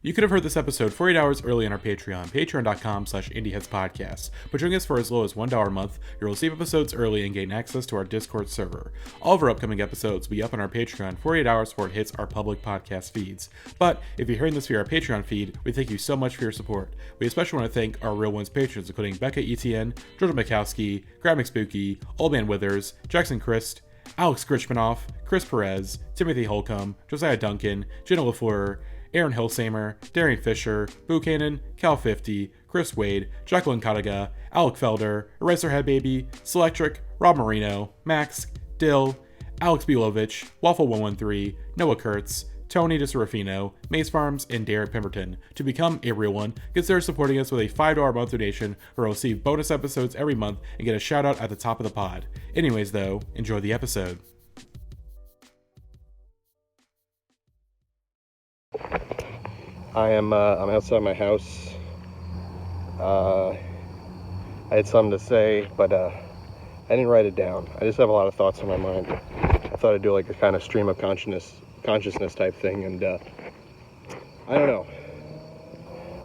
You could have heard this episode 48 hours early on our Patreon, patreon.com/indieheadspodcast. But joining us for as low as $1 a month, you'll receive episodes early and gain access to our Discord server. All of our upcoming episodes will be up on our Patreon 48 hours before it hits our public podcast feeds. But if you're hearing this via our Patreon feed, we thank you so much for your support. We especially want to thank our Real Ones patrons, including Becca ETN, Georgia Mikowski, Grab McSpooky, Old Man Withers, Jackson Christ, Alex Gritchmanoff, Chris Perez, Timothy Holcomb, Josiah Duncan, Jenna LaFleur, Aaron Hillsamer, Darian Fisher, Buchanan, Cal50, Chris Wade, Jacqueline Kataga, Alec Felder, Eraserhead Baby, Selectric, Rob Marino, Max, Dill, Alex Bilovich, Waffle113, Noah Kurtz, Tony DeSerafino, Mace Farms, and Derek Pemberton. To become a real one, consider supporting us with a $5 month donation, where you'll receive bonus episodes every month and get a shout out at the top of the pod. Anyways though, enjoy the episode. I'm outside my house. I had something to say, but I didn't write it down. I just have a lot of thoughts on my mind. I thought I'd do like a kind of stream of consciousness type thing, and I don't know.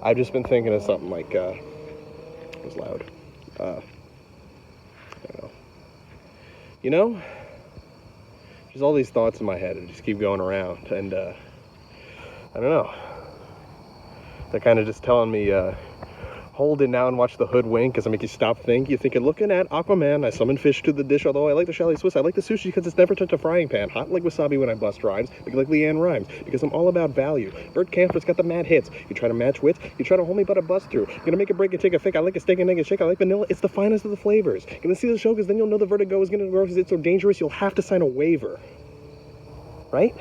I've just been thinking of something like, it was loud. I don't know. You know, there's all these thoughts in my head that just keep going around, and I don't know. They're kind of just telling me, hold it now and watch the hood wink as I make you stop think. You're thinking, looking at Aquaman, I summon fish to the dish, although I like the chalet Swiss. I like the sushi because it's never touched a frying pan. Hot like wasabi when I bust rhymes, like Leanne Rhymes, because I'm all about value. Bert Camper's got the mad hits. You try to match wits, you try to hold me but a bust through. You're gonna make a break and take a fake. I like a steak and egg and shake. I like vanilla. It's the finest of the flavors. You're gonna see the show because then you'll know the vertigo is gonna grow because it's so dangerous you'll have to sign a waiver. Right?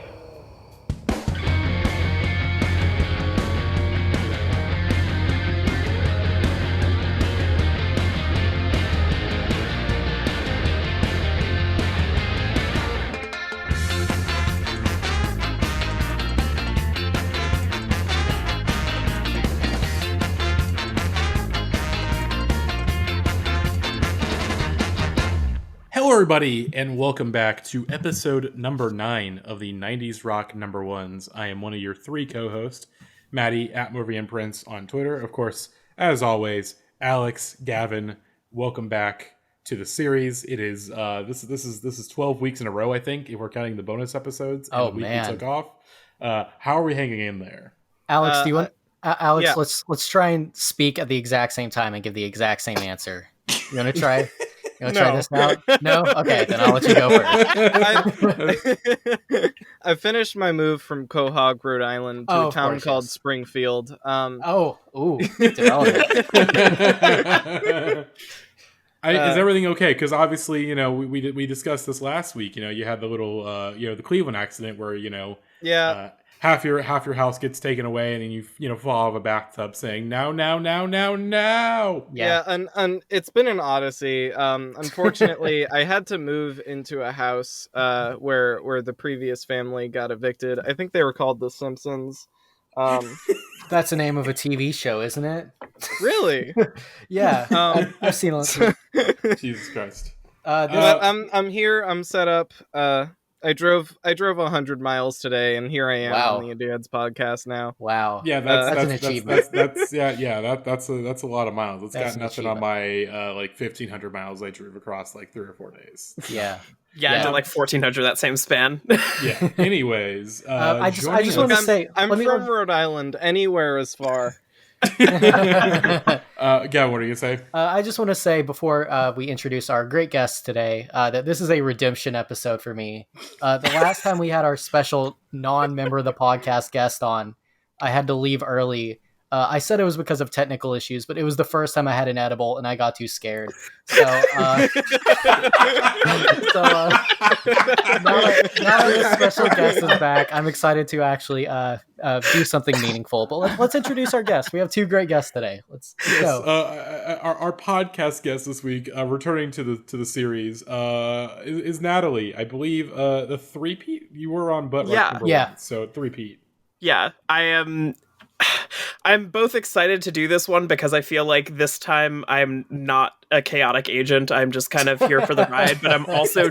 Hello everybody, and welcome back to episode number 9 of the 90s Rock Number Ones. I am one of your 3 co-hosts, Matty at Movie and Prince on Twitter. Of course, as always, Alex, Gavin, welcome back to the series. It is this is 12 weeks in a row, I think, if we're counting the bonus episodes and the week we took off. How are we hanging in there? Alex, do you want Alex, yeah. let's try and speak at the exact same time and give the exact same answer. You want to try? You want to try this now? No? Okay, then I'll let you go first. I finished my move from Quahog, Rhode Island to a town called Springfield. Development. Is everything okay? Because obviously, you know, we discussed this last week. You know, you had the little, the Cleveland accident where, half your house gets taken away, and then you fall out of a bathtub saying no. Yeah, and it's been an odyssey. Unfortunately, I had to move into a house where the previous family got evicted. I think they were called The Simpsons. That's the name of a TV show, isn't it? Really? Yeah, I've seen it. Jesus Christ. I'm here. I'm set up. I drove 100 miles today, and here I am on the Indie Heads podcast now. Wow. Yeah, that's an achievement. That's a lot of miles. It's got nothing on my 1,500 miles I drove across 3 or 4 days. Yeah. Yeah, I did 1,400 that same span. Yeah. Anyways, I just want to say, I'm from Rhode Island. Anywhere is far. Gavin, what are you gonna say? I just want to say before we introduce our great guest today that this is a redemption episode for me. The last time we had our special non-member of the podcast guest on, I had to leave early. I said it was because of technical issues, but it was the first time I had an edible and I got too scared. So, now that the special guest is back, I'm excited to actually do something meaningful. But let's introduce our guests. We have 2 great guests today. Let's go. Our podcast guest this week, returning to the series, is Natalie. I believe the 3-peat you were on, but number 1, so 3-peat. Yeah, I am. I'm both excited to do this one because I feel like this time I'm not a chaotic agent. I'm just kind of here for the ride, but I'm also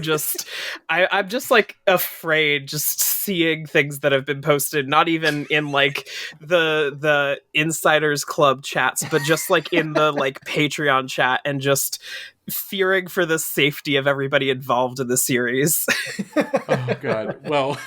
I'm just afraid just seeing things that have been posted, not even in like the Insiders Club chats, but just like in the like Patreon chat, and just fearing for the safety of everybody involved in the series. Oh god. Well,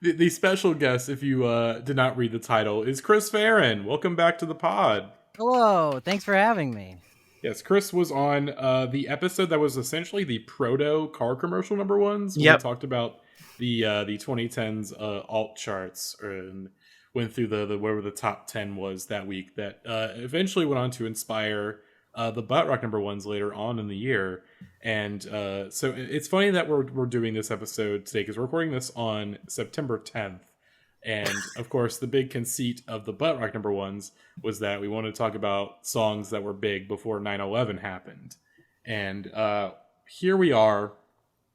the special guest, if you did not read the title, is Chris Farren. Welcome back to the pod. Hello, thanks for having me. Yes, Chris was on the episode that was essentially the proto car commercial number ones. Yep. We talked about the 2010s alt charts and went through the whatever the top 10 was that week. That eventually went on to inspire the butt rock number ones later on in the year. And so it's funny that we're doing this episode today because we're recording this on September 10th. And of course, the big conceit of the butt rock number ones was that we wanted to talk about songs that were big before 9/11 happened. And here we are.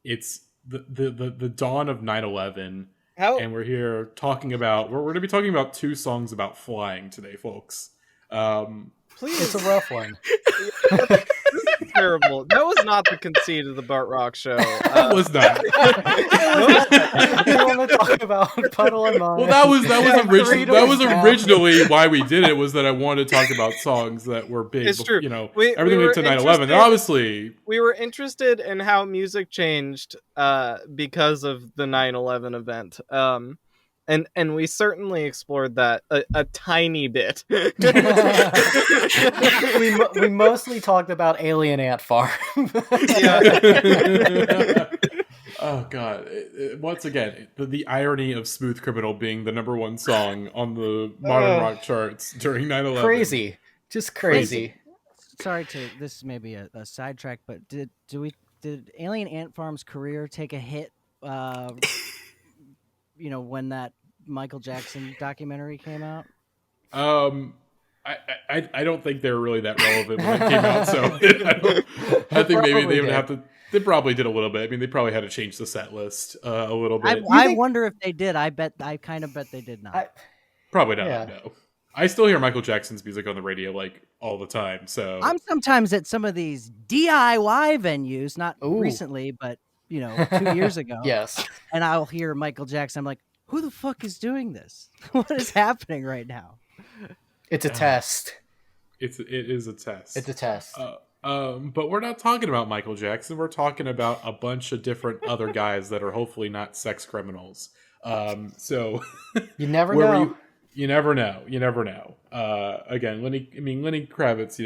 It's the dawn of 9/11. And we're here talking about, we're going to be talking about two songs about flying today, folks. Please. It's a rough one. This is terrible. That was not the conceit of the Bart Rock Show. It was not. You want to talk about Puddle and Mine? Well, that was originally why we did it. Was that I wanted to talk about songs that were big. It's true. You know, We everything were went to 9/11. And obviously, we were interested in how music changed because of the 9/11 event. And we certainly explored that a tiny bit. we mostly talked about Alien Ant Farm. Oh god! Once again, the irony of "Smooth Criminal" being the number one song on the modern rock charts during 9/11. Crazy, just crazy. Sorry this may be a sidetrack, but did Alien Ant Farm's career take a hit? When that Michael Jackson documentary came out? I don't think they were really that relevant when it came out, so I think maybe they would have to. They probably did a little bit. I mean, they probably had to change the set list a little bit. I wonder if they did. I kind of bet they did not. Probably not. Yeah. No. I still hear Michael Jackson's music on the radio like all the time. So I'm sometimes at some of these DIY venues, not recently, but 2 years ago. Yes. And I'll hear Michael Jackson. I'm like, who the fuck is doing this? What is happening right now? It's a test. It is a test. It's a test. But we're not talking about Michael Jackson. We're talking about a bunch of different other guys that are hopefully not sex criminals. So you never know. You never know. You never know. Again, Lenny Kravitz,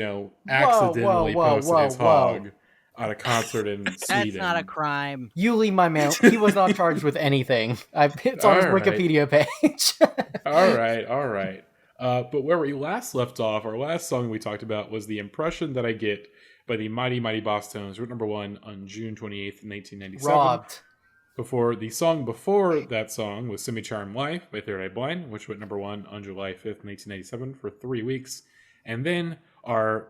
accidentally posted his hog at a concert in Sweden. That's not a crime. You leave my man. He was not charged with anything. It's on his Wikipedia page. All right. But where we last left off, our last song we talked about was The Impression That I Get by the Mighty Mighty Boss Tones, wrote number one on June 28th, 1997. Robbed. The song before that song was Semi-Charmed Life by Third Eye Blind, which went number one on July 5th, 1997 for 3 weeks. And then our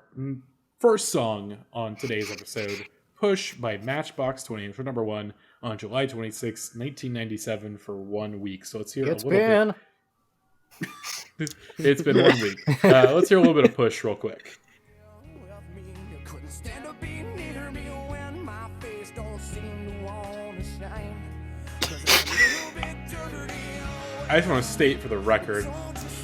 first song on today's episode, Push by Matchbox 20, for number one on July 26th, 1997 for 1 week. So let's hear It's been 1 week. Let's hear a little bit of Push real quick. I just want to state for the record,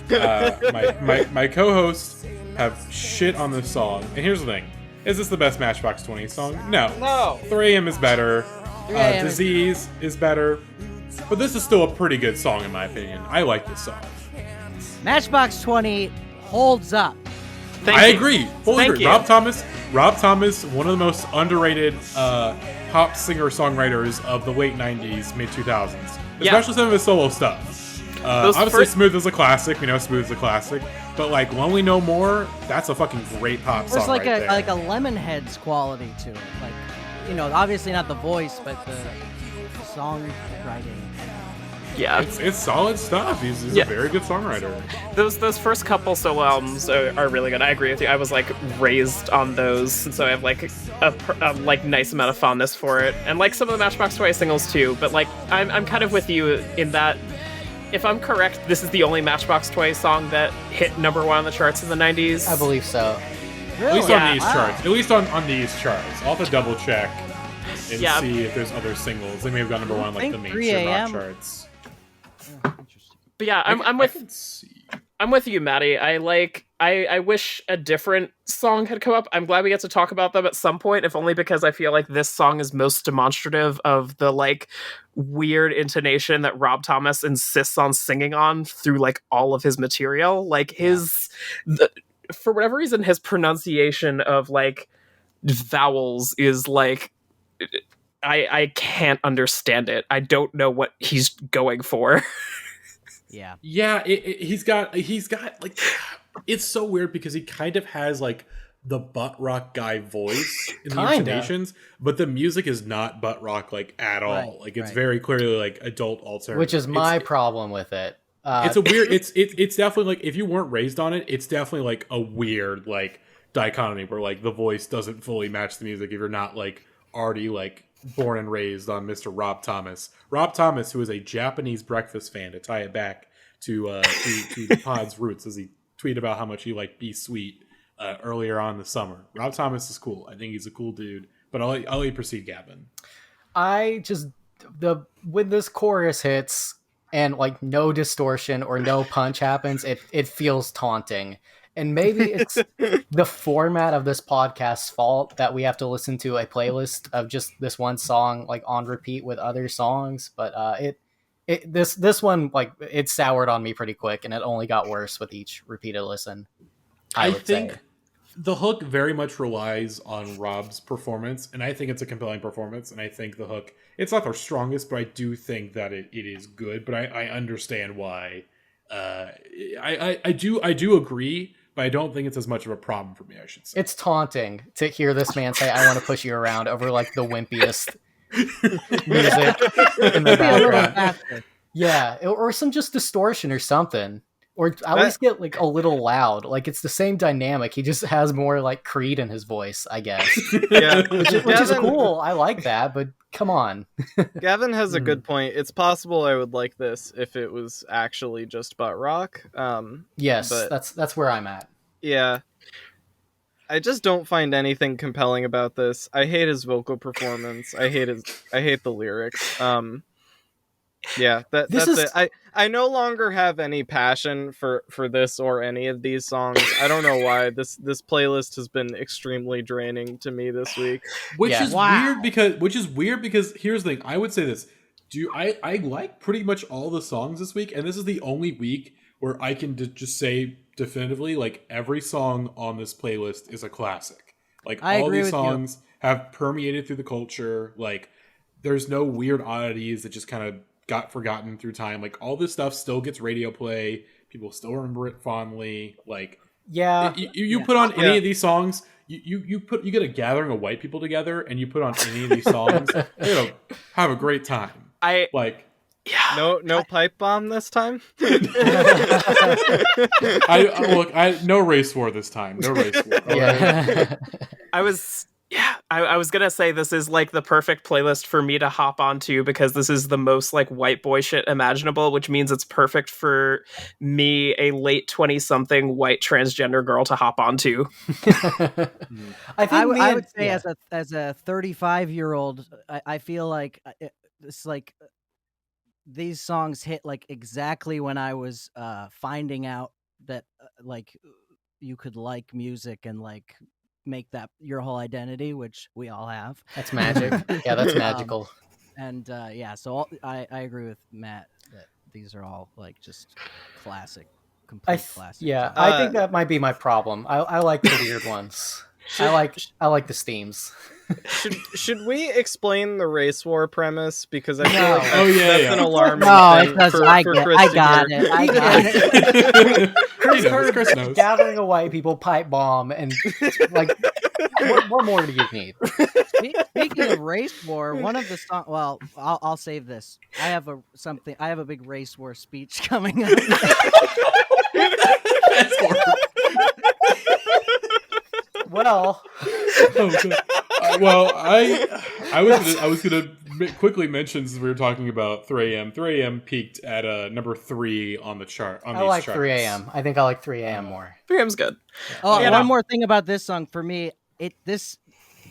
my co-hosts have shit on this song. And here's the thing. Is this the best Matchbox 20 song? No. 3 AM is better. Disease is better. But this is still a pretty good song in my opinion. I like this song. Matchbox 20 holds up. I agree. Fully agree. you. Rob Thomas, one of the most underrated pop singer-songwriters of the late 90s, mid-2000s. Especially some of his solo stuff. Obviously, Smooth is a classic. We know Smooth is a classic. But, When We Know More, that's a fucking great pop song There's there. like a Lemonheads quality to it. Obviously not the voice, but the songwriting. Yeah, it's solid stuff. He's a very good songwriter. Those first couple solo albums are really good. I agree with you. I was raised on those, so I have a nice amount of fondness for it, and some of the Matchbox 20 singles too. But I'm kind of with you in that. If I'm correct, this is the only Matchbox 20 song that hit number one on the charts in the 90s. I believe so. Really? At least on these charts. At least on these charts. I'll have to double check and see if there's other singles. They may have gone number one on the mainstream rock charts. But yeah, I'm with you, Matty. I wish a different song had come up. I'm glad we get to talk about them at some point, if only because I feel like this song is most demonstrative of the like weird intonation that Rob Thomas insists on singing on through like all of his material. Like for whatever reason, his pronunciation of like vowels is like I can't understand it. I don't know what he's going for. Yeah, he's got like, it's so weird because he kind of has like the butt rock guy voice in the intonations, but the music is not butt rock like at all. Like it's very clearly like adult alternative, which is my problem with it. It's a weird. It's definitely like, if you weren't raised on it, it's definitely like a weird like dichotomy where like the voice doesn't fully match the music if you're not like already like born and raised on Mr. Rob Thomas. Rob Thomas, who is a Japanese breakfast fan, to tie it back to the pod's roots, as he tweeted about how much he liked Be Sweet earlier on in the summer. Rob Thomas is cool. I think he's a cool dude. But I'll let you proceed, Gavin. When this chorus hits and like no distortion or no punch happens, it feels taunting. And maybe it's the format of this podcast's fault that we have to listen to a playlist of just this one song like on repeat with other songs. But this one, like, it soured on me pretty quick, and it only got worse with each repeated listen. I think the hook very much relies on Rob's performance, and I think it's a compelling performance, and I think the hook, it's not their strongest, but I do think that it is good. But I understand why. I do agree, but I don't think it's as much of a problem for me, I should say. It's taunting to hear this man say, I want to push you around over like the wimpiest music in the background. Yeah, or some just distortion or something. Or at least get like a little loud. Like it's the same dynamic. He just has more like Creed in his voice, I guess. Yeah, which is cool. I like that, but come on. Gavin has a good point. It's possible I would like this if it was actually just butt rock. Yes, but that's where I'm at. Yeah. I just don't find anything compelling about this. I hate his vocal performance. I hate the lyrics. Yeah, that's it. I no longer have any passion for this or any of these songs. I don't know why. This playlist has been extremely draining to me this week. Which is weird because here's the thing. I would say this. I like pretty much all the songs this week, and this is the only week where I can just say definitively, like, every song on this playlist is a classic. Like, all these songs have permeated through the culture. Like, there's no weird oddities that just kind of got forgotten through time. Like, all this stuff still gets radio play. People still remember it fondly. Like, you put on any of these songs, you get a gathering of white people together, and you put on any of these songs, you're gonna have a great time. No pipe bomb this time. No race war this time. No race war. Yeah. I was gonna say this is like the perfect playlist for me to hop onto because this is the most like white boy shit imaginable, which means it's perfect for me, a late 20-something white transgender girl, to hop onto. I would say as a 35-year-old, I feel like it's like these songs hit like exactly when I was finding out that like you could like music and like make that your whole identity, which we all have. That's magic. Yeah, that's magical. So I agree with Matt that these are all like just classic, complete classic. Yeah, I think that might be my problem. I like the weird ones. I like the steams. Should we explain the race war premise? Because I feel like that's an alarming thing I Chris got it. Chris knows. Gathering of white people, pipe bomb, and like, what more do you need? Speaking of race war, one of the songs. Well, I'll save this. I have a big race war speech coming up. Well, I was gonna quickly mention, since we were talking about 3 a.m. 3 a.m. peaked at number 3 on the chart. I like 3 a.m. I think I like 3 a.m. more. 3 a.m.'s good. One more thing about this song for me,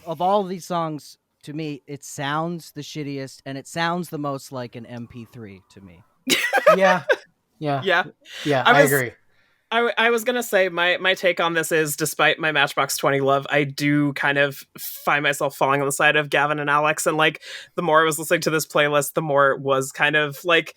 of all these songs, to me, it sounds the shittiest and it sounds the most like an MP3 to me. Yeah. Yeah, I agree. I was gonna say my take on this is, despite my Matchbox 20 love, I do kind of find myself falling on the side of Gavin and Alex, and like the more I was listening to this playlist, the more it was kind of like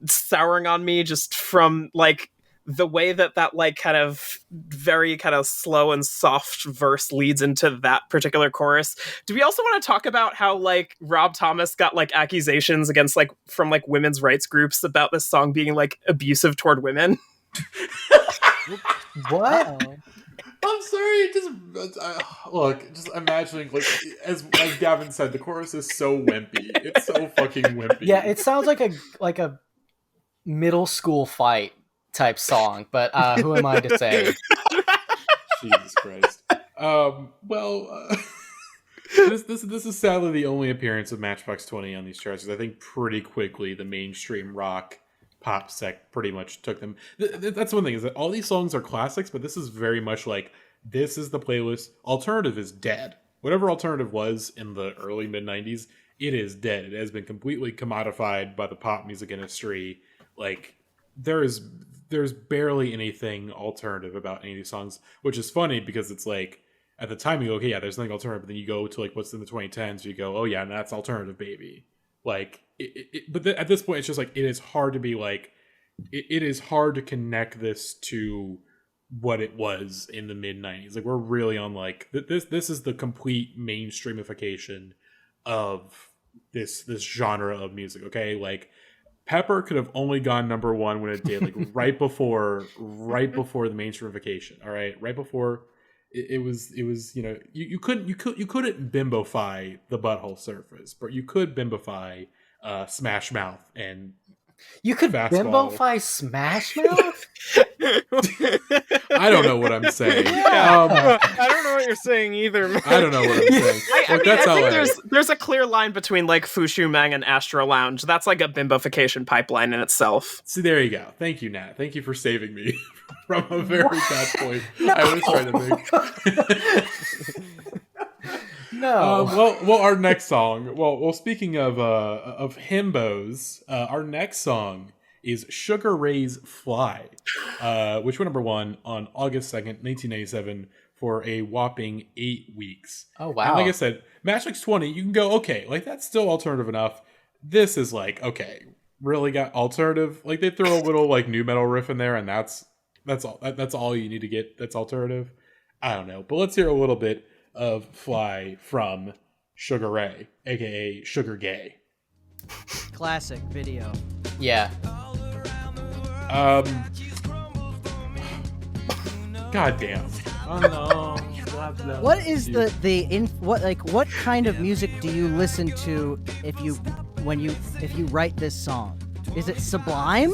souring on me, just from like the way that like kind of very kind of slow and soft verse leads into that particular chorus. Do we also want to talk about how like Rob Thomas got like accusations against like from like women's rights groups about this song being like abusive toward women? What? I'm sorry. Just imagining, as Gavin said, the chorus is so wimpy. It's so fucking wimpy. Yeah, it sounds like a middle school fight type song. But who am I to say? Jesus Christ. This is sadly the only appearance of Matchbox 20 on these charts. I think pretty quickly the mainstream rock pop sect pretty much took them. That's one thing, is that all these songs are classics, but this is very much like, this is the playlist. Alternative is dead. Whatever alternative was in the early mid-90s, it is dead. It has been completely commodified by the pop music industry. Like, there's barely anything alternative about any of these songs, which is funny because it's like, at the time you go, okay, yeah, there's nothing alternative, but then you go to like what's in the 2010s, you go, oh yeah, and that's alternative, baby. Like, at this point, it's just like, it is hard to be like, it is hard to connect this to what it was in the mid 90s. Like, we're really on like, this is the complete mainstreamification of this genre of music. Okay, like Pepper could have only gone number one when it did, like right before the mainstreamification. All right, right before it was you couldn't bimbify the Butthole Surfers, but you could bimbify Smash Mouth, and you could Fastball. bimbify Smash Mouth. I don't know what I'm saying. I don't know what you're saying either, man. I don't know what I'm saying. I think there's a clear line between like Fushu Mang and Astro Lounge. That's like a bimbofication pipeline in itself. See, there you go. Thank you, Nat. Thank you for saving me from a very bad point I was trying to make. No. Well, our next song. Well, speaking of himbos, our next song is Sugar Ray's Fly, which went number one on August 2nd, 1997, for a whopping 8 weeks. Oh, wow. And like I said, Matchbox 20, you can go, okay, like that's still alternative enough. This is like, okay, really got alternative. Like they throw a little like new metal riff in there, and that's all you need to get that's alternative. I don't know. But let's hear a little bit of Fly from Sugar Ray, aka Sugar Gay. Classic video. Yeah. God damn. Oh no. What is what kind of music do you listen to if you write this song? Is it Sublime?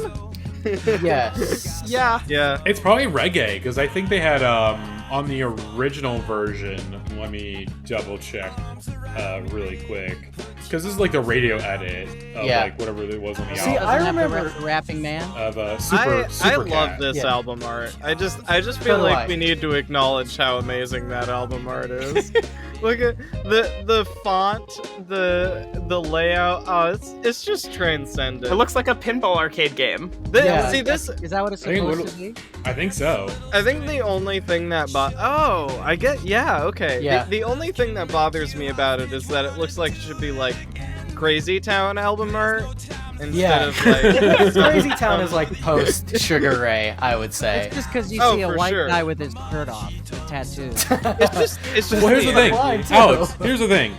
Yes. Yeah. It's probably reggae, because I think they had on the original version, let me double check really quick, because this is like the radio edit of like whatever it was on the album. I remember Rapping Man of Super I Cat. love this album art. I just feel like we need to acknowledge how amazing that album art is. Look at the font, the layout. Oh, it's just transcendent. It looks like a pinball arcade game. See, this is that what it's supposed to be? I think so. I think the only thing that okay. Yeah. The only thing that bothers me about it is that it looks like it should be like Crazy Town album art instead of like Crazy Town is like post Sugar Ray, I would say. It's just because you see a white guy with his shirt off, tattoos. it's just Well, here's the thing, Alex. Here's the thing.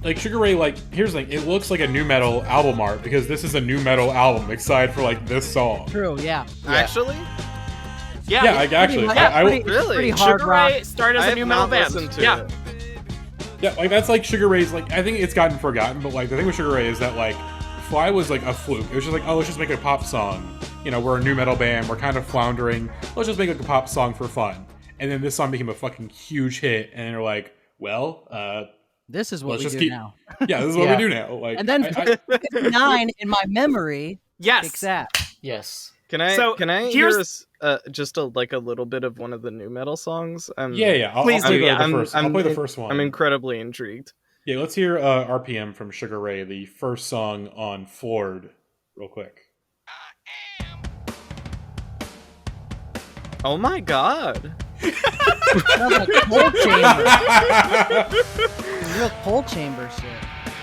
Like Sugar Ray, like here's the thing. It looks like a new metal album art because this is a new metal album, except for like this song. True, yeah. Actually. Yeah, actually, pretty hard Sugar rock. Ray started as a new metal band. Yeah. Yeah, like that's like Sugar Ray's. Like I think it's gotten forgotten, but like the thing with Sugar Ray is that like Fly was like a fluke. It was just like, oh, let's just make a pop song. You know, we're a new metal band. We're kind of floundering. Let's just make like a pop song for fun. And then this song became a fucking huge hit. And they're like, well, this is what we do now. Yeah, this is what we do now. Like, and then 59 in my memory. Yes. Picks that. Yes. Can I hear just a little bit of one of the new metal songs? Yeah. I'll play the first one. I'm incredibly intrigued. Yeah, let's hear RPM from Sugar Ray, the first song on Floored, real quick. I am Oh my god. Sounds like coal chamber. Real coal chamber shit.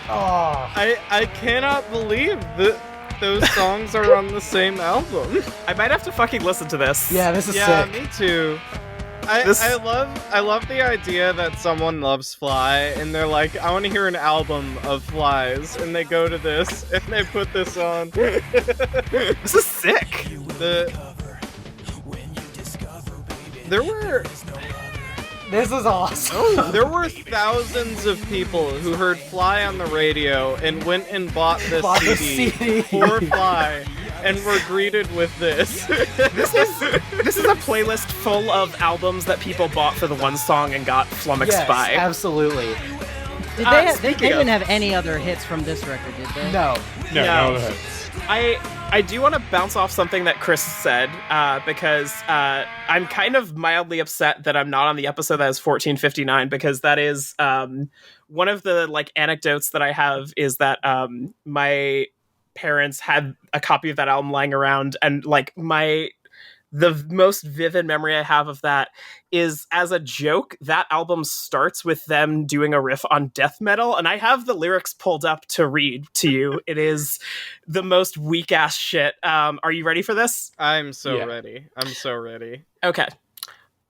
Oh, I cannot believe that those songs are on the same album. I might have to fucking listen to this. yeah, this is Yeah, sick. me too. I love the idea that someone loves Fly and they're like, I want to hear an album of Flies, and they go to this and they put this on. This is sick. This is awesome. There were thousands of people who heard Fly on the radio and went and bought this the CD CD. for Fly and were greeted with this. This is a playlist full of albums that people bought for the one song and got flummoxed Yes, by. absolutely. Did they speaking didn't of- have any other hits from this record, did they? No. No. I do want to bounce off something that Chris said, because I'm kind of mildly upset that I'm not on the episode that is 1459, because that is one of the like anecdotes that I have is that my parents had a copy of that album lying around, and like the most vivid memory I have of that is, as a joke, that album starts with them doing a riff on death metal, and I have the lyrics pulled up to read to you. It is the most weak-ass shit. Are you ready for this? I'm so ready. I'm so ready.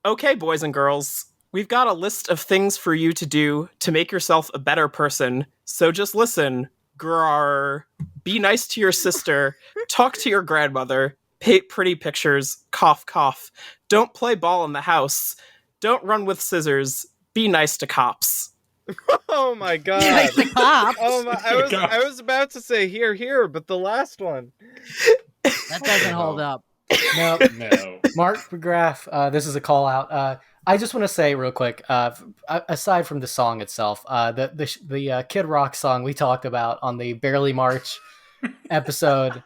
Okay, boys and girls. We've got a list of things for you to do to make yourself a better person, so just listen. Grrr. Be nice to your sister. Talk to your grandmother. Paint pretty pictures, cough, cough. Don't play ball in the house. Don't run with scissors. Be nice to cops. Oh my god. Nice to cops. Oh my, I was about to say here, but the last one. That doesn't hold up. No. No. Mark McGrath, this is a call out. I just want to say real quick, aside from the song itself, the Kid Rock song we talked about on the Barely March episode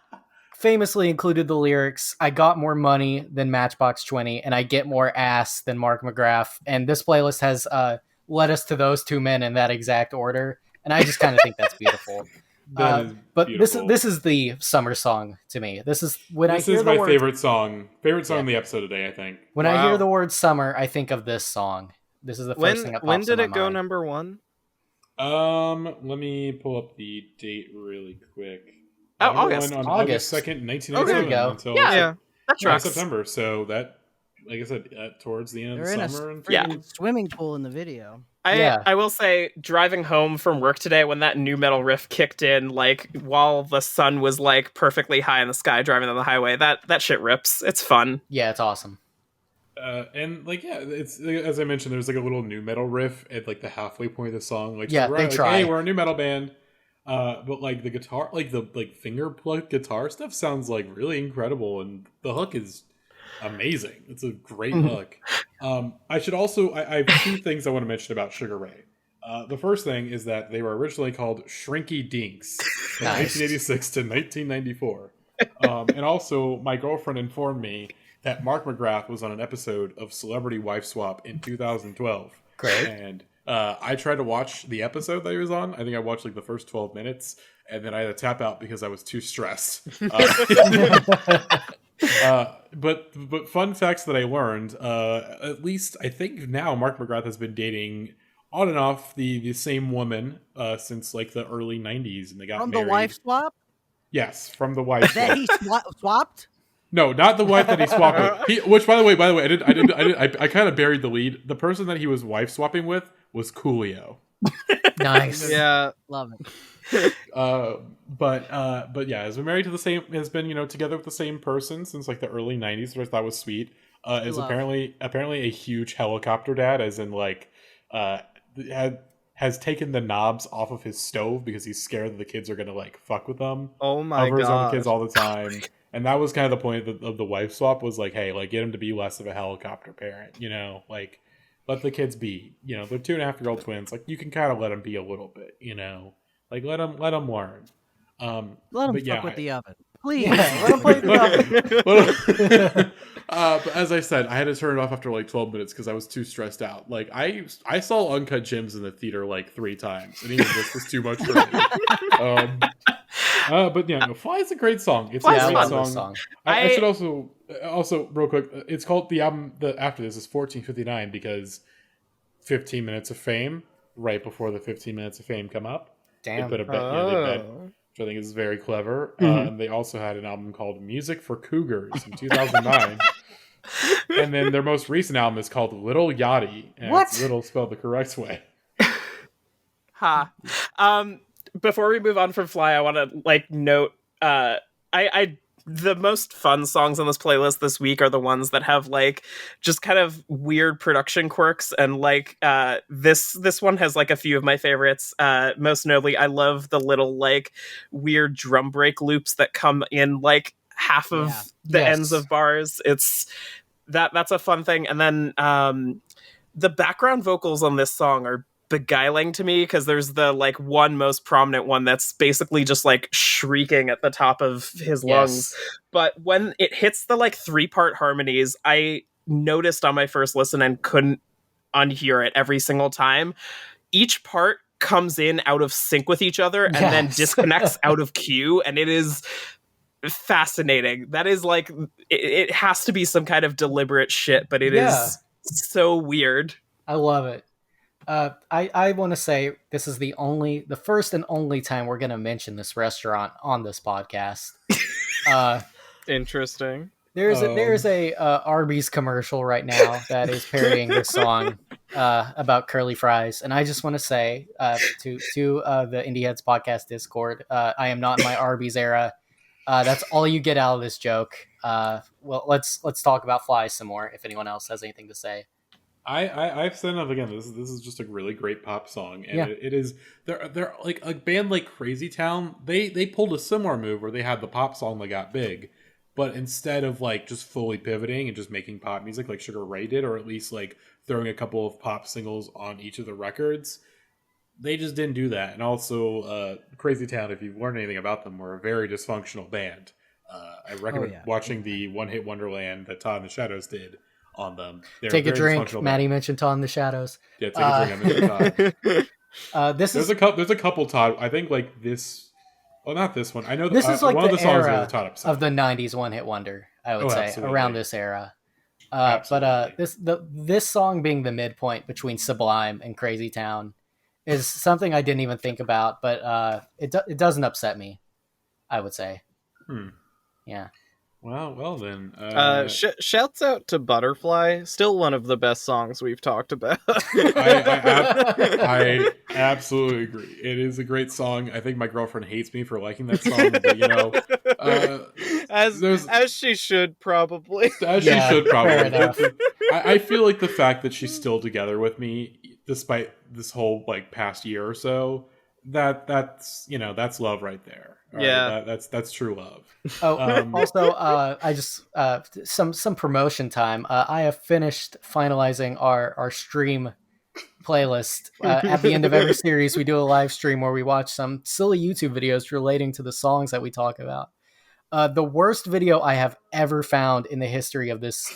famously included the lyrics, I got more money than Matchbox 20 and I get more ass than Mark McGrath. And this playlist has led us to those two men in that exact order. And I just kind of think that's beautiful. That is but beautiful. this is the summer song to me. This is when This I hear is the my word, favorite song in the episode today, I think. When I hear the word summer, I think of this song. This is the first thing that pops When did in my it go mind. number one? Let me pull up the date really quick. Oh, Number August. one on August. August 2nd, 1997. Oh, there you go. Until Yeah, that tracks. September. So that, like I said, towards the end They're in of a the summer. freaking swimming pool in the video. I will say, driving home from work today when that new metal riff kicked in, like while the sun was like perfectly high in the sky driving on the highway, that shit rips. It's fun. Yeah, it's awesome. And like, yeah, it's, as I mentioned, there's like a little new metal riff at like the halfway point of the song. Like, Yeah, so they like, try. hey, we're a new metal band. But like the guitar, like the finger plucked guitar stuff sounds like really incredible, and the hook is amazing. It's a great hook. I should also, I have two things I want to mention about Sugar Ray. The first thing is that they were originally called Shrinky Dinks from Nice. 1986 to 1994. And also, my girlfriend informed me that Mark McGrath was on an episode of Celebrity Wife Swap in 2012. Great. And I tried to watch the episode that he was on. I think I watched like the first 12 minutes, and then I had to tap out because I was too stressed. But fun facts that I learned, at least I think now Mark McGrath has been dating on and off the same woman since like the early 90s, and they got From married. the wife swap? Yes, from the wife swap. That he swapped? No, not the wife that he swapped with. Which, by the way, I kind of buried the lead. The person that he was wife swapping with was Coolio. Nice. Yeah. Love it. But yeah, has been married to the same, has been together with the same person since like the early 90s, which I thought was sweet. Is Love. apparently a huge helicopter dad, as in like has taken the knobs off of his stove because he's scared that the kids are gonna like fuck with them. Oh my over his own god. kids all the time. And that was kind of the point of the wife swap, was like, hey, like get him to be less of a helicopter parent, like let the kids be, they're 2.5-year-old twins. Like you can kind of let them be a little bit, like let them learn. Let him fuck with the oven. Please. Yeah, let him play the oven. But as I said, I had to turn it off after like 12 minutes because I was too stressed out. Like I saw Uncut Gems in the theater like 3 times, and even this was too much for me. But yeah, no, Fly is a great song. It's Fly's a great fun. song. I should also real quick. It's called the album. After this is 1459 because 15 Minutes of Fame right before the 15 Minutes of Fame come up. Damn. They put a bet. Yeah, they bet, which I think is very clever. And they also had an album called Music for Cougars in 2009. And then their most recent album is called Little Yachty. And it's Little spelled the correct way. Ha. Before we move on from Fly, I want to note the most fun songs on this playlist this week are the ones that have just kind of weird production quirks, and this one has a few of my favorites. Most notably, I love the little weird drum break loops that come in half of the ends of bars. That's a fun thing. And then the background vocals on this song are beguiling to me, because there's the one most prominent one that's basically just shrieking at the top of his lungs. But when it hits the 3-part harmonies, I noticed on my first listen and couldn't unhear it every single time. Each part comes in out of sync with each other and then disconnects out of cue, and it is fascinating. That is it has to be some kind of deliberate shit, but it is so weird. I love it. I want to say this is the first and only time we're going to mention this restaurant on this podcast. Interesting. There's a Arby's commercial right now that is parodying this song about curly fries, and I just want to say to the Indie Heads podcast Discord, I am not in my Arby's era. That's all you get out of this joke. Well, let's talk about Fly some more. If anyone else has anything to say. I've said enough. Again, this is just a really great pop song, and it is. They're like a band like Crazy Town. They pulled a similar move where they had the pop song that got big, but instead of just fully pivoting and just making pop music like Sugar Ray did, or at least throwing a couple of pop singles on each of the records, they just didn't do that. And also, Crazy Town, if you've learned anything about them, were a very dysfunctional band. I recommend watching the One Hit Wonderland that Todd and the Shadows did on them. Take a drink. Maddie mentioned Todd in the Shadows. Yeah, take a drink. I mentioned Todd. There's a couple Todd. I think this. Well, not this one. I know this is one the of the songs era Todd upset. of the '90s one hit wonder. I would say absolutely. around this era. But this song being the midpoint between Sublime and Crazy Town is something I didn't even think about. But it doesn't upset me, I would say. Yeah. Well then. Shouts out to Butterfly. Still one of the best songs we've talked about. I absolutely agree. It is a great song. I think my girlfriend hates me for liking that song, but as she should probably. She should probably. I feel like the fact that she's still together with me, despite this whole past year or so, that's love right there. That's true love. Also, I just some promotion time. I have finished finalizing our stream playlist. At the end of every series, we do a live stream where we watch some silly YouTube videos relating to the songs that we talk about. The worst video I have ever found in the history of this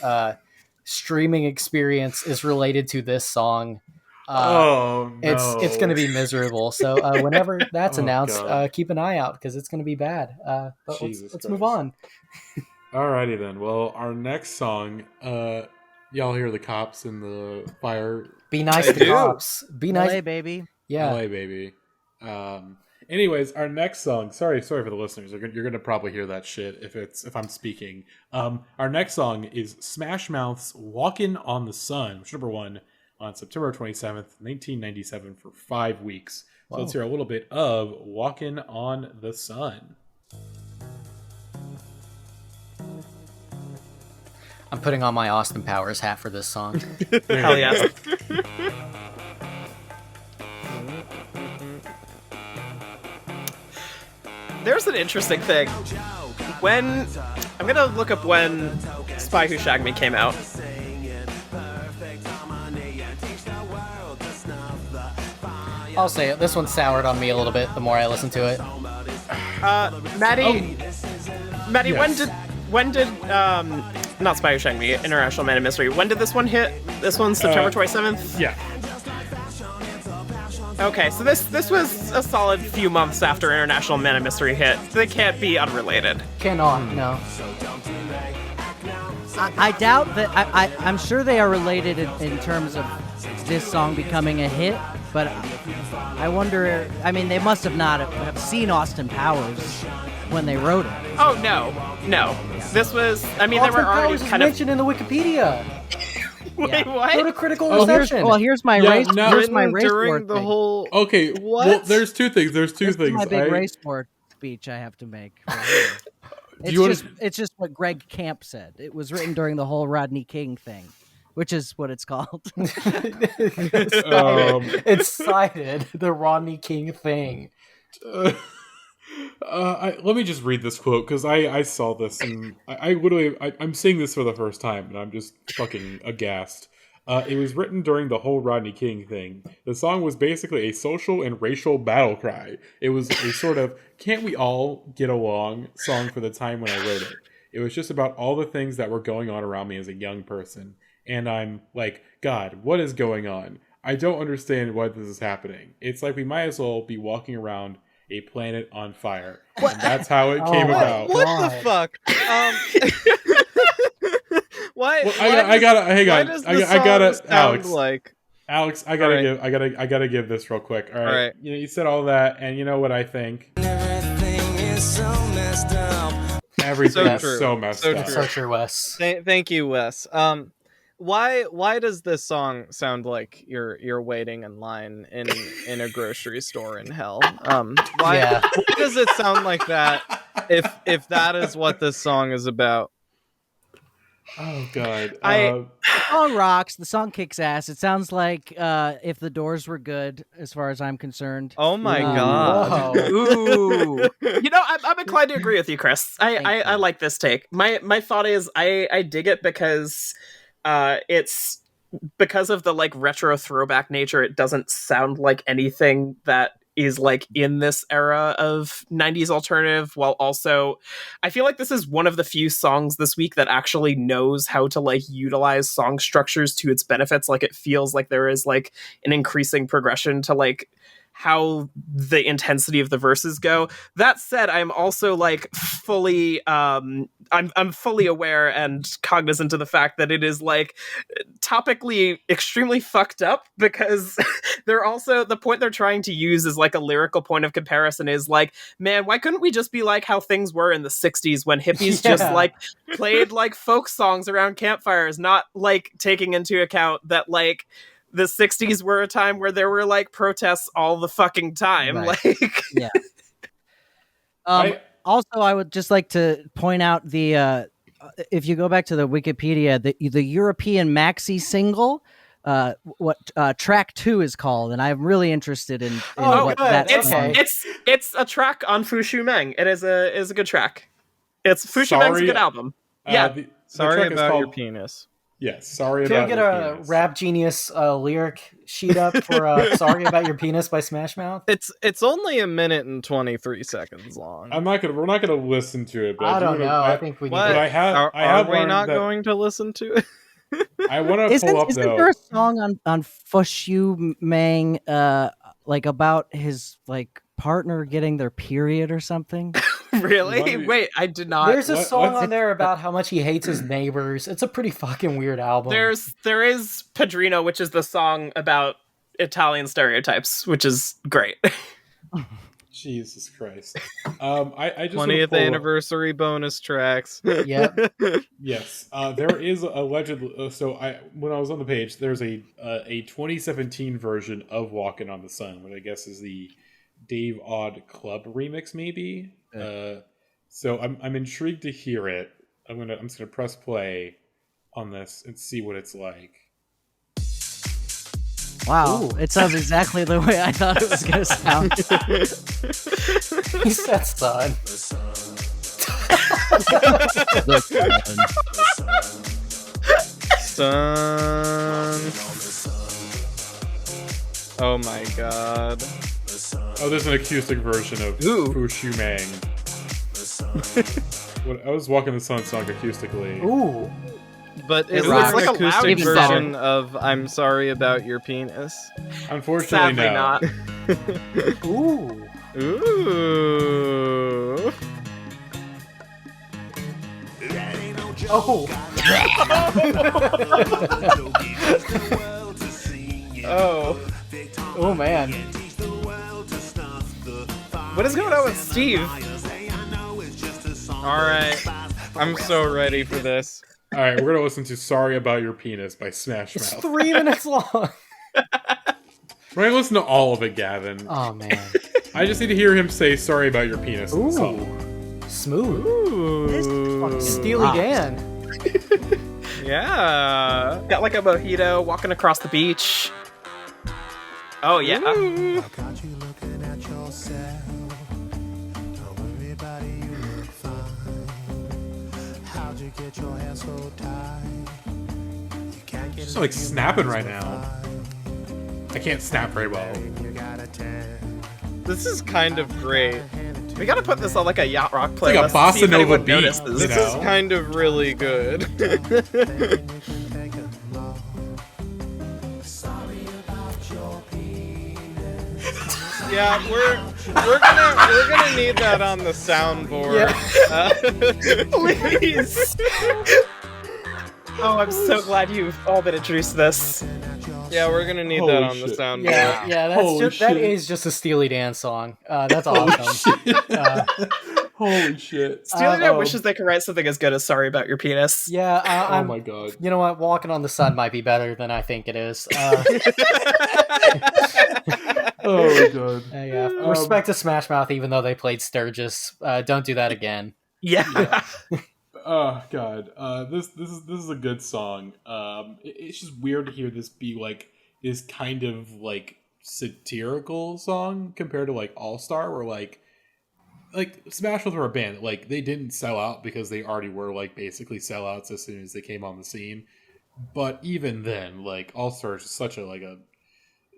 streaming experience is related to this song. It's going to be miserable. So whenever that's announced, keep an eye out because it's going to be bad. But let's move on. Alrighty then. Well, our next song, y'all hear the cops in the fire. Be nice to the cops. Be nice, LA, baby. Yeah, LA, baby. Anyways, our next song. Sorry for the listeners. You're gonna probably hear that shit if I'm speaking. Our next song is Smash Mouth's "Walkin' on the Sun," which is #1 on September 27th, 1997 for 5 weeks. So let's hear a little bit of Walkin' on the Sun. I'm putting on my Austin Powers hat for this song. Hell yeah. There's an interesting thing. I'm gonna look up when Spy Who Shagged Me came out. I'll say it. This one soured on me a little bit the more I listened to it. Maddie, yes. when did not Spy Who Shagged Me, International Man of Mystery, when did this one hit? This one's September 27th? Yeah. Okay, so this was a solid few months after International Man of Mystery hit. They can't be unrelated. Cannot, no. I doubt that. I'm sure they are related in terms of this song becoming a hit, but I wonder. I mean, they must have not have seen Austin Powers when they wrote it. Oh no. This was. I mean, they were already kind of mentioned in the Wikipedia. Wait, what? Go to critical reception. Here's my race. Here's my race during the thing. whole. Okay, What? well, there's two things. There's two This things. is my big race board speech I have to make. It's just what Greg Camp said. It was written during the whole Rodney King thing, which is what it's called. It's cited the Rodney King thing. Let me just read this quote because I saw this and I literally I'm seeing this for the first time and I'm just fucking aghast. It was written during the whole Rodney King thing. The song was basically a social and racial battle cry. It was a sort of can't we all get along song for the time when I wrote it. It was just about all the things that were going on around me as a young person. And I'm like, God, what is going on? I don't understand why this is happening. It's like we might as well be walking around a planet on fire. And that's how it came about. What the fuck? Why? Well, I gotta hang on. I gotta sound like Alex. I gotta give this real quick. All right. You know, you said all that, and you know what I think. Everything is so messed up. Everything is so messed up. So true, Wes. Thank you, Wes. Why does this song sound like you're waiting in line in a grocery store in hell? Why does it sound like that? If that is what this song is about. Oh God! The song rocks. The song kicks ass. It sounds like if the Doors were good, as far as I'm concerned. Oh my God! Ooh. You know, I'm inclined to agree with you, Chris. I like this take. My thought is I dig it because it's because of the like retro throwback nature. It doesn't sound like anything that is like in this era of 90s alternative, while also I feel like this is one of the few songs this week that actually knows how to like utilize song structures to its benefits. Like it feels like there is like an increasing progression to like how the intensity of the verses go. That said, I'm also like fully I'm fully aware and cognizant of the fact that it is like topically extremely fucked up, because they're also the point they're trying to use is like a lyrical point of comparison is like, man, why couldn't we just be like how things were in the 60s when hippies just like played like folk songs around campfires, not like taking into account that like the 60s were a time where there were like protests all the fucking time. Right. Like, yeah. Also, I would just like to point out the if you go back to the Wikipedia, the European maxi single, what track 2 is called, and I'm really interested in what that is. It's a track on Fu Shu Meng. It is a good track. Fu Shu Meng's a good album. Sorry about your penis. Yes, sorry Can about we get your a penis. Rap Genius lyric sheet up for "Sorry About Your Penis" by Smash Mouth? It's only 1 minute and 23 seconds long. We're not gonna listen to it. But I don't know. I think we need. But are we not going to listen to it? I want to pull up isn't though. there a song on Fushu Mang like about his like partner getting their period or something? Really? Wait, I did not. There's a song on there about how much he hates his neighbors. It's a pretty fucking weird album. There is Padrino, which is the song about Italian stereotypes, which is great. Jesus Christ. I just 20th anniversary bonus tracks. Yeah. Yes. There is allegedly. When I was on the page, there's a 2017 version of "Walkin' on the Sun," which I guess is the Dave Odd Club remix, maybe. So I'm intrigued to hear it. I'm just gonna press play on this and see what it's like. Wow, it sounds exactly the way I thought it was gonna sound. He said son. Son. Oh my God. Oh, there's an acoustic version of Fu Shu Mang. When I was walking the sun song acoustically. Ooh. But is It there rocks. an Like a loud acoustic even version of "I'm Sorry About Your Penis"? Unfortunately, Sadly no. not. Ooh. Ooh. Oh. Oh. Oh man. What is going on with Steve? All right. I'm so ready for this. All right, we're gonna listen to "Sorry About Your Penis" by Smash It's Mouth. 3 minutes long. We're gonna listen to all of it, Gavin. Oh man. I just need to hear him say "Sorry About Your Penis" in the song. Ooh. Smooth. Ooh. Steely rocks. Dan. Yeah. Got like a mojito walking across the beach. Oh yeah. Ooh. Got you looking at yourself. Don't worry about it, you look fine. How'd you get your hair so tight? You can't get Just like snapping right now. I can't snap very well. you got a tan. This is kind of great. We gotta put this on like a yacht rock playlist. like a to see bossa if nova anyone beat. notices. You This know? is kind of really good. Yeah, we're gonna need that on the soundboard. Please. Oh, I'm so glad you've all been introduced to this. Yeah, we're gonna need Holy that on the shit. soundboard. Yeah, that's Holy just that shit. is just a Steely Dan song. That's awesome. Holy shit. Steely Dan wishes they could write something as good as "Sorry About Your Penis." Yeah, Oh I'm. my god. You know what? Walking on the Sun might be better than I think it is. Oh my god. Yeah. Respect to Smash Mouth, even though they played Sturgis. Don't do that again. Yeah. Oh god. This is a good song. It's just weird to hear this be like this kind of like satirical song compared to like All Star, where like Smash Mouth were a band like they didn't sell out because they already were like basically sellouts as soon as they came on the scene. But even then, like All Star is such a like a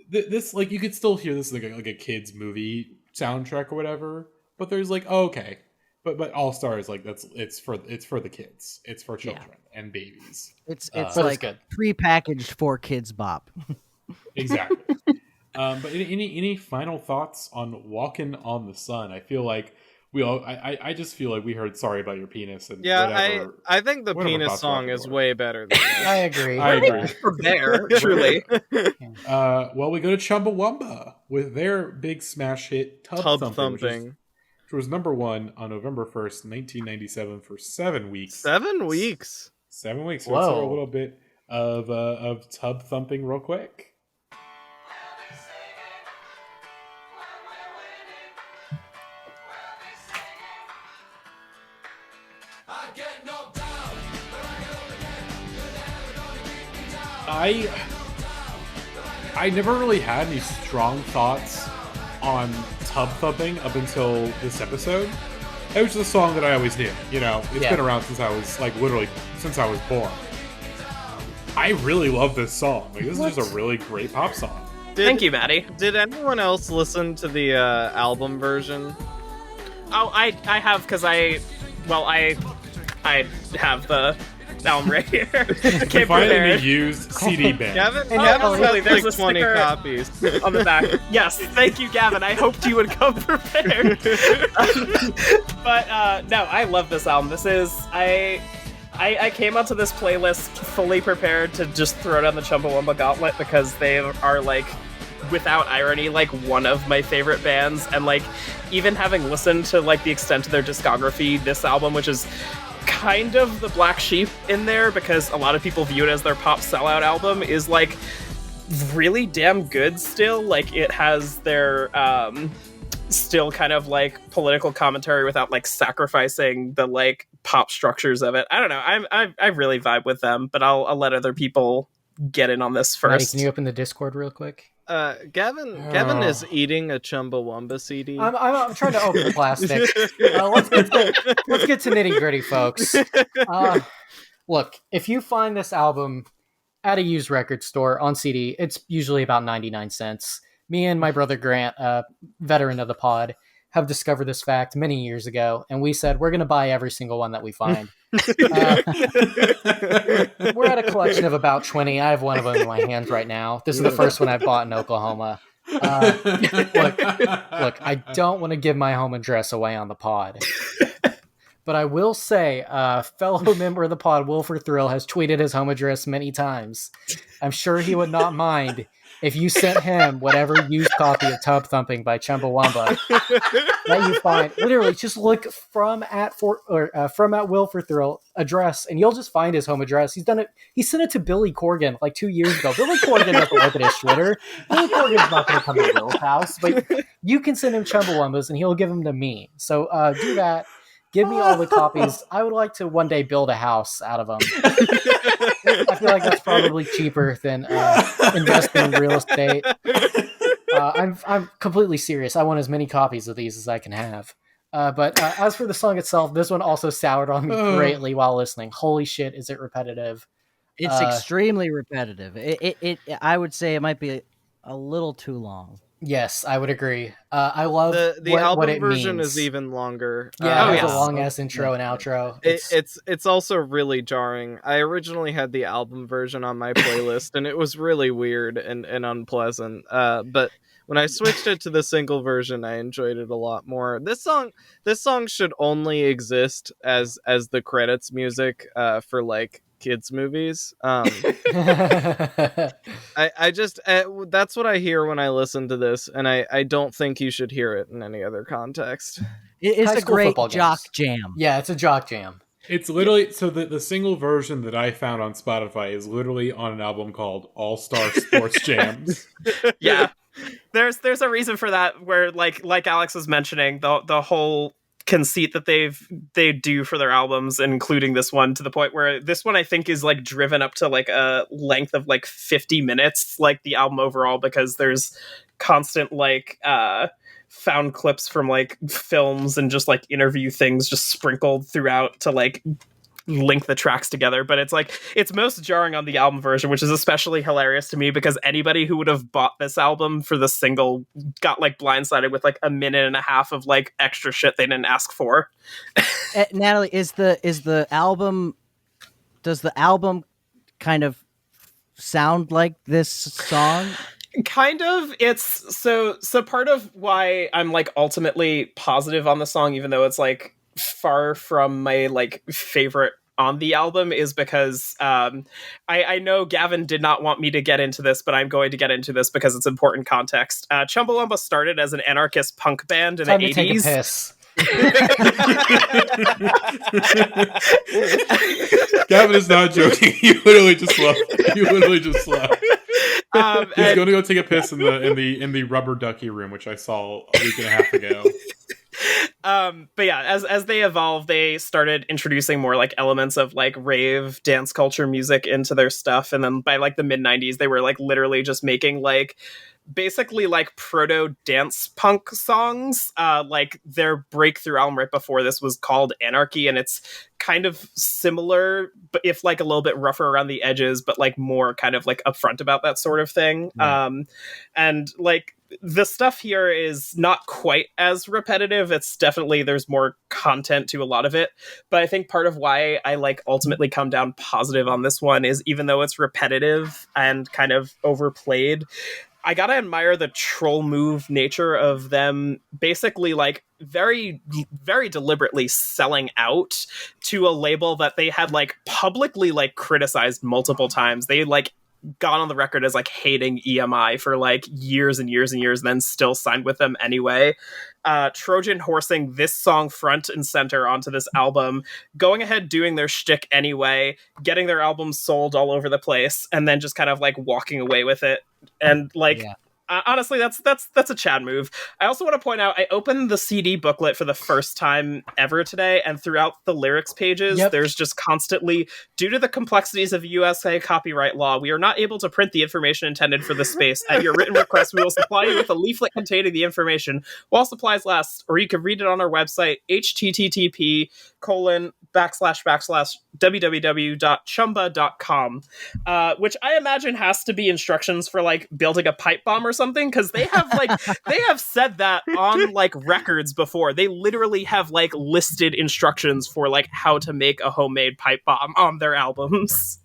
this like you could still hear this like a kids movie soundtrack or whatever. But there's like okay. But All Star is like it's for the kids. It's for children and babies. It's But like it's good. prepackaged for Kids Bop. Exactly. But any final thoughts on "Walkin' on the Sun"? I feel like we all. I just feel like we heard "Sorry About Your Penis" and Yeah, whatever. I think the whatever penis Boss song Rocket is were. way better than I agree. I agree. For Bear, truly. Well, we go to Chumbawamba with their big smash hit Tubthumping. which was number 1 on November 1st, 1997 for 7 weeks. 7 weeks. 7 weeks. So Whoa. let's hear a little bit of tub thumping real quick. I never really had any strong thoughts on tub thumping up until this episode. It was just a song that I always knew. You know, it's been around since I was like literally since I was born. I really love this song. Like this is just a really great pop song. Thank you, Matty. Did anyone else listen to the album version? Oh, I have because I have the album right here. Came Finally prepared used CD band. Gavin Oh, has really? There's like a 20 sticker copies. on the back. Yes, thank you, Gavin. I hoped you would come prepared. But no, I love this album. This is I came onto this playlist fully prepared to just throw down the Chumbawamba gauntlet because they are like, without irony, like one of my favorite bands, and like even having listened to like the extent of their discography, this album, which is kind of the black sheep in there because a lot of people view it as their pop sellout album, is like really damn good still. Like it has their still kind of like political commentary without like sacrificing the like pop structures of it. I don't know. I really vibe with them, but I'll let other people get in on this Matty, first. can you open the Discord real quick? Gavin is eating a Chumbawamba CD. I'm trying to open the plastic. Let's get to nitty gritty, folks. Look, if you find this album at a used record store on CD, it's usually about 99 cents. Me and my brother Grant, veteran of the pod, have discovered this fact many years ago, and we said we're going to buy every single one that we find. We're collection of about 20. I have one of them in my hands right now. This is the first one I bought in Oklahoma. Look, I don't want to give my home address away on the pod. But I will say, fellow member of the pod, Wilford Thrill, has tweeted his home address many times. I'm sure he would not mind if you sent him whatever used copy of Tubthumping by Chumbawamba that you find. Literally, just look from at Wilford Thrill address, and you'll just find his home address. He's done it. He sent it to Billy Corgan like 2 years ago. Billy Corgan doesn't look at his Twitter. Billy Corgan's not going to come to Will's house, but you can send him Chumbawambas, and he'll give them to me. So do that. Give me all the copies. I would like to one day build a house out of them. I feel like that's probably cheaper than investing in real estate. I'm completely serious. I want as many copies of these as I can have. But as for the song itself, this one also soured on me greatly while listening. Holy shit, is it repetitive? It's extremely repetitive. I would say it might be a little too long. Yes, I would agree. I love the album what it version means. is even longer. Yeah, it's a long ass intro and outro. It's also really jarring. I originally had the album version on my playlist, and it was really weird and unpleasant. But when I switched it to the single version, I enjoyed it a lot more. This song should only exist as the credits music for like kids movies. I just that's what I hear when I listen to this, and I don't think you should hear it in any other context. It's a great jock jam. Yeah, it's a jock jam. It's literally, so the single version that I found on Spotify is literally on an album called All Star Sports Jams. Yeah, there's a reason for that, where like Alex was mentioning, the whole conceit that they do for their albums, including this one, to the point where this one I think is like driven up to like a length of like 50 minutes, like the album overall, because there's constant like found clips from like films and just like interview things just sprinkled throughout to like link the tracks together. But it's like, it's most jarring on the album version, which is especially hilarious to me because anybody who would have bought this album for the single got like blindsided with like a minute and a half of like extra shit they didn't ask for. Natalie, does the album kind of sound like this song? Kind of. It's so part of why I'm like ultimately positive on the song, even though it's like far from my like favorite on the album, is because I know Gavin did not want me to get into this, but I'm going to get into this because it's important context. Chumbawamba started as an anarchist punk band in the 80s. Take a piss. Gavin is not joking. You literally just left. He's going to go take a piss in the rubber ducky room, which I saw a week and a half ago. But yeah, as they evolved, they started introducing more like elements of like rave dance culture music into their stuff, and then by like the mid 90s they were like literally just making like basically like proto dance punk songs. Like their breakthrough album right before this was called Anarchy, and it's kind of similar, but if like a little bit rougher around the edges, but like more kind of like upfront about that sort of thing. And like the stuff here is not quite as repetitive. It's definitely, there's more content to a lot of it. But I think part of why I like ultimately come down positive on this one is, even though it's repetitive and kind of overplayed, I gotta admire the troll move nature of them basically like very, very deliberately selling out to a label that they had like publicly like criticized multiple times. They like got on the record as like hating EMI for like years and years and years, and then still signed with them anyway. Trojan horsing this song front and center onto this album, going ahead doing their shtick anyway, getting their albums sold all over the place, and then just kind of like walking away with it. And like, honestly, that's a Chad move. I also want to point out, I opened the CD booklet for the first time ever today, and throughout the lyrics pages, there's just constantly, due to the complexities of USA copyright law, we are not able to print the information intended for this space. At your written request, we will supply you with a leaflet containing the information while supplies last, or you can read it on our website, http://www.chumba.com, which I imagine has to be instructions for like building a pipe bomb or something, because they have said that on like records before. They literally have like listed instructions for like how to make a homemade pipe bomb on their albums.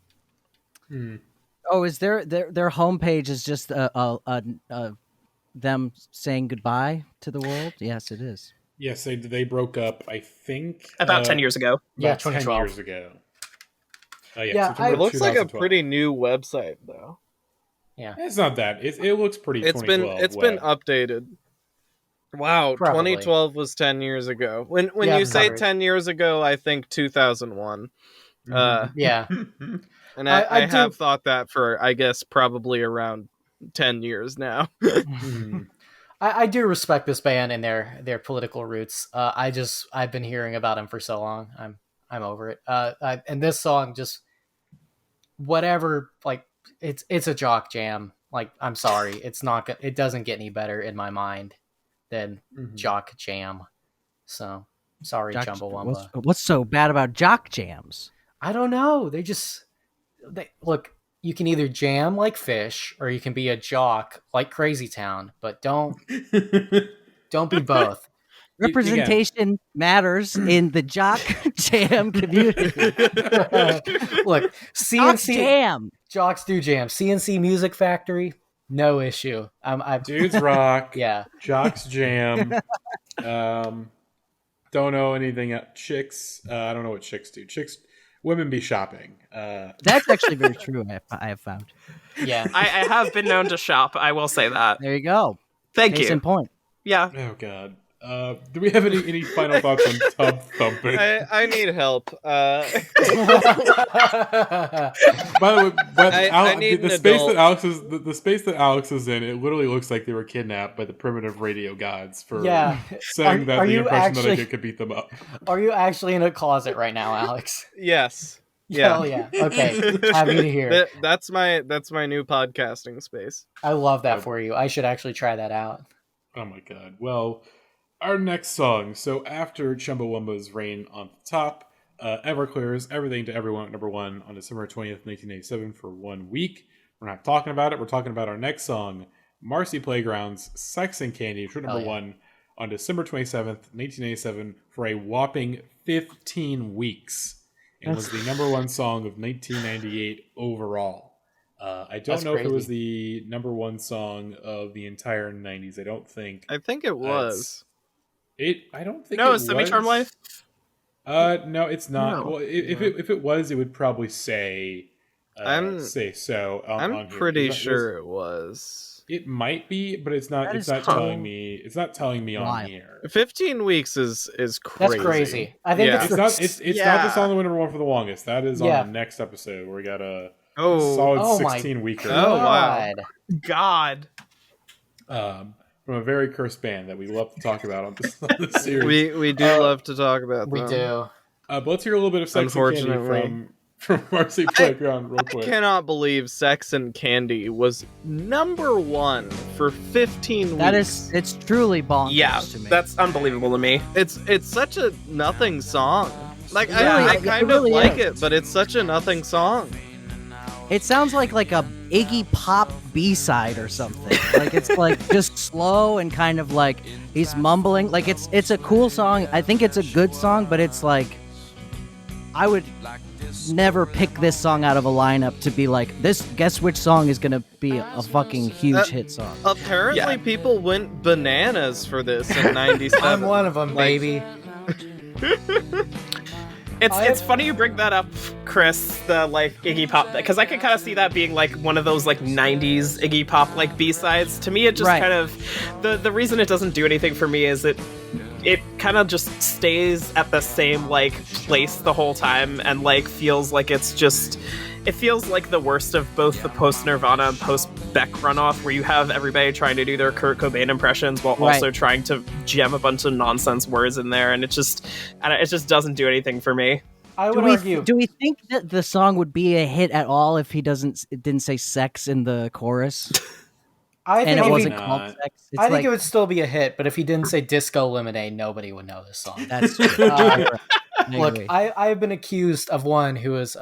Oh, is their homepage is just them saying goodbye to the world? Yes, it is. Yes, they broke up, I think, about 10 years ago. Yeah, about 10 2012. years ago. Yeah, September It looks like a 2012. pretty new website, though. Yeah. It's not that. It looks pretty. It's been 2012 web. updated. Wow, Probably. 2012 was 10 years ago. When Yeah, you say probably. 10 years ago, I think 2001. Yeah. And I I do- have thought that for, I guess, probably around 10 years now. I do respect this band and their political roots. I've been hearing about them for so long. I'm over it. And this song just whatever, like it's a jock jam. Like, I'm sorry, it doesn't get any better in my mind than jock jam. So sorry, Chumbawamba. What's so bad about jock jams? I don't know. They look. You can either jam like Fish, or you can be a jock like Crazy Town. But don't be both. Representation matters in the jock jam community. Look, Jock jam. Jocks do jam. CNC Music Factory, no issue. Dudes rock. Yeah. Jocks jam. Don't know anything. Chicks. I don't know what chicks do. Women be shopping. That's actually very true. I have found. Yeah. I have been known to shop. I will say that. There you go. Thank Case you. in point. Yeah. Oh God. Do we have any final thoughts on Tubthumping? I need help. By the way, I need the an space adult. that the space that Alex is in, it literally looks like they were kidnapped by the primitive radio gods for Yeah. saying that Are the you impression that I actually- get could beat them up. Are you actually in a closet right now, Alex? Yes. Yeah. Hell yeah. Okay. Happy to hear. That's my new podcasting space. I love that for you. I should actually try that out. Oh my God. Well, our next song. So after Chumbawamba's reign on the top, Everclear's Everything to Everyone at number 1 on December 20th, 1987 for 1 week. We're not talking about it. We're talking about our next song, Marcy Playground's Sex and Candy, for number 1 on December 27th, 1987 for a whopping 15 weeks. It was the number 1 song of 1998 overall. I don't know if it was the number 1 song of the entire 90s. I don't think. I think it was. I don't think. No, it it's Semi-Charmed Life. No, it's not. No. Well, if it was, it would probably say say so. I'm on here. pretty sure it was. It might be, but it's not. That It's is not telling me. It's not telling me on wild. here. 15 weeks is crazy. That's crazy. I think Yeah. It's not. It's not the song that went number 1 for the longest. That is on Yeah. the next episode where we got a Oh, solid my 16 weeker. Oh, wow. God. From a very cursed band that we love to talk about on this series. we do love to talk about We them. do. But let's hear a little bit of Sex and Candy Unfortunately. from Marcy Playground real I quick. cannot believe Sex and Candy was number 1 for 15 That weeks. is, it's truly bonkers Yeah, to me. that's unbelievable to me. It's such a nothing song. Like Yeah, I it kind really of like is. it, but it's such a nothing song. It sounds like a Iggy Pop B-side or something. Like it's like just slow and kind of like he's mumbling. Like it's a cool song. I think it's a good song, but it's like I would never pick this song out of a lineup to be like this. Guess which song is gonna be a fucking huge hit song? Apparently, Yeah. people went bananas for this in '97. I'm one of them, Like, baby. It's funny you bring that up, Chris, the like Iggy Pop, because I could kind of see that being like one of those like 90s Iggy Pop like B-sides. To me, it just Right. kind of the reason it doesn't do anything for me is it kind of just stays at the same like place the whole time and like feels like it feels like the worst of both the post Nirvana and post Beck runoff, where you have everybody trying to do their Kurt Cobain impressions while Right. also trying to jam a bunch of nonsense words in there, and it just doesn't do anything for me. I Do would argue. we think that the song would be a hit at all if it didn't say sex in the chorus I and think it if wasn't he, called not. sex? It's I think like, it would still be a hit, but if he didn't say Disco Lemonade, nobody would know this song. That's true. I Look, agree. I've been accused of one who is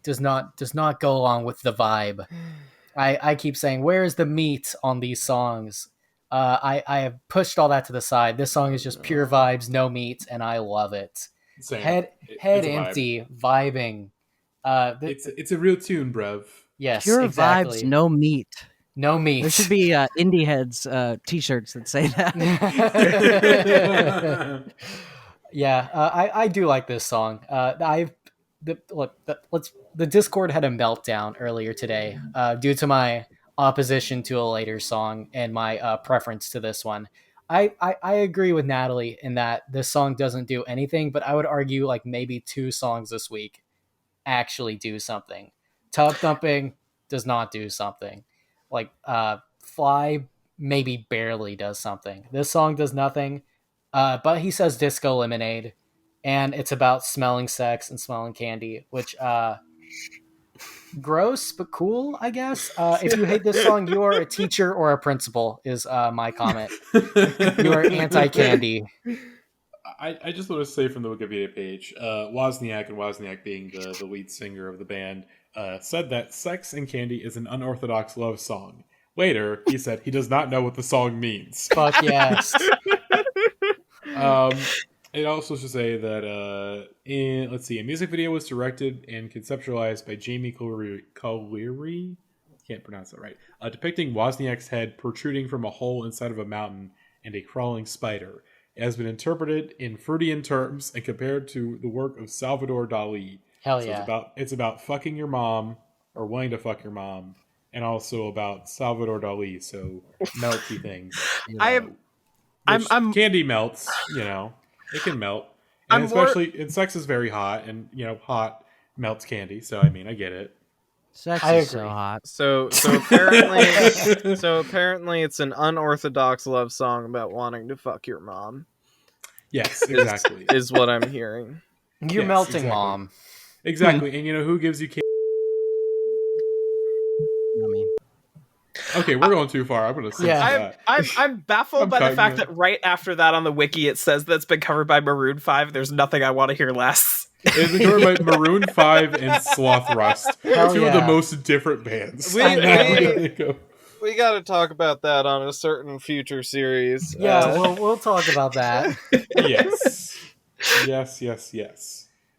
does not go along with the vibe. I keep saying, where's the meat on these songs? I have pushed all that to the side. This song is just pure vibes, no meat, and I love it. Same. Head It's a vibe. empty, vibing, It's a real tune, bruv. Yes, Pure exactly. vibes, no meat. No meat. There should be Indie Heads t-shirts that say that. Yeah, I do like this song. The Discord had a meltdown earlier today due to my opposition to a later song and my preference to this one. I agree with Natalie in that this song doesn't do anything, but I would argue like maybe 2 songs this week actually do something. Tubthumping does not do something. Like Fly maybe barely does something. This song does nothing. But he says disco lemonade, and it's about smelling sex and smelling candy, which gross but cool, I guess. If you hate this song, you are a teacher or a principal, is my comment. You are anti-candy. I just want to say from the Wikipedia page, Wozniak, and Wozniak being the lead singer of the band, said that Sex and Candy is an unorthodox love song. Later, he said he does not know what the song means. Fuck yes. It also should say that a music video was directed and conceptualized by Jamie Colleary. Can't pronounce that right. Depicting Wozniak's head protruding from a hole inside of a mountain and a crawling spider. It has been interpreted in Freudian terms and compared to the work of Salvador Dali. Hell yeah! It's about fucking your mom or wanting to fuck your mom, and also about Salvador Dali. So melty things. Candy melts. It can melt, and and sex is very hot, and hot melts candy. So I mean, I get it. Sex is so hot. So apparently it's an unorthodox love song about wanting to fuck your mom. Yes, exactly. is what I'm hearing. You're melting, exactly. Mom. Exactly, and who gives you candy? Okay, we're going too far. I'm going to say that. I'm baffled by the fact that right after that on the wiki it says that's been covered by Maroon 5. There's nothing I want to hear less. It's been covered by Maroon 5 and Sloth Rust, two of the most different bands. We got to talk about that on a certain future series. Yeah, we'll talk about that. Yes.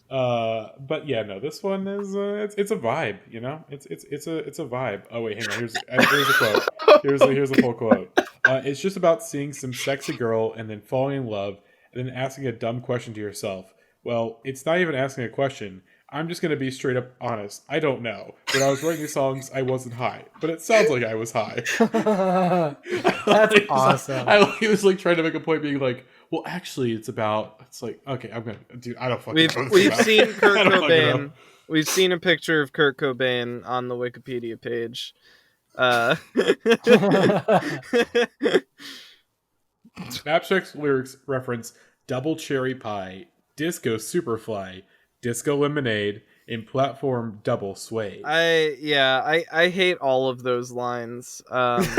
But yeah, no, this one is it's a vibe, it's a vibe. Oh wait, hang on. Here's a quote. Here's a full quote. It's just about seeing some sexy girl and then falling in love and then asking a dumb question to yourself. Well, it's not even asking a question. I'm just gonna be straight up honest. I don't know. When I was writing these songs, I wasn't high, but it sounds like I was high. That's awesome. He was like trying to make a point, being like, well, actually, it's like, okay, I'm gonna, dude, I don't fucking know. We've seen Kurt Cobain. We've seen a picture of Kurt Cobain on the Wikipedia page. Abstract's lyrics reference Double Cherry Pie, Disco Superfly, Disco Lemonade, and Platform Double Sway. I hate all of those lines. But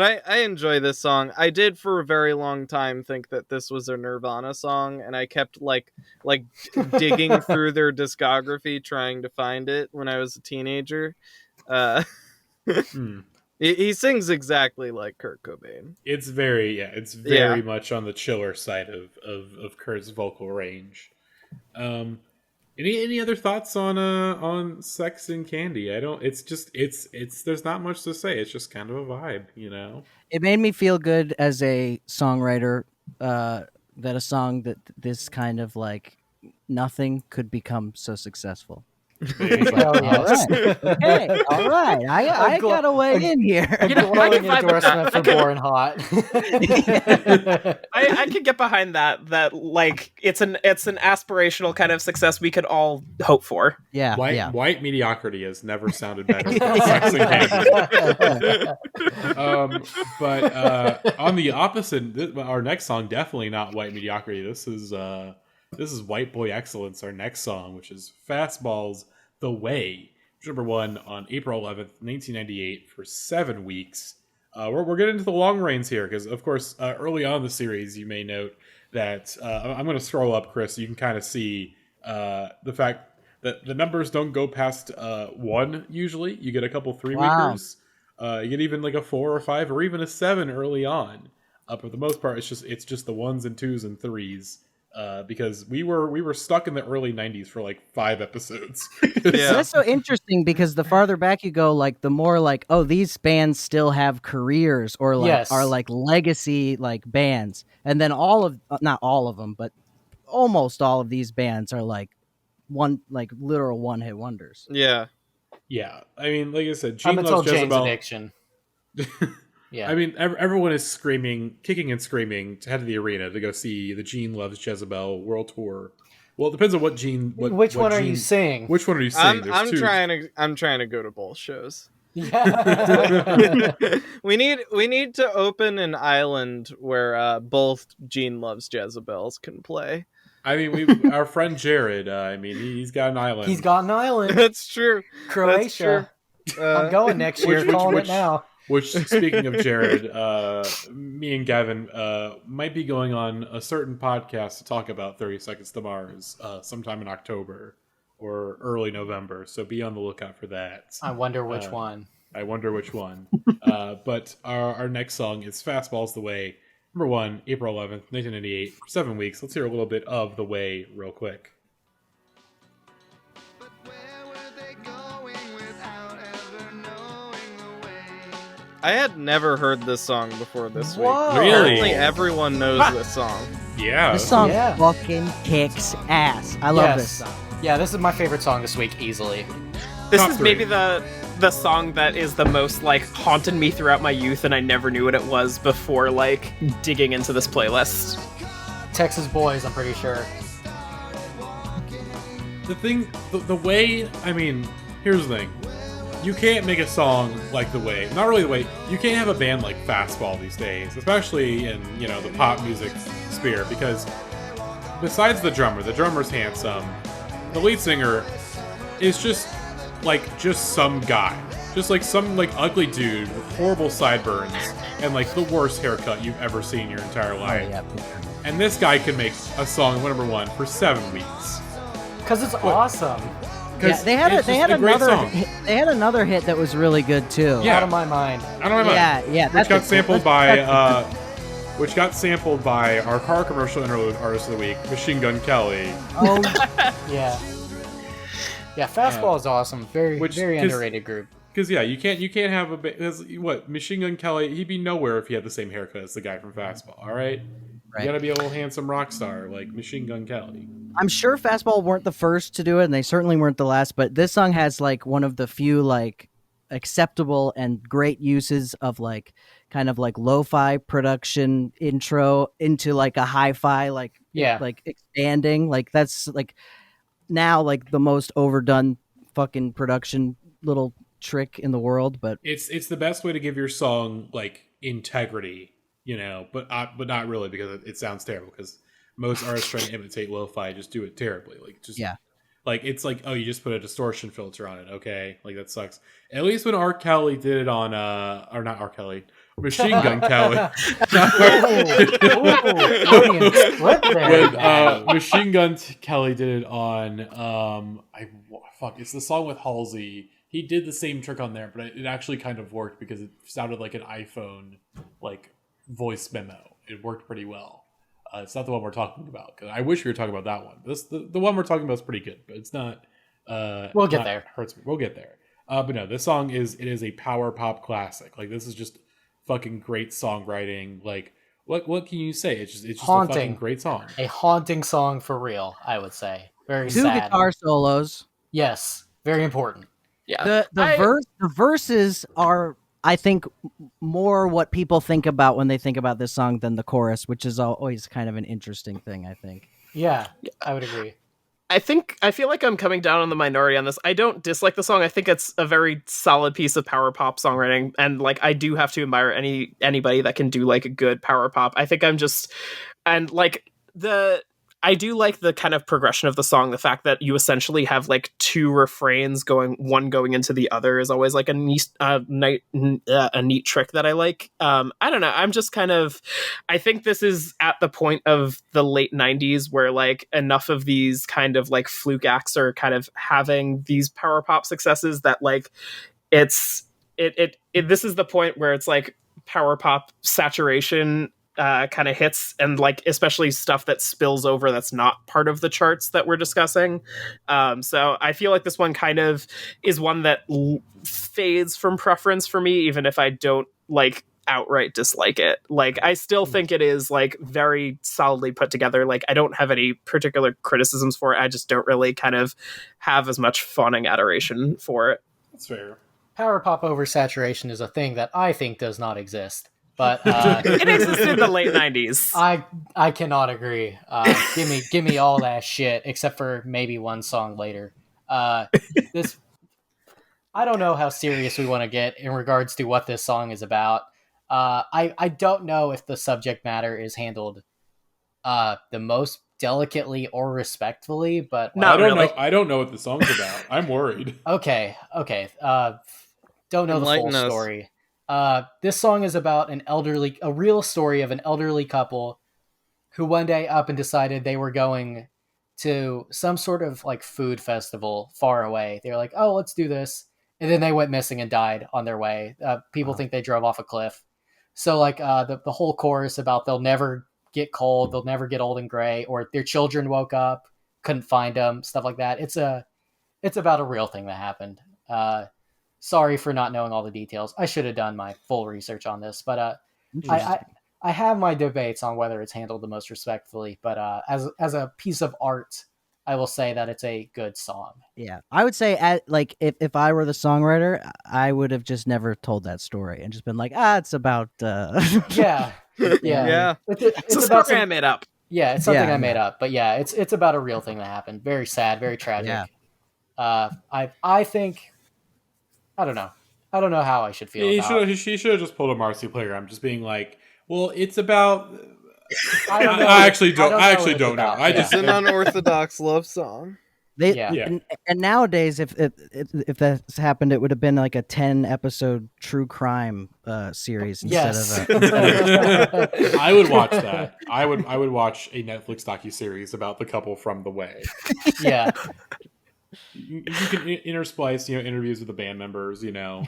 I enjoy this song. I did for a very long time think that this was a Nirvana song, and I kept like digging through their discography trying to find it when I was a teenager. He sings exactly like Kurt Cobain. It's very much on the chiller side of Kurt's vocal range. Any other thoughts on Sex and Candy? It's there's not much to say. It's just kind of a vibe, It made me feel good as a songwriter that a song that this kind of like nothing could become so successful. All right. I got to weigh in here. Glowing endorsement for Boring Hot. I could get behind that. Like it's an aspirational kind of success we could all hope for. Yeah. White mediocrity has never sounded better than Sex and Candy. But on the opposite, our next song definitely not white mediocrity. This is White Boy Excellence, our next song, which is Fastball's The Way, which number 1 on April 11th, 1998 for 7 weeks. We're getting into the long reigns here because, of course, early on in the series, you may note that I'm going to scroll up, Chris, so you can kind of see the fact that the numbers don't go past 1 usually. You get a couple 3-weekers. You get even like a 4 or 5 or even a 7 early on. For the most part, it's just the 1s and 2s and 3s. because we were stuck in the early 90s for like 5 episodes. Yeah. That's so interesting because the farther back you go, like the more like, oh, these bands still have careers or like are like legacy like bands. And then not all of them, but almost all of these bands are like literal one-hit wonders. Yeah. Yeah. I mean, like I said, Gene until loves Jane's Jezebel. Addiction. Yeah. I mean, everyone is kicking and screaming to head to the arena to go see the Gene Loves Jezebel World Tour. Well, it depends on what Gene. Which one are you seeing? Which one are you seeing? I'm trying to go to both shows. Yeah. we need to open an island where both Gene Loves Jezebels can play. I mean, our friend Jared. I mean, he's got an island. He's got an island. That's true. Croatia. That's true. I'm going next year. Calling it now. Which, speaking of Jared, me and Gavin might be going on a certain podcast to talk about 30 Seconds to Mars sometime in October or early November. So be on the lookout for that. I wonder which one. But our next song is Fastball's The Way. Number 1, April 11th, 1998. For 7 weeks. Let's hear a little bit of The Way real quick. I had never heard this song before this week. Really? Apparently everyone knows this song. Yeah. This song fucking kicks ass. I love this song. Yeah, this is my favorite song this week, easily. This Top is 3. maybe the song that is the most, like, haunted me throughout my youth, and I never knew what it was before, like, digging into this playlist. Texas Boys, I'm pretty sure. The way, I mean, here's the thing. You can't make a song like The Way. Not really The Way. You can't have a band like Fastball these days, especially in, the pop music sphere, because besides the drummer's handsome, the lead singer is just some guy. Just like some ugly dude with horrible sideburns and like the worst haircut you've ever seen in your entire life. Yeah. And this guy can make a song number 1 for 7 weeks. Because it's awesome. Yeah, they had another hit that was really good too. Yeah. Out of my mind. Yeah. Which got sampled by our car commercial interlude artist of the week, Machine Gun Kelly. Oh, yeah. Yeah, Fastball is awesome. Very underrated group. Because you can't have Machine Gun Kelly? He'd be nowhere if he had the same haircut as the guy from Fastball. All right. You gotta be a little handsome rock star like Machine Gun Kelly. I'm sure Fastball weren't the first to do it, and they certainly weren't the last, but this song has like one of the few like acceptable and great uses of like kind of like lo-fi production intro into like a hi-fi like expanding. Like that's like now like the most overdone fucking production little trick in the world, but it's the best way to give your song like integrity. But not really, because it sounds terrible, because most artists trying to imitate lo-fi just do it terribly. Like it's like, oh, you just put a distortion filter on it. Okay. Like that sucks. At least when R. Kelly did it on or not R. Kelly, Machine Gun Kelly. When Machine Gun Kelly did it on it's the song with Halsey. He did the same trick on there, but it actually kind of worked because it sounded like an iPhone like voice memo. It worked pretty well. It's not the one we're talking about, because I wish we were talking about that one. The one we're talking about is pretty good, but it's not. We'll get there. Hurts me. We'll get there. But no, this song is a power pop classic. Like, this is just fucking great songwriting. Like, what can you say? It's just haunting. A fucking great song. A haunting song for real, I would say. Very Two sad. Guitar solos. Yes, very important. Yeah. The verses are, I think, more what people think about when they think about this song than the chorus, which is always kind of an interesting thing, I think. Yeah, I would agree. I feel like I'm coming down on the minority on this. I don't dislike the song. I think it's a very solid piece of power pop songwriting, and like I do have to admire anybody that can do like a good power pop. I think I do like the kind of progression of the song. The fact that you essentially have like two refrains one going into the other is always like a neat trick that I like. I don't know. I'm just kind of, I think this is at the point of the late 90s where like enough of these kind of like fluke acts are kind of having these power pop successes that like this is the point where it's like power pop saturation kind of hits, and like especially stuff that spills over that's not part of the charts that we're discussing. So I feel like this one kind of is one that fades from preference for me, even if I don't like outright dislike it. Like I still think it is like very solidly put together. Like I don't have any particular criticisms for it. I just don't really kind of have as much fawning adoration for it. That's fair. Power pop oversaturation is a thing that I think does not exist. But it existed in the late 90s. I cannot agree. Give me all that shit, except for maybe one song later. This I don't know how serious we want to get in regards to what this song is about. I don't know if the subject matter is handled the most delicately or respectfully, but I don't know. I don't know what the song's about. I'm worried. Okay. Don't know the full story. This song is about a real story of an elderly couple who one day up and decided they were going to some sort of like food festival far away. They were like, oh, let's do this. And then they went missing and died on their way. People think they drove off a cliff. So like the whole chorus about they'll never get cold, they'll never get old and gray, or their children woke up, couldn't find them, stuff like that. It's about a real thing that happened. Sorry for not knowing all the details. I should have done my full research on this, but I have my debates on whether it's handled the most respectfully. But as a piece of art, I will say that it's a good song. Yeah, I would say if I were the songwriter, I would have just never told that story and just been like, it's about yeah. It's a story I made up. Yeah, it's something I made up. But yeah, it's about a real thing that happened. Very sad, very tragic. Yeah. I think. I don't know how I should feel about it. He should have just pulled a Marcy Playground, just being like, well, it's about... I actually don't know. It's an unorthodox love song. And nowadays, if that's happened, it would have been like a 10-episode true crime series instead of I would watch that. I would watch a Netflix docuseries about the couple from The Way. Yeah. You can intersplice, interviews with the band members, Yeah.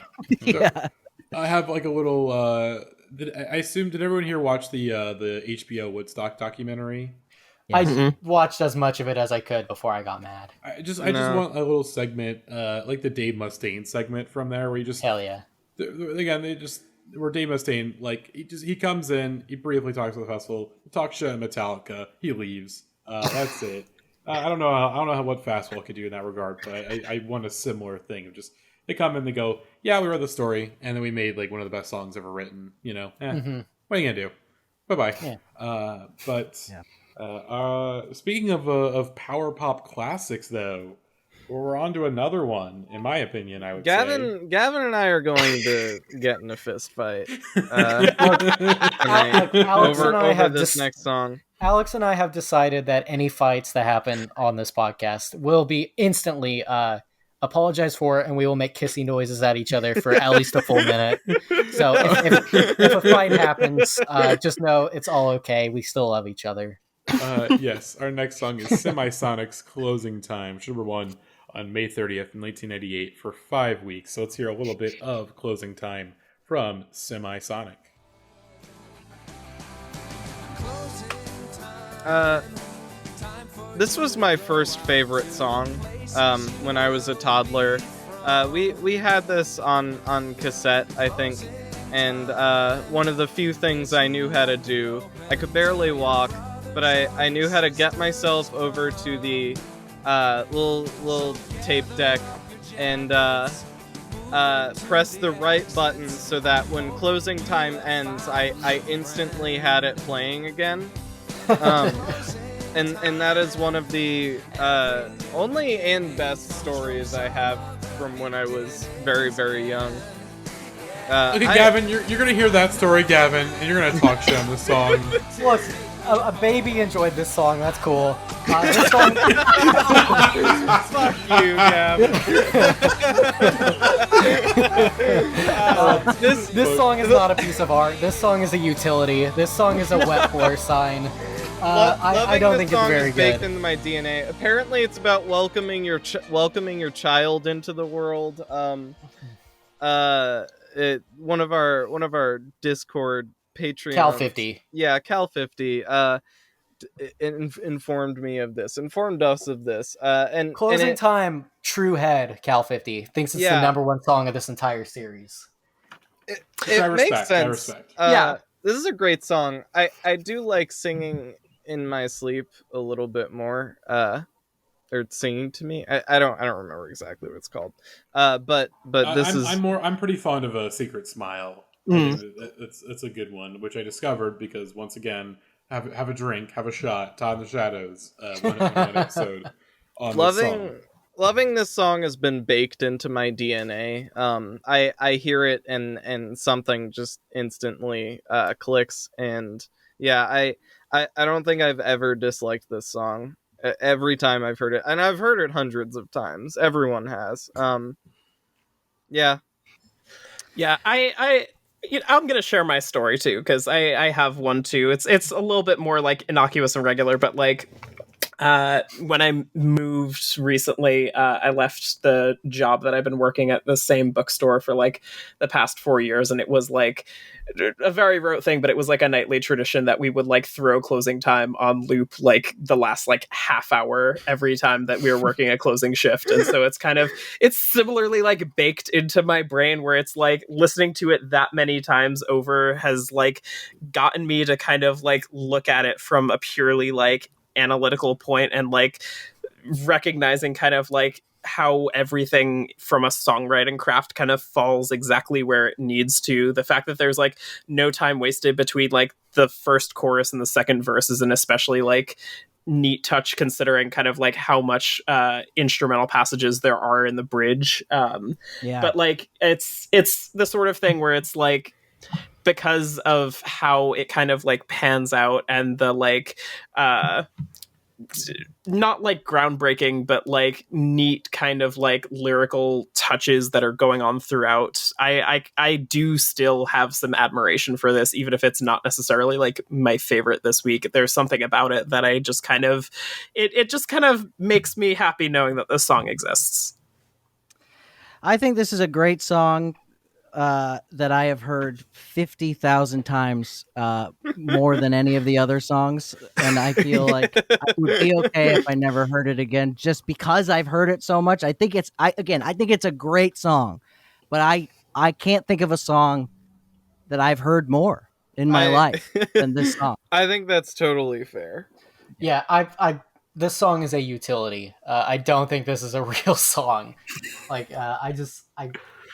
I have like a little. I assume did everyone here watch the HBO Woodstock documentary? Yes. I watched as much of it as I could before I got mad. I just want a little segment, like the Dave Mustaine segment from there, where you just hell yeah. Where Dave Mustaine he comes in, he briefly talks to the festival, talks shit at Metallica, he leaves. That's it. I don't know what Fastball could do in that regard, but I want a similar thing of just they come in, they go, yeah, we wrote the story, and then we made like one of the best songs ever written. What are you gonna do? Bye bye. Yeah. Speaking of power pop classics, though, we're on to another one. In my opinion, I would say Gavin and I are going to get in a fist fight over this next song. Alex and I have decided that any fights that happen on this podcast will be instantly apologized for, and we will make kissy noises at each other for at least a full minute. So if a fight happens, just know it's all okay. We still love each other. Yes, our next song is Semisonic's Closing Time, which number one on May 30th in 1998 for 5 weeks. So let's hear a little bit of Closing Time from Semisonic. This was my first favorite song when I was a toddler. We had this on cassette, I think, and one of the few things I knew how to do. I could barely walk, but I knew how to get myself over to the little tape deck and press the right button so that when closing time ends, I instantly had it playing again. And that is one of the only and best stories I have from when I was very, very young. Gavin, you're going to hear that story, Gavin, and you're going to talk shit on this song. Look, a baby enjoyed this song. That's cool. This song... Fuck you, Gavin. This song is not a piece of art. This song is a utility. This song is a wet floor sign. I don't think it's very good. Baked into my DNA. Apparently, it's about welcoming your child into the world. One of our Discord Patreon. Cal 50. Yeah, Cal 50. Informed us of this. And Closing Time, true head, Cal 50 thinks it's the number one song of this entire series. It makes sense. Yeah, this is a great song. I do like singing in my sleep a little bit more. Or singing to me. I don't remember exactly what it's called. But I'm pretty fond of A Secret Smile. It's a good one, which I discovered because once again, have a drink, have a shot, Todd in the Shadows, one episode on this song. Loving this song has been baked into my DNA. I hear it and something just instantly clicks, and I don't think I've ever disliked this song. Every time I've heard it, and I've heard it hundreds of times. Everyone has. Yeah. I'm gonna share my story too, because I have one too. It's a little bit more like innocuous and regular, but like when I moved recently, I left the job that I've been working at the same bookstore for like the past 4 years, and it was like a very rote thing, but it was like a nightly tradition that we would like throw Closing Time on loop like the last like half hour every time that we were working a closing shift. And so it's similarly like baked into my brain, where it's like listening to it that many times over has like gotten me to kind of like look at it from a purely like analytical point and like recognizing kind of like how everything from a songwriting craft kind of falls exactly where it needs to. The fact that there's like no time wasted between like the first chorus and the second verse is an especially like neat touch, considering kind of like how much instrumental passages there are in the bridge. But like it's the sort of thing where it's like, because of how it kind of like pans out and the like not like groundbreaking, but like neat kind of like lyrical touches that are going on throughout, I do still have some admiration for this, even if it's not necessarily like my favorite this week. There's something about it that I just kind of it just kind of makes me happy knowing that this song exists. I think this is a great song that I have heard 50,000 times more than any of the other songs, and I feel like I would be okay if I never heard it again, just because I've heard it so much. I think it's a great song, but I can't think of a song that I've heard more in my life than this song. I think that's totally fair. Yeah, this song is a utility. I don't think this is a real song. Like,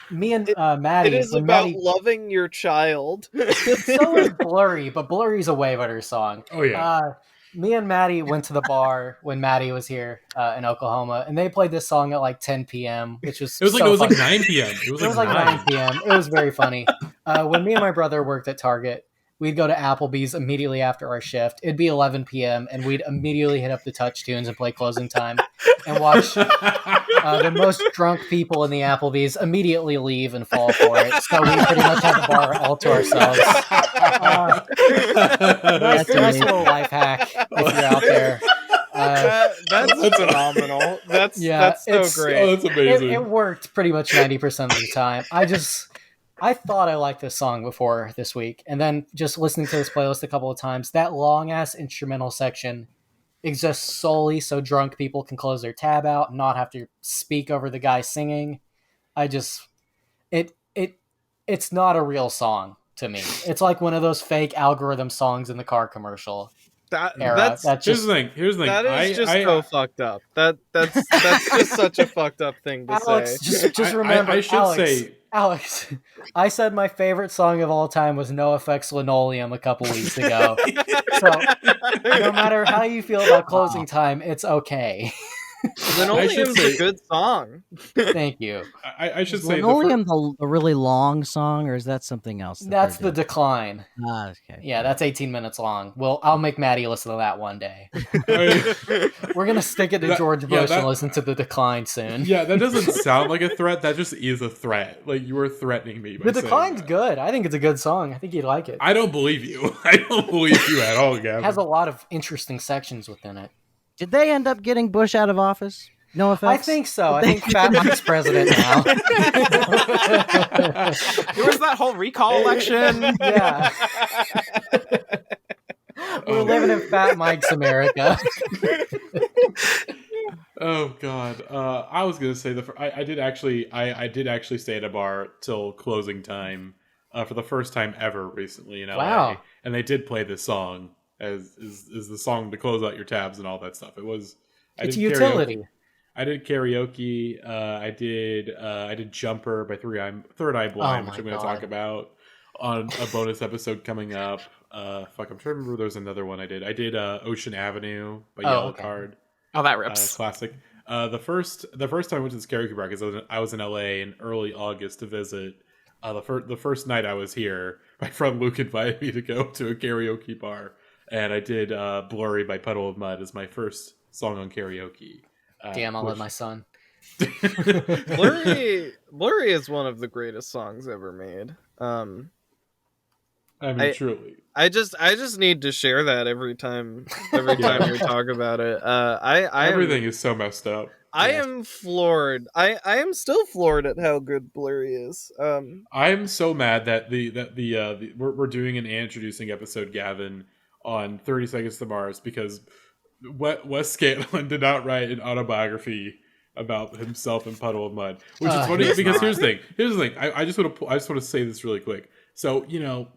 me and Matty. It is about loving your child. So is Blurry, but Blurry's a way better song. Oh yeah. Me and Matty went to the bar when Matty was here in Oklahoma, and they played this song at like 10 p.m., which was it was like 9 p.m. It was like 9 p.m. It was very funny. When me and my brother worked at Target, we'd go to Applebee's immediately after our shift. It'd be 11 p.m. and we'd immediately hit up the touch tunes and play Closing Time and watch the most drunk people in the Applebee's immediately leave and fall for it. So we pretty much had the bar all to ourselves. Nice little life hack if you're out there. That's phenomenal. That's so great. Oh, that's amazing. It worked pretty much 90% of the time. I thought I liked this song before this week, and then just listening to this playlist a couple of times, that long-ass instrumental section exists solely so drunk people can close their tab out and not have to speak over the guy singing. It's not a real song to me. It's like one of those fake algorithm songs in the car commercial. Here's the thing. That is so fucked up. That's just such a fucked up thing to Alex, say. Just remember, I should say, Alex, I said my favorite song of all time was NoFX Linoleum a couple weeks ago. So no matter how you feel about Closing Time, it's okay. Linoleum's a good song. Thank you. I should say Linoleum the really long song, or is that something else? That's the Decline. Okay. Yeah, that's 18 minutes long. Well, I'll make Matty listen to that one day. We're gonna stick it to George Bush and listen to the Decline soon. Yeah, that doesn't sound like a threat. That just is a threat. Like, you were threatening me. The Decline's good. I think it's a good song. I think you'd like it. I don't believe you. I don't believe you at all, Gavin. It has a lot of interesting sections within it. Did they end up getting Bush out of office? No I offense. think so. I think Fat Mike's president now. There was that whole recall election. Yeah. We're living in Fat Mike's America. Oh God! I was gonna say I did actually stay at a bar till closing time for the first time ever recently in LA. Wow. And they did play this song as the song to close out your tabs and all that stuff. It's utility. I did karaoke. I did Jumper by Third Eye Blind, which I'm going to talk about on a bonus episode coming up. I'm trying to remember. There was another one I did. I did Ocean Avenue by Yellowcard. Oh, that rips. Classic. The first time I went to this karaoke bar, because I was in LA in early August to visit. The first night I was here, my friend Luke invited me to go to a karaoke bar, and I did "Blurry" by Puddle of Mudd as my first song on karaoke. Damn, I love my son. Blurry is one of the greatest songs ever made. Truly. I just need to share that every time we talk about it. Everything is so messed up. I am floored. I am still floored at how good Blurry is. I am so mad that we're doing an introducing episode, Gavin, on 30 Seconds to Mars, because Wes Scantlin did not write an autobiography about himself in Puddle of Mudd, which is funny because here's the thing. I just want to say this really quick. So,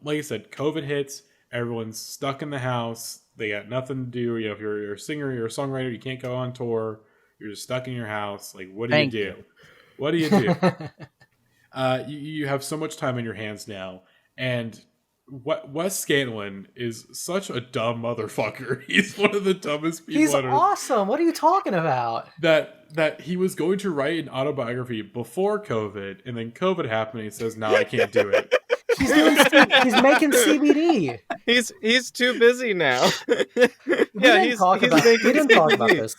like I said, COVID hits, everyone's stuck in the house, they got nothing to do. If you're a singer, you're a songwriter, you can't go on tour, you're just stuck in your house. Like, what do you do? What do you do? You have so much time on your hands now, and Wes Scantlin is such a dumb motherfucker. He's one of the dumbest people. He's awesome. What are you talking about? That he was going to write an autobiography before COVID, and then COVID happened, and he says, "No, I can't do it." He's making CBD. He's too busy now. We didn't talk about this.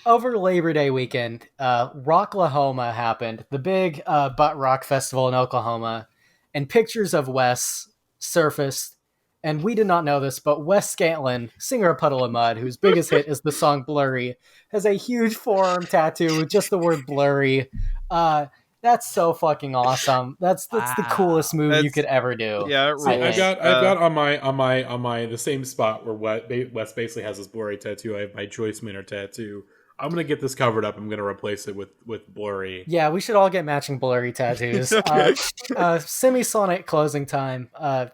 Over Labor Day weekend, Rocklahoma happened, the big butt rock festival in Oklahoma, and pictures of Wes surfaced. And we did not know this, but Wes Scantlin, singer of Puddle of Mudd, whose biggest hit is the song Blurry, has a huge forearm tattoo with just the word Blurry. That's so fucking awesome. That's the coolest move you could ever do. Yeah, it really I've got on my the same spot where Wes basically has this Blurry tattoo. I have my Joyce Manor tattoo. I'm gonna get this covered up. I'm gonna replace it with Blurry. Yeah, we should all get matching Blurry tattoos. Semisonic closing time. I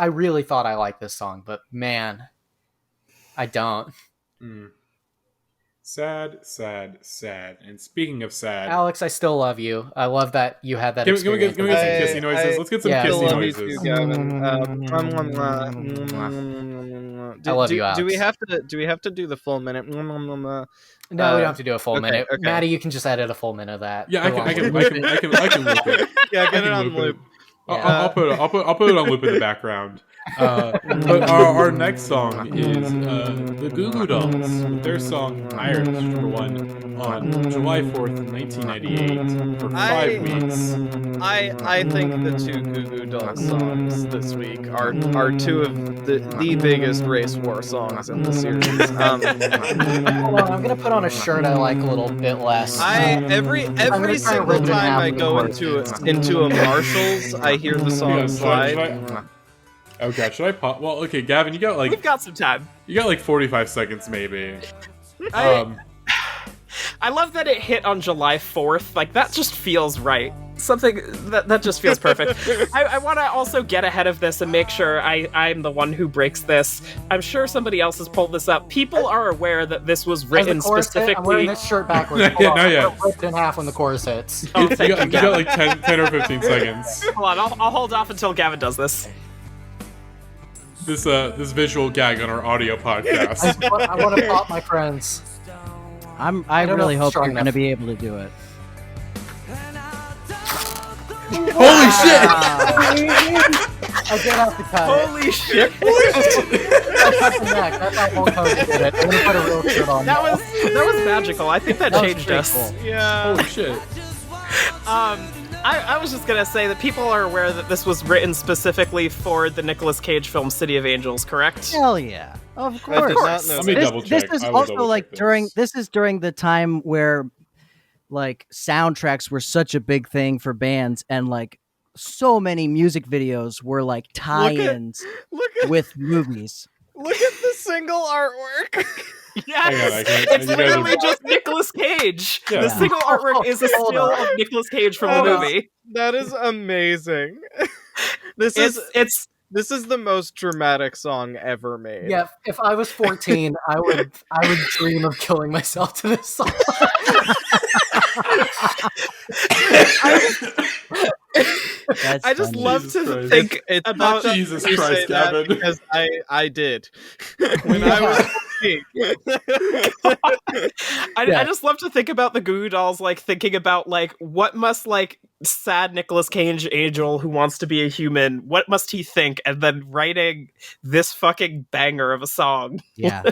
really thought I liked this song, but man, I don't. Sad. And speaking of sad, Alex, I still love you. I love that you had that experience. Can we get some kissy noises? Let's get some kissy noises. I love you, Alex. Do we have to do the full minute? No, we don't have to do a full minute. Okay. Matty, you can just edit a full minute of that. Yeah, I can loop it. Yeah, get it on loop. I'll put it on loop in the background. But our next song is the Goo Goo Dolls with their song Irish, #1 on July 4th, 1998 for 5 weeks. I think the two Goo Goo Dolls songs this week are two of the biggest race war songs in the series. Hold on, I'm gonna put on a shirt I like a little bit less. Every single time I go into a Marshall's, I hear the song Slide. Oh god, should I pop? Well, okay, Gavin, you got We've got some time. You got like 45 seconds, maybe. I love that it hit on July 4th. Like, that just feels right. Something that just feels perfect. I want to also get ahead of this and make sure I'm the one who breaks this. I'm sure somebody else has pulled this up. People are aware that this was written specifically. I'm wearing this shirt backwards. Not yet. Ripped in half when the chorus hits. You got like 10 or 15 seconds. Hold on, I'll hold off until Gavin does this. This visual gag on our audio podcast. I want to pop my friends. I really hope you're going to be able to do it. Holy shit! I did have to cut it. Holy shit! I cut the neck. That's how Hulk Hogan did it. I'm going to put a real shirt on. That was magical. I think that changed us. Yeah. Holy shit. I was just gonna say that people are aware that this was written specifically for the Nicolas Cage film City of Angels, correct? Hell yeah, of I course. did not know Let me that. double check. This is I will also double like check during the time where like soundtracks were such a big thing for bands, and like so many music videos were like tie-ins Look at with movies. look at the single artwork. Yes, Hang on, I can't- it's you guys literally are- just Nicolas Cage. Yeah. The single artwork is a still of Nicolas Cage from the movie. That is amazing. It's This is the most dramatic song ever made. Yeah, if I was 14, I would dream of killing myself to this song. I just funny. love Jesus to Christ. think about Jesus you Christ, say that Gavin. because I did when I was 14. I just love to think about the Goo Goo Dolls, like thinking about like what must like sad Nicolas Cage angel who wants to be a human, what must he think, and then writing this fucking banger of a song. Yeah,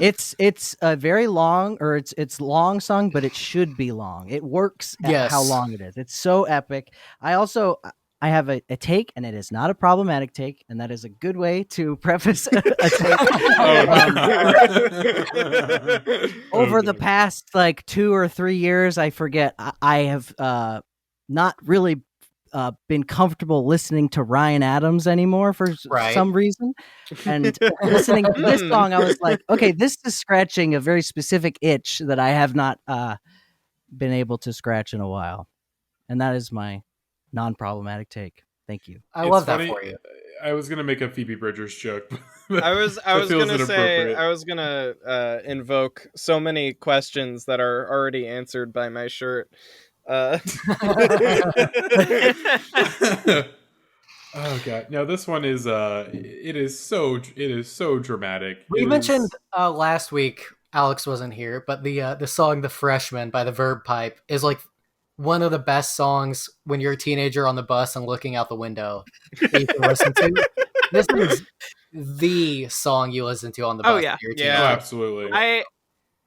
it's a very long, or it's long song, but it should be long. It works at Yes. how long it is. It's so epic. I have a take, and it is not a problematic take, and that is a good way to preface a take. Over the past like 2 or 3 years, I forget, I have not really been comfortable listening to Ryan Adams anymore for Right. some reason. And listening to this song, I was like, okay, this is scratching a very specific itch that I have not been able to scratch in a while. And that is my non-problematic take. Thank you. I It's love funny, that for you. I was gonna make a Phoebe Bridgers joke. I was That feels gonna say inappropriate. I was gonna invoke so many questions that are already answered by my shirt. Oh god! No, this one is it is so dramatic. We It mentioned is- last week, Alex wasn't here, but the song "The Freshman" by the Verb Pipe is like one of the best songs when you're a teenager on the bus and looking out the window that you can listen to. This is the song you listen to on the bus. Oh, yeah. when you're a oh, teenager. Yeah. absolutely.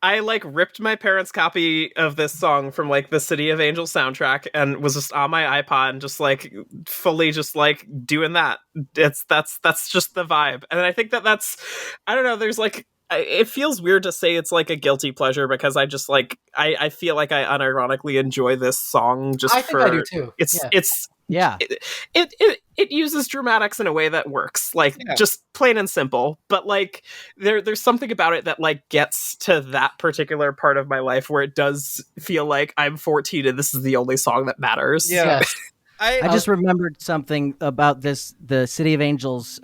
I like ripped my parents' copy of this song from like the City of Angels soundtrack and was just on my iPod and just like fully just like doing that. That's just the vibe. And I think that's, I don't know, there's like, it feels weird to say it's like a guilty pleasure because I just like, I feel like I unironically enjoy this song just I for, think I do too. it's, Yeah. it uses dramatics in a way that works, like Yeah. just plain and simple. But like there's something about it that like gets to that particular part of my life where it does feel like I'm 14 and this is the only song that matters. Yeah. Yes. I just remembered something about the City of Angels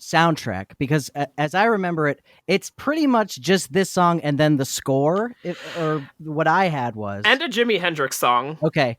soundtrack, because as I remember it, it's pretty much just this song and then the score, or what I had was. And a Jimi Hendrix song. Okay.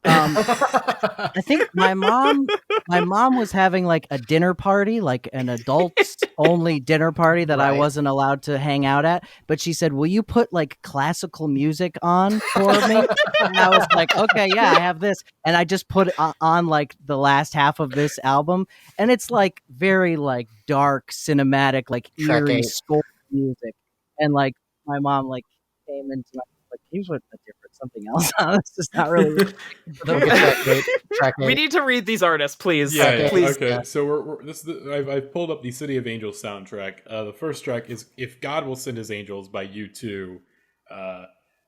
I think my mom was having like a dinner party, like an adults only dinner party that I Right. wasn't allowed to hang out at. But she said, "Will you put like classical music on for me?" And I was like, "Okay, yeah, I have this." And I just put on like the last half of this album, and it's like very like dark, cinematic, like Track eerie 8. score music. And like my mom like came into my like, "Can you put a different something else on? It's just not really." Don't get track eight. We need to read these artists, please. Yeah, Please. okay. So we're this. I've pulled up the City of Angels soundtrack. The first track is "If God Will Send His Angels" by U2.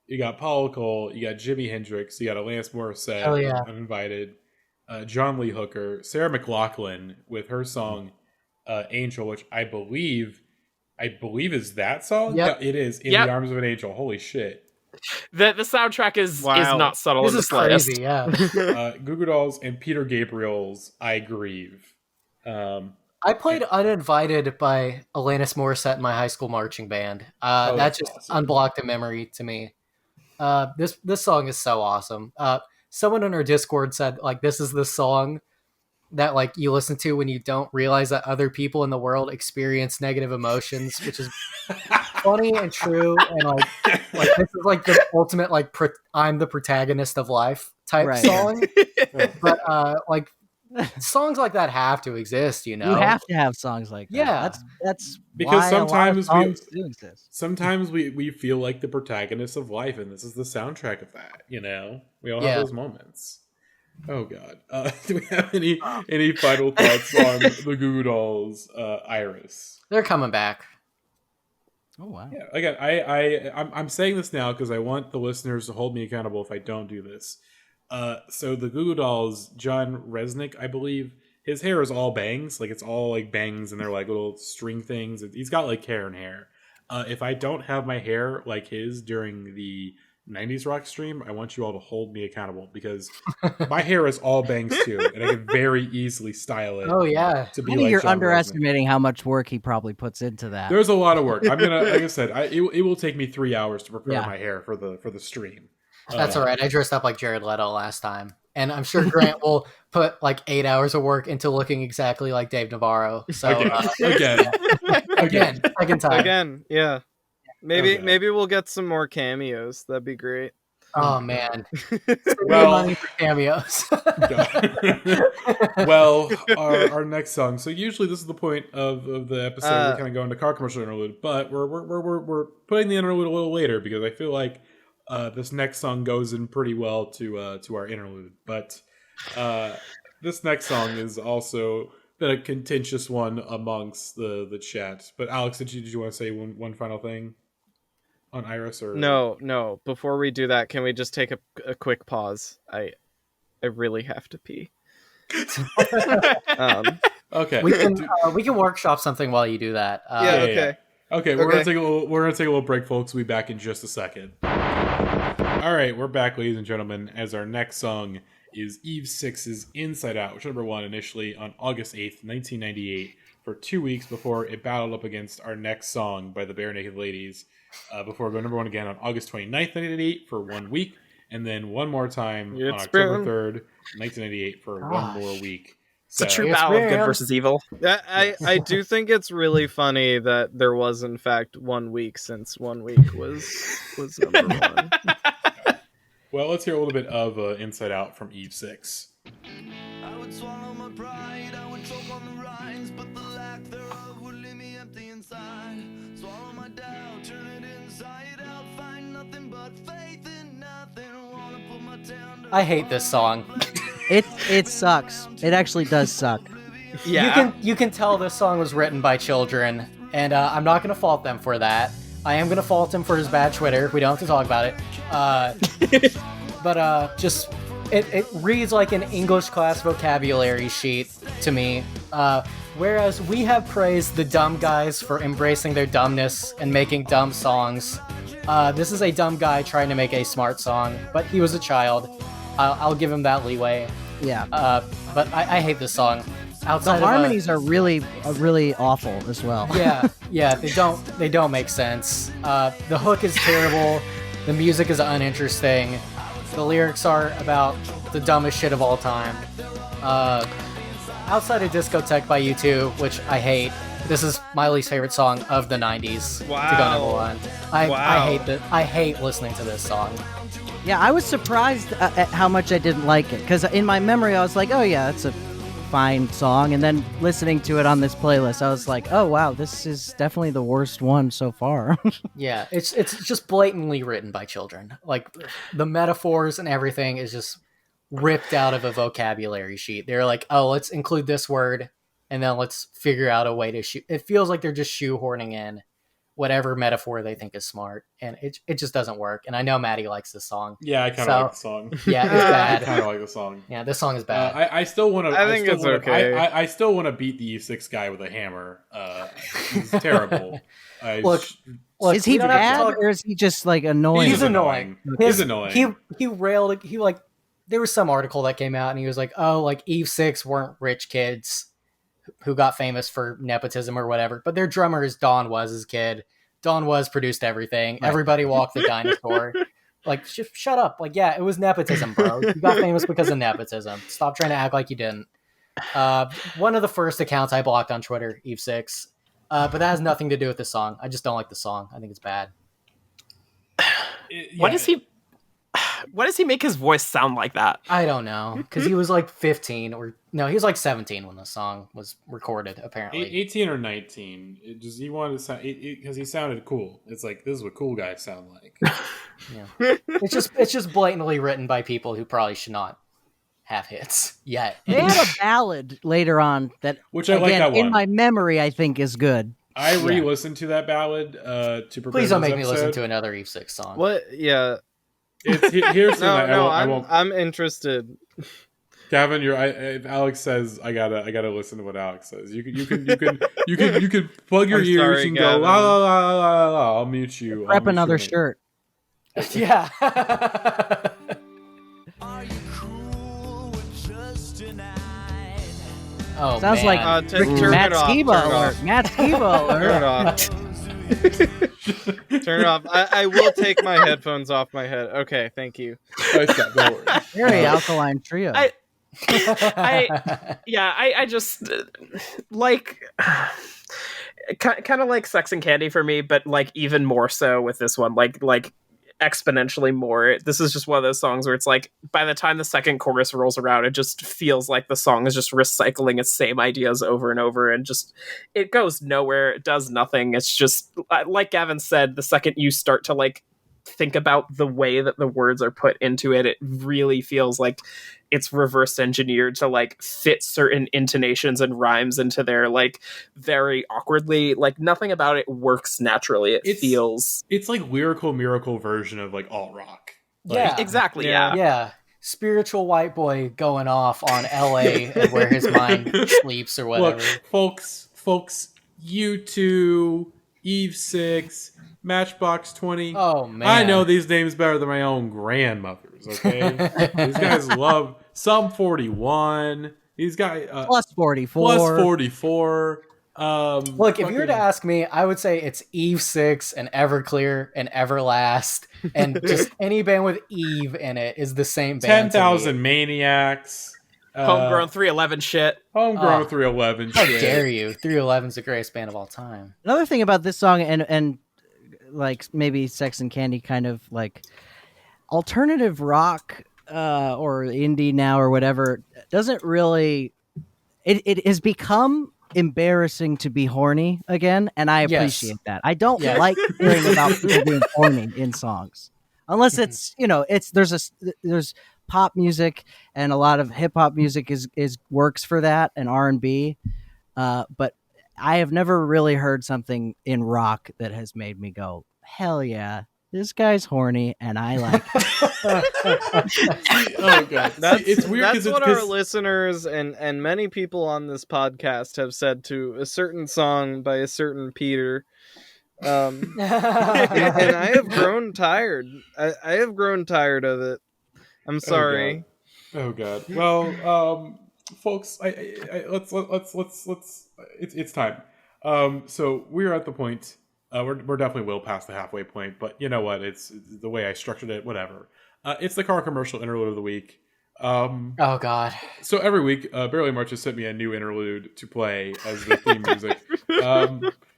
You got Paul Cole, you got Jimi Hendrix, you got Alanis Morissette, Hell yeah. Uninvited, John Lee Hooker, Sarah McLachlan with her song "Angel," which I believe is that song. Yep. Yeah, it is. In Yep. the Arms of an Angel. Holy shit. The soundtrack is Wow. not subtle This in the is slightest. crazy, yeah. Goo Goo Dolls and Peter Gabriel's "I Grieve." I played Uninvited by Alanis Morissette in my high school marching band. That that's just awesome. unblocked a memory to me. This song is so awesome. Someone in our Discord said like this is the song that like you listen to when you don't realize that other people in the world experience negative emotions, which is funny and true, and like this is like the ultimate like I'm the protagonist of life type Right. song. But like songs like that have to exist, you know. You have to have songs like that. Yeah. That's Because why a lot of sometimes songs do exist. sometimes we feel like the protagonists of life, and this is the soundtrack of that. You know, we all Yeah. have those moments. Oh God. Do we have any final thoughts on the Goo Goo Dolls, Iris? They're coming back. Oh wow. Yeah. Again, I'm saying this now because I want the listeners to hold me accountable if I don't do this. So the Goo Goo Dolls, John Resnick, I believe, his hair is all bangs. Like, it's all like bangs, and they're like little string things. He's got like hair and hair. If I don't have my hair like his during the 90s rock stream, I want you all to hold me accountable, because my hair is all bangs too, and I can very easily style it. Oh yeah. To be I think like you're John underestimating how much work he probably puts into that. There's a lot of work. I'm gonna, like I said, it will take me 3 hours to prepare my hair for the stream. That's all right. I dressed up like Jared Leto last time, and I'm sure Grant will put like 8 hours of work into looking exactly like Dave Navarro. So again, second time. Again, yeah. Maybe we'll get some more cameos. That'd be great. Oh man, well, money for cameos. Well, our next song. So usually this is the point of the episode. We kind of go into car commercial interlude, but we're putting the interlude a little later because I feel like this next song goes in pretty well to our interlude. But this next song is also been a contentious one amongst the chat. But Alex, did you want to say one final thing on Iris? Or No. Before we do that, can we just take a quick pause? I really have to pee. Okay, we can workshop something while you do that. Okay, we're gonna take a little break, folks. We'll be back in just a second. All right, we're back, ladies and gentlemen, as our next song is Eve 6's Inside Out, which was number 1 initially on August 8th, 1998, for 2 weeks before it battled up against our next song by the Barenaked Ladies, before going number 1 again on August 29th, 1998 for 1 week, and then one more time on October 3rd, 1998 for one more week. It's a true battle of good versus evil. I do think it's really funny that there was, in fact, 1 week, since 1 week was number 1. Well, let's hear a little bit of Inside Out from Eve 6. I would swallow my pride, I would choke on the rinds, but the lack thereof would leave me empty inside. Swallow my doubt, turn it inside out, find nothing but faith in nothing. Wanna put my tender I hate this song. It sucks. It actually does suck. Yeah. You can tell this song was written by children, and I'm not going to fault them for that. I am going to fault him for his bad Twitter. We don't have to talk about it. But just it reads like an English class vocabulary sheet to me. Whereas we have praised the dumb guys for embracing their dumbness and making dumb songs. This is a dumb guy trying to make a smart song, but he was a child. I'll give him that leeway. Yeah. But I hate this song. Outside the harmonies are really awful as well. Yeah, they don't make sense. The hook is terrible. The music is uninteresting. The lyrics are about the dumbest shit of all time. Outside of Discotheque by U2, which I hate, this is my least favorite song of the 90s. Wow. To go number 1. I hate listening to this song. Yeah, I was surprised at how much I didn't like it, because in my memory I was like, oh yeah, it's a fine song, and then listening to it on this playlist I was like, oh wow, this is definitely the worst one so far. Yeah, it's just blatantly written by children. Like, the metaphors and everything is just ripped out of a vocabulary sheet. They're like, oh, let's include this word, and then let's figure out a way to it feels like they're just shoehorning in whatever metaphor they think is smart, and it just doesn't work. And I know Matty likes this song. Yeah, I kind of like the song. Yeah, it's bad. I kind of like the song. Yeah, this song is bad. I still want to. I think it's okay. I still want to beat the E6 guy with a hammer. He's terrible. Look, is he bad, or is he just like annoying? He's annoying. He's annoying. He railed. There was some article that came out, and he was like, "Oh, like Eve 6 weren't rich kids who got famous for nepotism or whatever, but their drummer is Don Was as a kid. Don Was produced everything. Right. Everybody walked the dinosaur. Like, shut up. Like, yeah, it was nepotism, bro. You got famous because of nepotism. Stop trying to act like you didn't." One of the first accounts I blocked on Twitter, Eve 6. But that has nothing to do with the song. I just don't like the song. I think it's bad. Why does he make his voice sound like that? I don't know, because he was like 15 he was like 17 when the song was recorded. Apparently 18 or 19. He wanted to sound because he sounded cool. It's like, this is what cool guys sound like. Yeah, it's just blatantly written by people who probably should not have hits yet. They had a ballad later on that, which I like that one. In my memory, I think is good. I re-listened to that ballad to prepare. Please don't make me listen to another Eve 6 song. What? Yeah. Here's I'm interested. Gavin, if Alex says I gotta listen to what Alex says. You can plug your ears and Gavin. go la la la la la. I'll mute you. Prep another shirt. Yeah. Oh, sounds man. like Matt Skiba alert. Matt Skiba alert. Turn it off. I will take my headphones off my head. Okay, thank you. Very alkaline trio. I just like kind of like Sex and Candy for me, but like even more so with this one, like exponentially more. This is just one of those songs where it's like by the time the second chorus rolls around, it just feels like the song is just recycling its same ideas over and over, and just it goes nowhere. It does nothing. It's just like Gavin said, the second you start to like think about the way that the words are put into it, it really feels like it's reverse engineered to like fit certain intonations and rhymes into there, like very awkwardly. Like nothing about it works naturally. It's like lyrical miracle version of like alt rock. Yeah, exactly. Yeah. Spiritual white boy going off on LA and where his mind sleeps or whatever. Look, folks, U2, Eve 6, Matchbox 20. Oh man, I know these names better than my own grandmothers. Okay, these guys love Sum 41. These guys plus 44. Plus 44. Look, if you were to ask me, I would say it's Eve 6 and Everclear and Everlast, and just any band with Eve in it is the same band. 10,000 Maniacs. Homegrown 311 shit. Homegrown 311 How shit. dare you? 311's the greatest band of all time. Another thing about this song and like maybe Sex and Candy kind of like alternative rock or indie now or whatever doesn't really it has become embarrassing to be horny again, and I appreciate that. I don't like hearing about people being horny in songs unless it's there's pop music, and a lot of hip hop music is works for that, and R&B, but I have never really heard something in rock that has made me go, hell yeah, this guy's horny, and I like it. Oh god, it's weird. That's what our listeners and many people on this podcast have said to a certain song by a certain Peter. And I have grown tired. I have grown tired of it. I'm sorry. Oh god. Well, folks, let's. It's time. So we're at the point. We're definitely well past the halfway point, but you know what? It's the way I structured it. Whatever. It's the car commercial interlude of the week. Oh god. So every week, Barely March has sent me a new interlude to play as the theme music.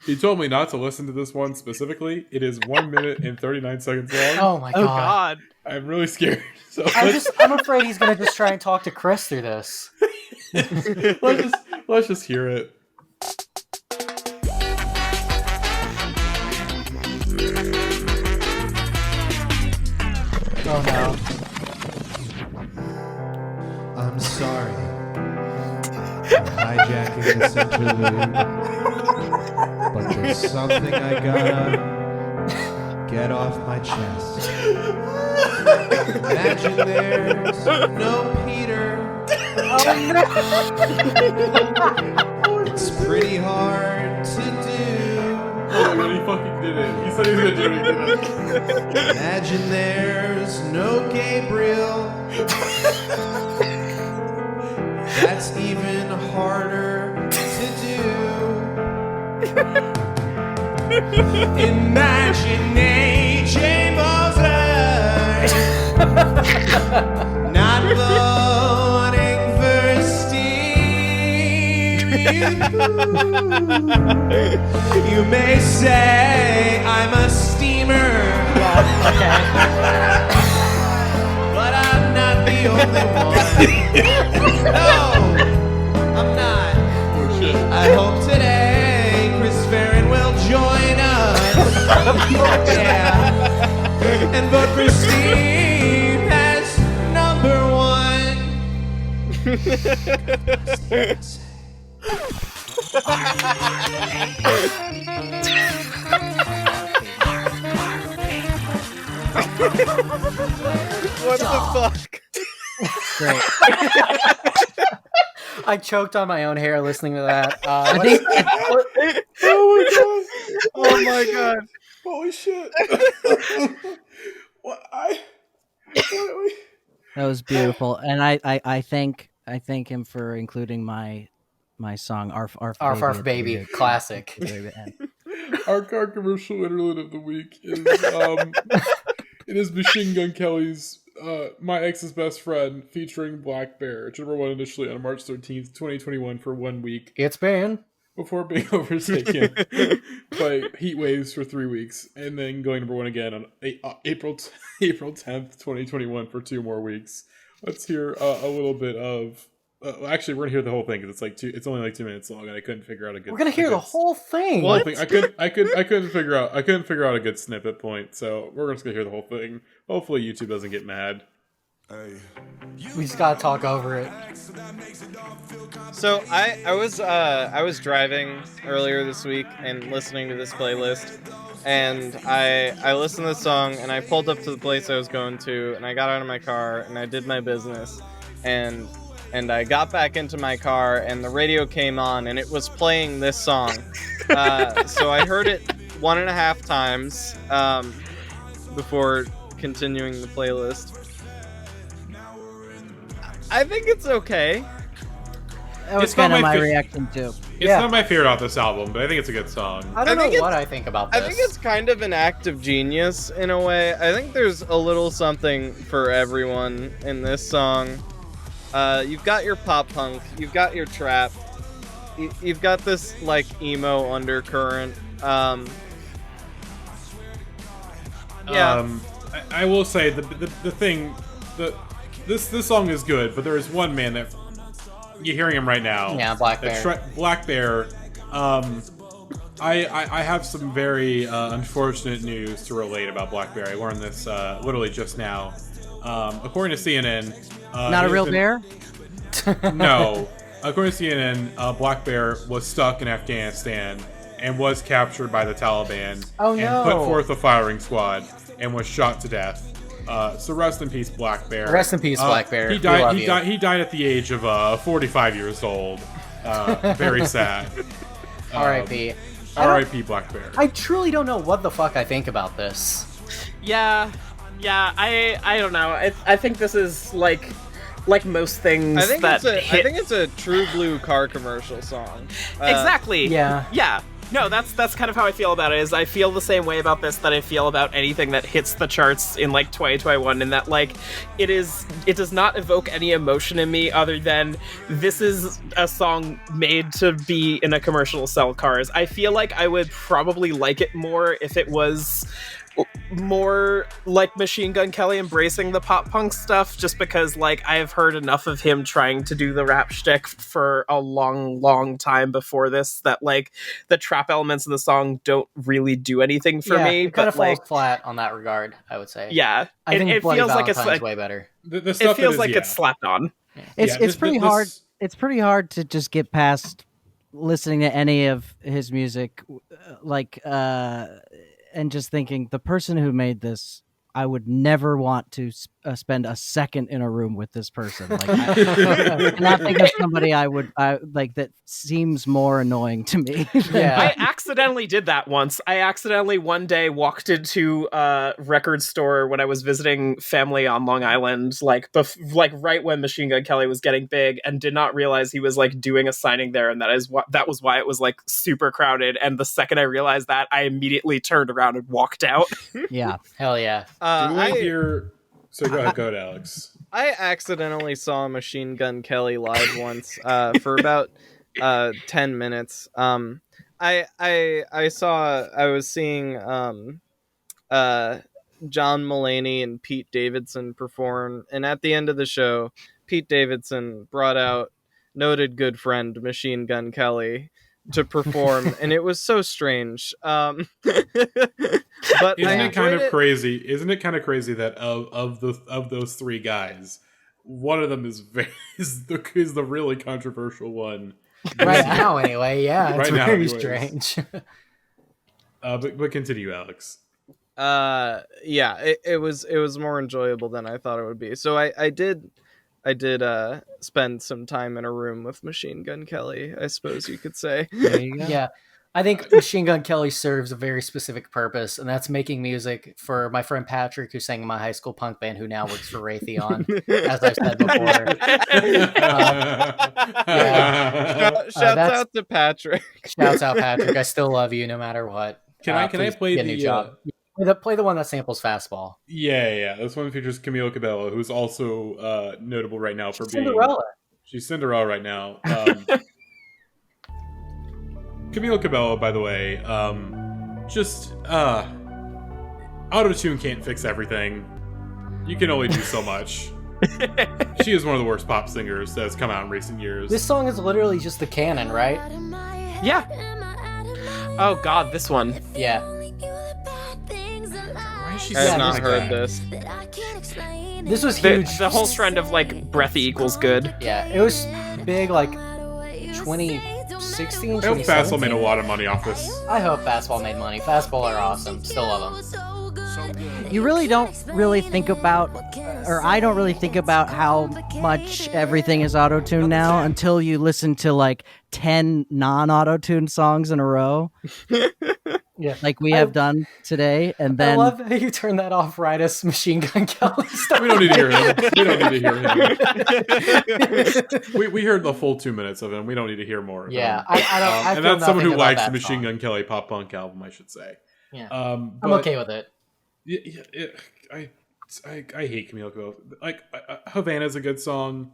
He told me not to listen to this one specifically. It is 1 minute and 39 seconds long. Oh my god. I'm really scared. So I'm afraid he's gonna just try and talk to Chris through this. let's just hear it. Oh no. I'm sorry. Hijacking this interlude. But there's something I gotta get off my chest. Imagine there's no Peter. Oh no. It's pretty hard to do. Oh my god, he fucking did it. He said he was gonna do it, he did it. Imagine there's no Gabriel. That's even harder to do. Imagine AJ Bowser not voting for Steve. You may say I'm a steamer. Okay. But I'm not the only one. No, I'm not. Oh shit. I hope today Chris Farren will join us. Yeah. And vote for Steve as number one. What the fuck? Great. I choked on my own hair listening to that. I think Oh my god. Holy shit. What that was beautiful, and I thank him for including my song "Arf Arf Arf Arf Baby," classic. Our commercial interlude of the week is it is Machine Gun Kelly's My Ex's Best Friend featuring Blackbear, which number one initially on March 13th, 2021 for 1 week. It's been Before being overtaken by heat waves for 3 weeks, and then going number one again on April 10th, 2021 for 2 more weeks. Let's hear a little bit of. Actually, we're gonna hear the whole thing because it's only like 2 minutes long, and I couldn't figure out a good. We're gonna hear the whole thing. What? I couldn't figure out a good snippet point, so we're just gonna hear the whole thing. Hopefully, YouTube doesn't get mad. We just gotta talk over it. So I was driving earlier this week and listening to this playlist, and I listened to the song, and I pulled up to the place I was going to, and I got out of my car and I did my business, and I got back into my car, and the radio came on, and it was playing this song. So I heard it 1.5 times before continuing the playlist. I think it's okay. That was kind of my reaction too. It's not my favorite off this album, but I think it's a good song. I don't know what I think about this. I think it's kind of an act of genius in a way. I think there's a little something for everyone in this song. You've got your pop punk, you've got your trap, you've got this like emo undercurrent. I will say the thing this song is good, but there is one man that you're hearing him right now. Yeah, Blackbear. Blackbear. I have some very unfortunate news to relate about Blackbear. I learned this literally just now. According to CNN, not a real bear. No, according to CNN, Blackbear was stuck in Afghanistan and was captured by the Taliban and put forth a firing squad and was shot to death. So rest in peace, Blackbear. Rest in peace, Blackbear. He died. He died at the age of 45 years old. Very sad. R.I.P. R.I.P. Blackbear. I truly don't know what the fuck I think about this. Yeah. I don't know. I think this is like most things. I think it's a true blue car commercial song. Exactly. Yeah. No, that's kind of how I feel about it. Is I feel the same way about this that I feel about anything that hits the charts in like 2021, and that like it does not evoke any emotion in me other than this is a song made to be in a commercial to sell cars. I feel like I would probably like it more if it was more like Machine Gun Kelly embracing the pop punk stuff, just because like I have heard enough of him trying to do the rap shtick for a long time before this that like the trap elements in the song don't really do anything for me. It kind of falls flat on that regard, I would say. Yeah, I think it Bloody feels Valentine's like it's way better. The stuff it feels like it's slapped on. It's pretty hard. It's pretty hard to just get past listening to any of his music, and just thinking the person who made this, I would never want to spend a second in a room with this person. Like, I cannot think of somebody I like that seems more annoying to me. Yeah, I accidentally did that once. I accidentally one day walked into a record store when I was visiting family on Long Island, like right when Machine Gun Kelly was getting big, and did not realize he was like doing a signing there, and that was why it was like super crowded. And the second I realized that, I immediately turned around and walked out. Yeah, hell yeah. So go ahead, Alex. I accidentally saw Machine Gun Kelly live once for about 10 minutes. I was seeing John Mulaney and Pete Davidson perform, and at the end of the show, Pete Davidson brought out noted good friend Machine Gun Kelly to perform, and it was so strange. But isn't it kind of crazy? Isn't it kind of crazy that of those three guys, One of them is the really controversial one. Right now, anyway. Yeah, it's right now, very anyways. strange. But continue, Alex. Yeah, it was more enjoyable than I thought it would be. So I did spend some time in a room with Machine Gun Kelly, I suppose you could say. There you go. Yeah. I think Machine Gun Kelly serves a very specific purpose, and that's making music for my friend Patrick, who sang in my high school punk band, who now works for Raytheon, as I've said before. Shouts out to Patrick. Shouts out, Patrick. I still love you no matter what. Can I play get a new job? Play the one that samples Fastball. Yeah. This one features Camila Cabello, who's also notable right now for being Cinderella. She's Cinderella right now. Camila Cabello, by the way, just auto-tune can't fix everything. You can only do so much. She is one of the worst pop singers that's come out in recent years. This song is literally just the canon, right? Yeah. Oh god, this one. Yeah. Why is she I have singing not like heard that? this. This was huge. The whole trend of like breathy equals good. Yeah, it was big like 2016, I hope Fastball 2017. made a lot of money off this. I hope Fastball made money. Fastball are awesome. Still love them. You really don't really think about, or I don't really think about how much everything is auto-tuned now until you listen to like 10 non-auto-tuned songs in a row. Yeah, like we have done today, and then I love how you turn that off right as Machine Gun Kelly starts. We don't need to hear him. We heard the full 2 minutes of him. We don't need to hear more of Yeah, him. I and feel that's someone who nothing about likes the that Machine song. Gun Kelly pop punk album, I should say. Yeah, I'm okay with it. I hate Camila Cabello. Like Havana's a good song.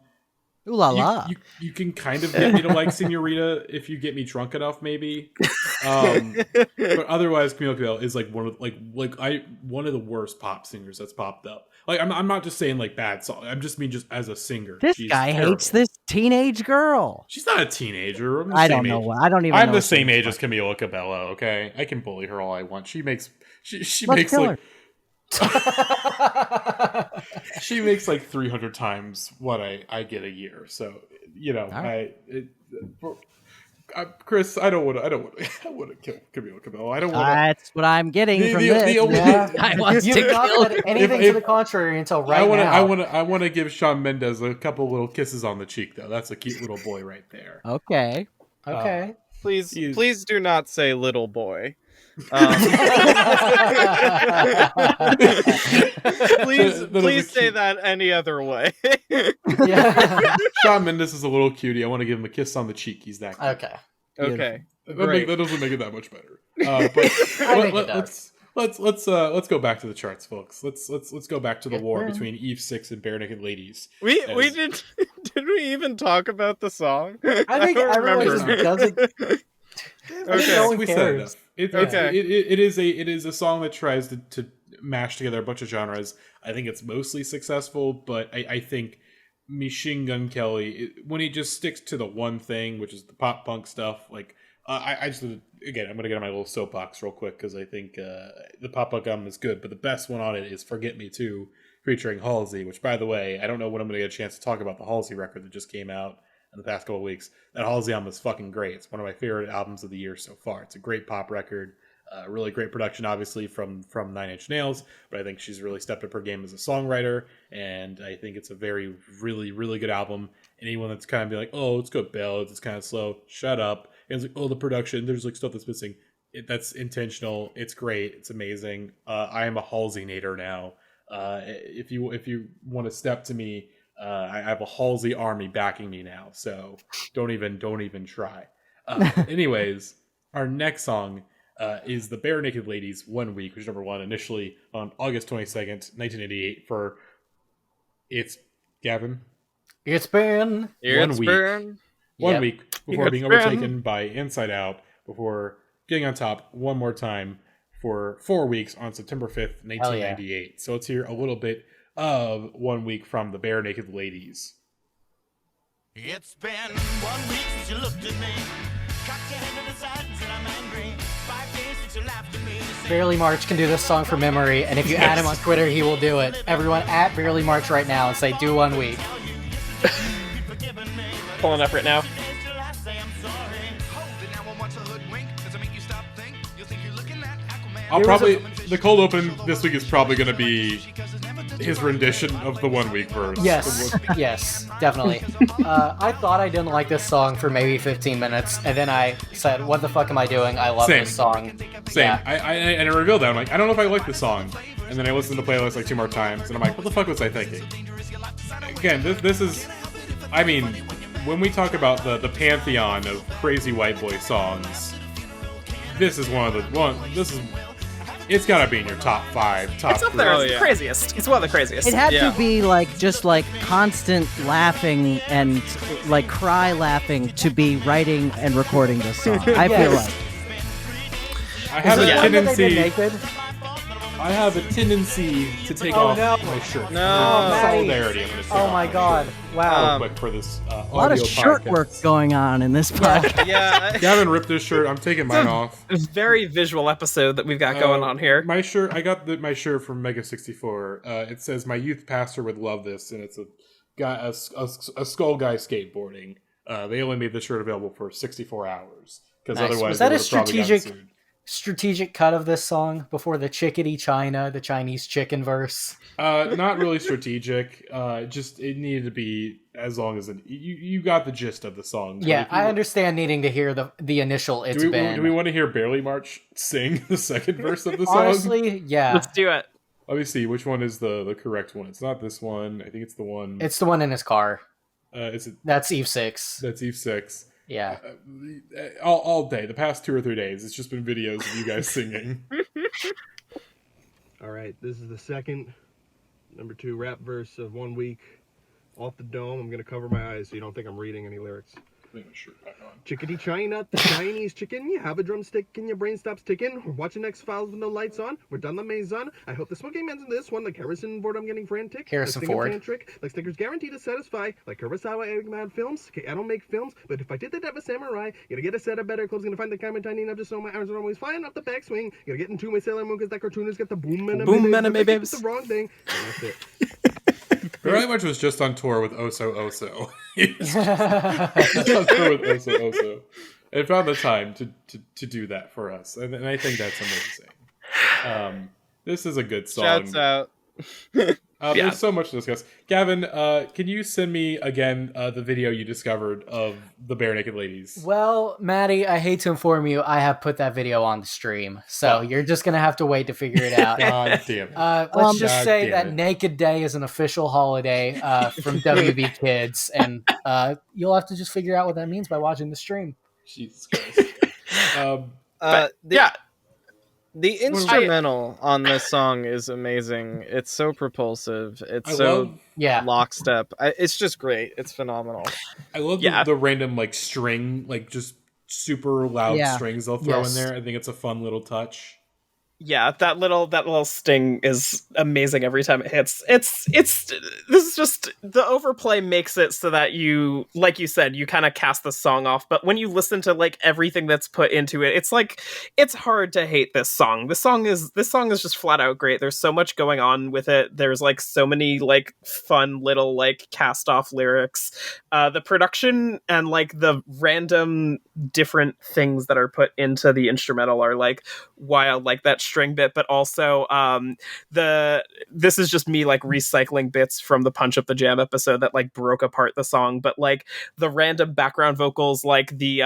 ooh la la. You can kind of get me to like Senorita if you get me drunk enough, maybe. But otherwise, Camila Cabello is like one of the worst pop singers that's popped up. Like I'm not just saying like bad song. I'm just as a singer. This she's guy terrible. hates this teenage girl. She's not a teenager. I'm the I same don't know age. what. I don't even. I'm know the what same she's age like. as Camila Cabello. Okay, I can bully her all I want. She makes Let's makes kill like she makes like 300 times what I get a year. So right. Chris, I don't want to kill Camila Cabello. I don't want to. That's what I'm getting from this. the only- I wants You've to not kill. said anything to the contrary until right now. I want to give Shawn Mendes a couple little kisses on the cheek though. That's a cute little boy right there. Okay. Okay. Please do not say little boy. Please say that any other way. Yeah. Shawn Mendes is a little cutie. I want to give him a kiss on the cheek. He's that cute. Okay. Okay. That doesn't make it that much better. But I think it does. let's go back to the charts, folks. Let's go back to the war between Eve 6 and Barenaked Ladies. We did we even talk about the song? I think don't everyone just remember. doesn't. Okay. No one We said cares. enough. Okay. It is a song that tries to mash together a bunch of genres. I think it's mostly successful, but I think Machine Gun Kelly, when he just sticks to the one thing, which is the pop punk stuff, like I just again I'm gonna get on my little soapbox real quick because I think the pop punk album is good, but the best one on it is Forget Me Too featuring Halsey, which by the way I don't know when I'm gonna get a chance to talk about the Halsey record that just came out in the past couple of weeks. That Halsey album is fucking great. It's one of my favorite albums of the year so far. It's a great pop record. Really great production, obviously, from 9 Inch Nails, but I think she's really stepped up her game as a songwriter, and I think it's a very, really, really good album. Anyone that's kind of be like, oh, it's got ballads, it's kind of slow, shut up. And it's like, oh, the production, there's like stuff that's missing. That's intentional. It's great. It's amazing. I am a Halsey-nator now. If you want to step to me, I have a Halsey army backing me now, so don't even try. Anyways, our next song is the Barenaked Ladies 1 Week, which is number one initially on August 22nd, 1988 for It's Gavin. It's been 1 week. 1 week before It's being overtaken by Inside Out, before getting on top one more time for 4 weeks on September 5th, 1998. So let's hear a little bit of 1 week from the Barenaked Ladies. It's been 1 week since you looked at me. Cocked your head to the side and said I'm angry. 5 days since you laughed at me. Barely March can do this song from memory, and if you add him on Twitter, he will do it. Everyone at Barely March right now and say, do 1 week. Pulling up right now. The cold open this week is probably going to be his rendition of the 1 week verse. Yes, definitely. I thought I didn't like this song for maybe 15 minutes, and then I said, what the fuck am I doing? I love this song. Same. Yeah. I revealed that. I'm like, I don't know if I like this song. And then I listened to the playlist like 2 more times, and I'm like, what the fuck was I thinking? Again, this is... I mean, when we talk about the pantheon of crazy white boy songs, this is it's gotta be in your top 5, top It's up 3. there. It's the craziest. It's one of the craziest. It had to be just constant laughing and like cry laughing to be writing and recording this song. I feel like. I have a tendency. Naked? I have a tendency to take off my shirt. No. Solidarity. I'm gonna take off my god. Wow. Real quick for this a lot of shirt work going on in this podcast. Yeah. Gavin ripped his shirt. I'm taking mine off. It's a very visual episode that we've got going on here. My shirt. I got my shirt from Mega 64. It says my youth pastor would love this, and it's a skull guy skateboarding. They only made the shirt available for 64 hours because otherwise was that they a would have probably gotten sued. Strategic cut of this song before the Chickadee China, the Chinese chicken verse? Not really strategic. Just it needed to be as long as you got the gist of the song. Yeah, I understand needing to hear the initial "It's been." Do we want to hear Barely March sing the second verse of the song? Honestly, yeah. Let's do it. Let me see which one is the correct one. It's not this one. I think it's the one. It's the one in his car. Is it? That's Eve 6. That's Eve 6. Yeah. All day, the past 2 or 3 days, it's just been videos of you guys singing. All right, this is the second, number 2 rap verse of 1 week. Off the dome, I'm going to cover my eyes so you don't think I'm reading any lyrics. Chickadee China, the Chinese chicken. You have a drumstick and your brain stops ticking. We're watching X-Files with no lights on. We're done the maison. I hope the smoking man's in this one. Like Harrison Ford, I'm getting frantic. Harrison Ford. Tantric. Like Snickers guaranteed to satisfy. Like Kurosawa, I make mad films. Okay, I don't make films, but if I did the Death of Samurai, gotta get a set of better clothes. Gonna find the camera tiny enough just so my arms are always flying up the backswing. Gotta get into my Sailor Moon because that cartoonist got the boom anime babes. It's the wrong thing. And that's it. Very much was just on tour with Oso Oso. He's on tour with Oso Oso. And found the time to do that for us. And I think that's amazing. This is a good song. Shouts out. There's so much to discuss. Gavin, can you send me again the video you discovered of the Barenaked ladies? Well, Matty, I hate to inform you, I have put that video on the stream, so you're just gonna have to wait to figure it out. God damn it. Let's just say that Naked Day is an official holiday from WB Kids, and you'll have to just figure out what that means by watching the stream. Jesus Christ. The instrumental on this song is amazing. It's so propulsive. It's lockstep. It's just great. It's phenomenal. I love the random string, just super loud strings they'll throw in there. I think it's a fun little touch. Yeah, that little sting is amazing every time it hits. It's this is just the overplay makes it so that you, like you said, you kind of cast the song off. But when you listen to everything that's put into it, it's hard to hate this song. This song is just flat out great. There's so much going on with it. There's so many fun little cast off lyrics. The production and the random different things that are put into the instrumental are wild, that string bit, but also this is just me recycling bits from the Punch Up the Jam episode that broke apart the song, but the random background vocals, the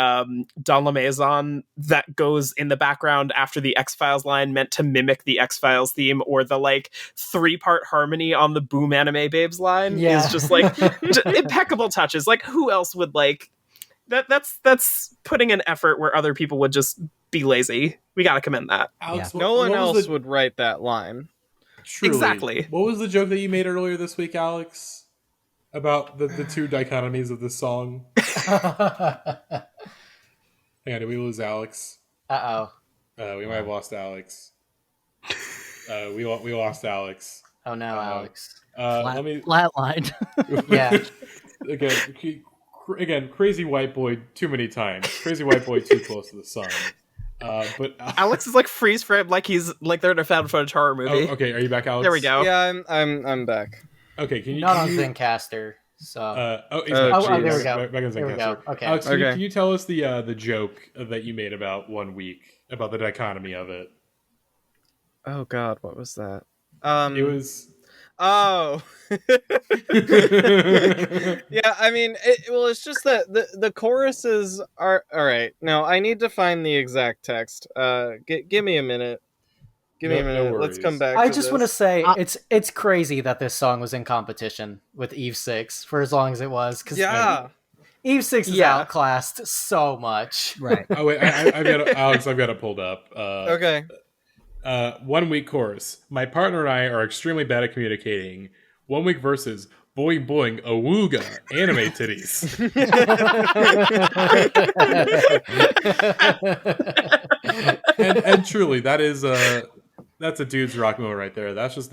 Dans la Maison that goes in the background after the X-Files line meant to mimic the X-Files theme, or the 3-part harmony on the Boom Anime Babes line is just impeccable touches. Who else would that's putting an effort where other people would just be lazy. We gotta commend that. Alex, no one else would write that line. Truly. Exactly. What was the joke that you made earlier this week, Alex? About the two dichotomies of this song? Hang on, did we lose Alex? We might have lost Alex. We lost Alex. Oh no, Alex. Flatlined. Yeah. Again, crazy white boy too many times. Crazy white boy too close to the sun. But Alex is like freeze frame, like he's like they're in a found footage horror movie. Oh, okay, are you back, Alex? There we go. Yeah, I'm back. Okay, can you Not on Zencaster. So. He's back. There we go. Back on There we Zencaster. go. Okay. Alex, can you tell us the joke that you made about 1 week, about the dichotomy of it? Oh God, what was that? It was. Oh. Yeah, I mean, it's just that the choruses are all right. Now I need to find the exact text. Give me a minute. Give me a minute. No Let's come back. I to just this. want to say it's crazy that this song was in competition with Eve 6 for as long as it was. Cause Eve 6 is outclassed so much. Right. Oh wait, I've got it pulled up. Okay. 1 week chorus. My partner and I are extremely bad at communicating. 1 week verses. Boing boing awooga anime titties. and truly, that's a dude's rock moment right there. That's just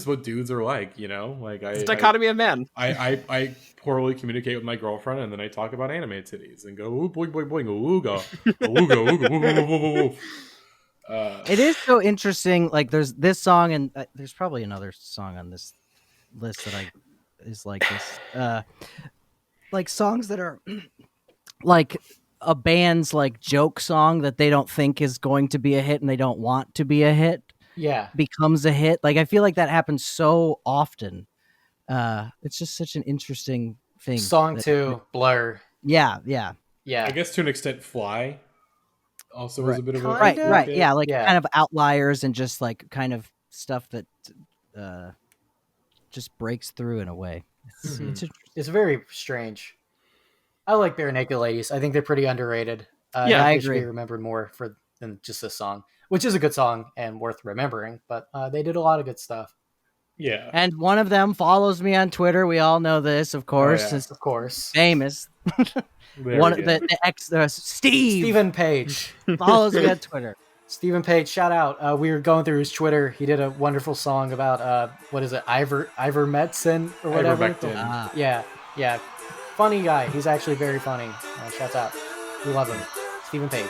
what dudes are like, you know. Like It's a dichotomy of men. I poorly communicate with my girlfriend, and then I talk about anime titties and go ooh, boing boing boing awooga awooga awooga woo. It is so interesting. Like there's this song, and there's probably another song on this list that is like this. Like songs that are like a band's like joke song that they don't think is going to be a hit and they don't want to be a hit. Yeah, becomes a hit. Like I feel like that happens so often. It's just such an interesting thing. Song 2, Blur. Yeah. I guess to an extent, Fly also was a bit of a right. Yeah, like kind of outliers and just like kind of stuff that just breaks through in a way. It's very strange. I like Barenaked Ladies. I think they're pretty underrated. I they agree. should be remembered more than just this song, which is a good song and worth remembering. But they did a lot of good stuff. Yeah, and one of them follows me on Twitter. We all know this, of course. Of course, famous. One of the Stephen Page follows me on Twitter. Stephen Page, shout out. We were going through his Twitter. He did a wonderful song about what is it, Ivermectin or whatever. Yeah. Funny guy. He's actually very funny. Shouts out. We love him. Stephen Page.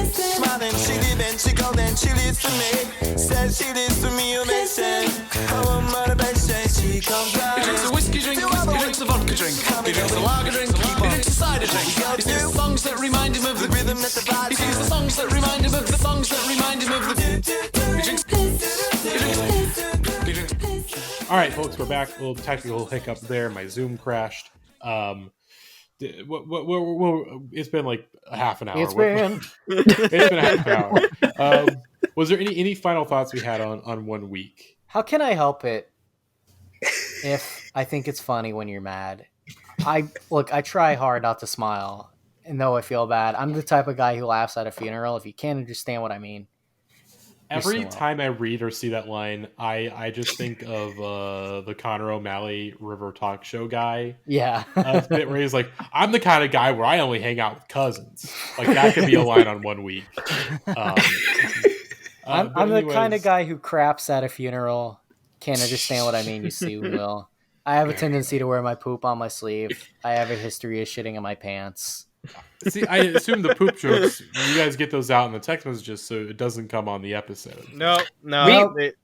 Smiling, she leaving, she golden, she leaves for me. Says she leaves for me, you mention. Oh, my best she comes out. He drinks a whiskey drink, he drinks a vodka drink, he drinks a lager drink, he drinks a cider drink. He sings songs that remind him of the rhythm that the vibe. He sings the songs that remind him of the songs that remind him of the. He drinks. All right, folks, we're back. A little technical hiccup there. My Zoom crashed. It's been like a half an hour. It's been a half an hour. Was there any final thoughts we had on 1 week? How can I help it if I think it's funny when you're mad? I try hard not to smile and though I feel bad. I'm the type of guy who laughs at a funeral if you can't understand what I mean. Every time I read or see that line, I just think of the Conor O'Malley River Talk Show guy. Yeah. Bit where he's like, I'm the kind of guy where I only hang out with cousins. Like, that could be a line on 1 week. I'm the kind of guy who craps at a funeral. Can't understand what I mean, you see, Will. I have a tendency to wear my poop on my sleeve. I have a history of shitting in my pants. See, I assume the poop jokes, you guys get those out in the text messages so it doesn't come on the episode. No.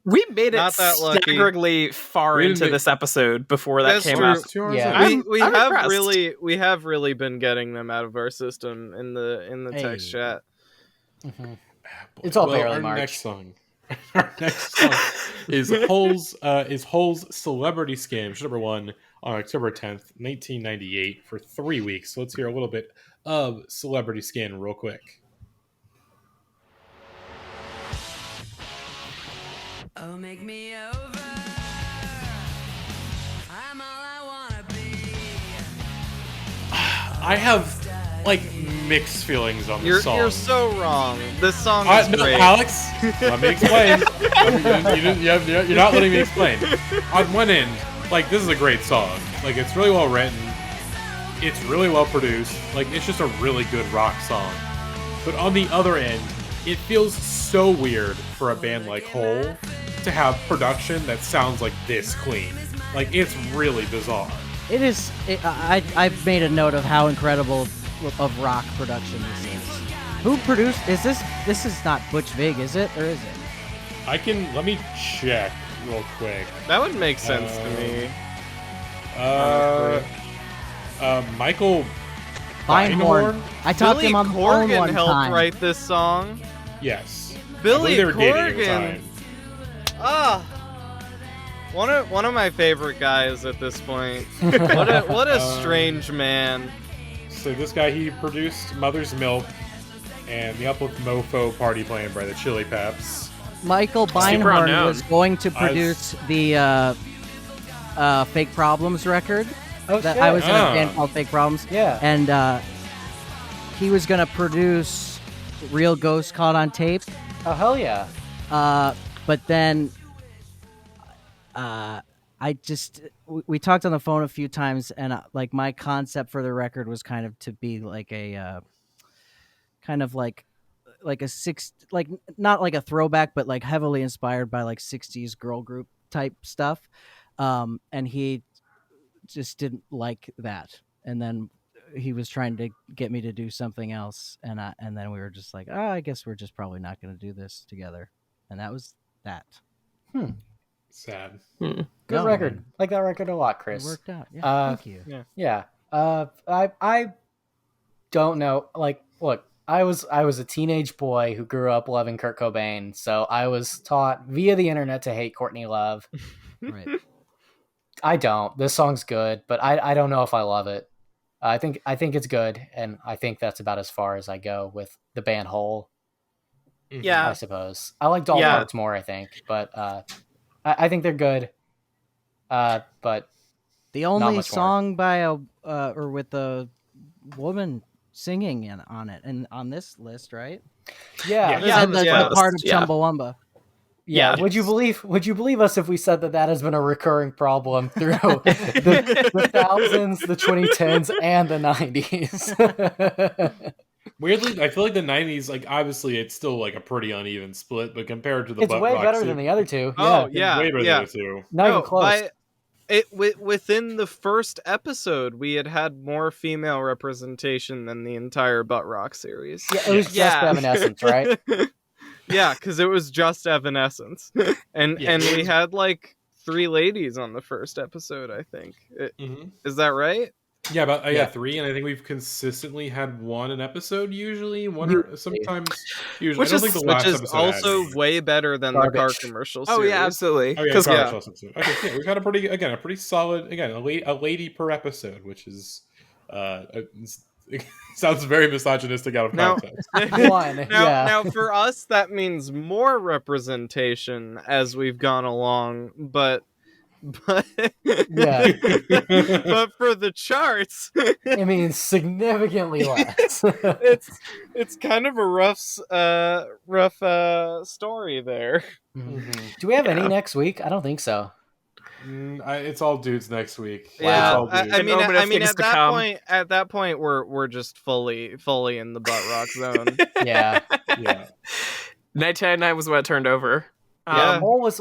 We made it staggeringly far We into didn't this episode before that came out. Yeah. We I'm have impressed. we have really been getting them out of our system in the text chat. Mm-hmm. It's all barely our March. Next song is Hull's Celebrity Scam, number 1 on October 10th, 1998 for 3 weeks. So let's hear a little bit of Celebrity Scan real quick. Oh, make me over. I'm all I wanna be. I have like mixed feelings on this song. You're so wrong. This song is no, great. Alex, let me explain. You're not letting me explain. On one end, like, this is a great song. Like, it's really well written. It's really well produced. Like, it's just a really good rock song. But on the other end, it feels so weird for a band like Hole to have production that sounds like this clean. Like, it's really bizarre. It is. I've made a note of how incredible of rock production this is. Who produced? Is this? This is not Butch Vig, is it, or is it? Let me check real quick. That would make sense to me. Michael Beinhorn. I talked to him on the phone Corgan one helped time. write this song. Yes. Billy they were dating at the Corgan. time. One of my favorite guys at this point. What a strange man. So this guy, he produced Mother's Milk and the Uplift Mofo Party Plan by the Chili Peps. Michael Beinhorn unknown. was going to produce the Fake Problems record. Oh, That shit. I was in a band called Fake Problems. Yeah. And he was going to produce Real Ghosts Caught on Tape. Oh, hell yeah. But then we talked on the phone a few times, and like my concept for the record was kind of to be like a kind of like a not like a throwback, but like heavily inspired by like 60s girl group type stuff. And he just didn't like that, and then he was trying to get me to do something else, and then we were just like, oh, I guess we're just probably not going to do this together, and that was that. Sad. Good No, record. man. Like that record a lot, It Chris. worked out. Yeah, thank you. Yeah. I don't know. Like, look, I was a teenage boy who grew up loving Kurt Cobain, so I was taught via the internet to hate Courtney Love. Right. I don't. This song's good, but I don't know if I love it. I think it's good, and I think that's about as far as I go with the band Hole. Yeah. I suppose I like Doll Parts more. I think, but I think they're good. But The only much more. song by a or with a woman singing on it, and on this list, right? yeah, Yeah. And the Yeah. part of Yeah. Chumbawamba. Yeah. Yeah. Would you believe us if we said that has been a recurring problem through the thousands, the 2010s, and the 90s? Weirdly, I feel like the 90s, like, obviously it's still like a pretty uneven split, but compared to the It's butt way rock better scene- than the other two. Oh, Yeah. yeah. way better yeah. than the two. Not even close. Within the first episode, we had more female representation than the entire Butt Rock series. Yeah, it was just Evanescence, right? Yeah, because it was just Evanescence, and Yeah. we had like 3 ladies on the first episode. I think is that right? Yeah, about Yeah. 3, and I think we've consistently had one an episode usually, one or sometimes usually. Which I don't is- think the last Which is episode had also any. way better than the car Garbage. commercial Oh series. yeah, absolutely. Oh yeah, 'Cause, Carlos episode. Okay, yeah, we've had a pretty solid, again, a lady per episode, which is it sounds very misogynistic out of Now- context. One. Now, for us, that means more representation as we've gone along, but Yeah. but for the charts, It means significantly less. it's kind of a rough story there. Do we have any next week? I don't think so. It's all dudes next week. Yeah, It's all dudes. I mean, omen of things at to that come. point, we're just fully in the butt rock zone. Yeah. Yeah. 1999 was when it turned over. Yeah. Hole was